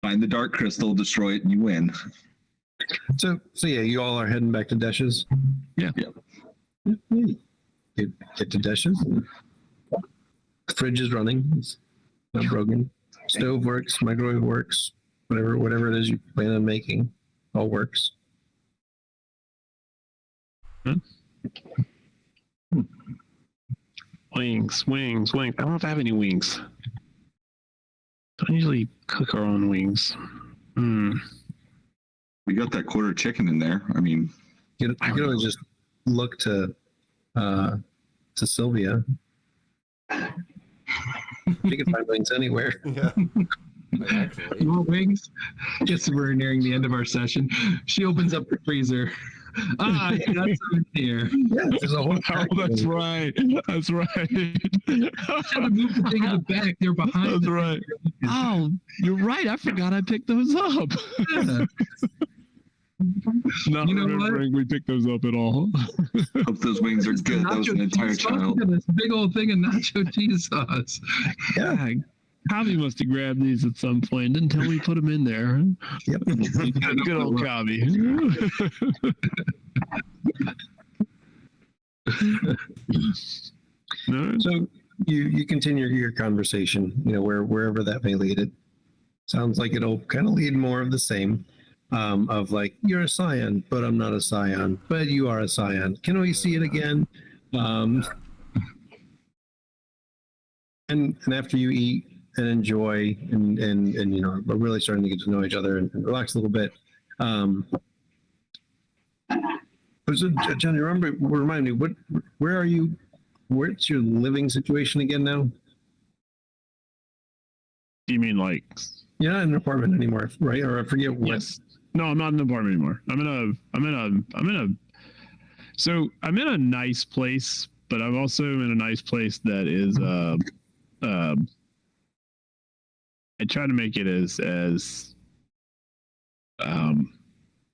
Find the dark crystal, destroy it, and you win. So yeah, you all are heading back to Desh's. Yeah. Get to Desh's. The fridge is running. It's not broken. Stove works. Microwave works. Whatever it is you plan on making, all works. Wings. I don't know if I have any wings. Don't usually cook our own wings. We got that quarter chicken in there. I mean, You can always just look to Sylvia. She can find wings anywhere. Yeah. Actually, You want wings? Guess we're nearing the end of our session. She opens up the freezer. I got some in here. Yeah, there's a whole. Oh, that's right. That's right. Should have moved the thing in the back. They're behind. That's the right. thing. Oh, you're right. I forgot I picked those up. Yeah. Not You know what? remembering we picked those up at all. Hope those wings are good. That was an Nacho entire cheese sauce. child. Look at this big old thing of nacho cheese sauce. Yeah. Cobby must have grabbed these at some point and didn't tell me to put them in there. Yep. Good old Cobby. No, So you continue your conversation, wherever that may lead. It sounds like it'll kind of lead more of the same, of like, you're a Scion, but I'm not a Scion, but you are a Scion. Can we see it again? And after you eat and enjoy and are really starting to get to know each other and relax a little bit. So Johnny, remind me, where are you? Where's your living situation again now? you mean like You're not in an apartment anymore, right? Or I forget what. yes? No, I'm not in an apartment anymore. I'm in a nice place, but I'm also in a nice place that is I try to make it as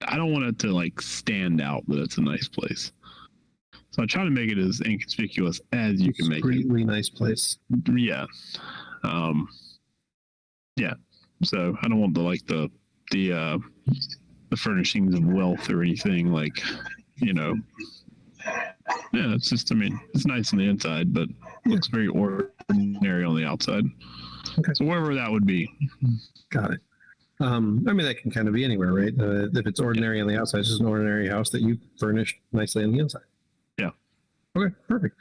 I don't want it to like stand out that it's a nice place. So I try to make it as inconspicuous as you can make it. Discreetly nice place. Yeah. Yeah. So I don't want the furnishings of wealth or anything like, Yeah, it's just, it's nice on the inside, but looks very ordinary on the outside. Okay. So wherever that would be. Got it. That can kind of be anywhere, right? If it's ordinary on the outside, it's just an ordinary house that you furnished nicely on the inside. Yeah. Okay, perfect.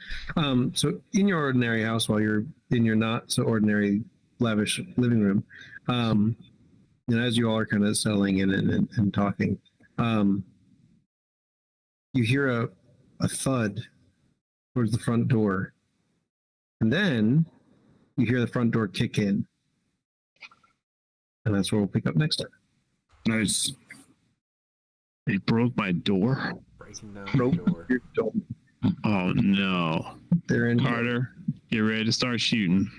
So in your ordinary house, while you're in your not so ordinary, lavish living room, as you all are kind of settling in and talking, you hear a thud towards the front door, and then you hear the front door kick in. And that's where we'll pick up next time. Nice. They broke my door. breaking down Broke the door. your door. Oh no. They're in. Carter, get ready to start shooting.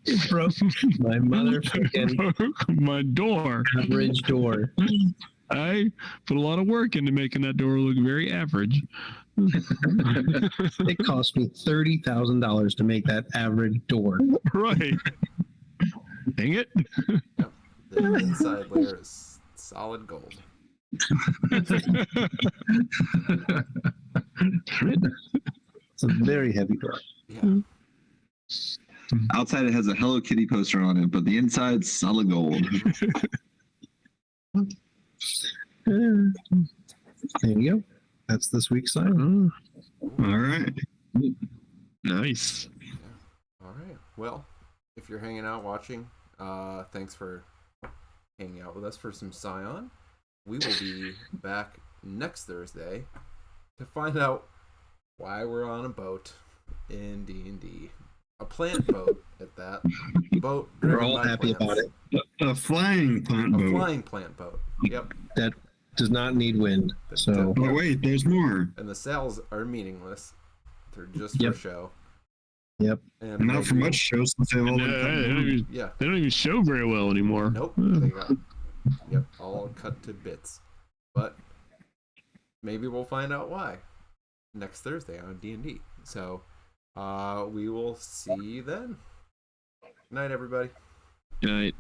It broke my motherfucking Broke my door. average door. I put a lot of work into making that door look very average. It cost me $30,000 to make that average door. Right. Dang it. Yep. The inside layer is solid gold. It's a very heavy door. Yeah. Outside, it has a Hello Kitty poster on it, but the inside's solid gold. There you go. That's this week's sign. All right. Nice. All right. Well, if you're hanging out watching, thanks for hanging out with us for some Scion. We will be back next Thursday to find out why we're on a boat in D&D. A plant boat at that. Boat. We're all driven by happy plants. about it. A flying plant A boat. flying plant boat. Yep. That does not need wind. So Oh wait, there's more. And the sails are meaningless. They're just Yep. for show. Yep. And Not for much show since they've all Yeah, been they don't even show very well anymore. Nope. They got all cut to bits. But maybe we'll find out why next Thursday on D&D. So we will see you then. Good night, everybody. Good night.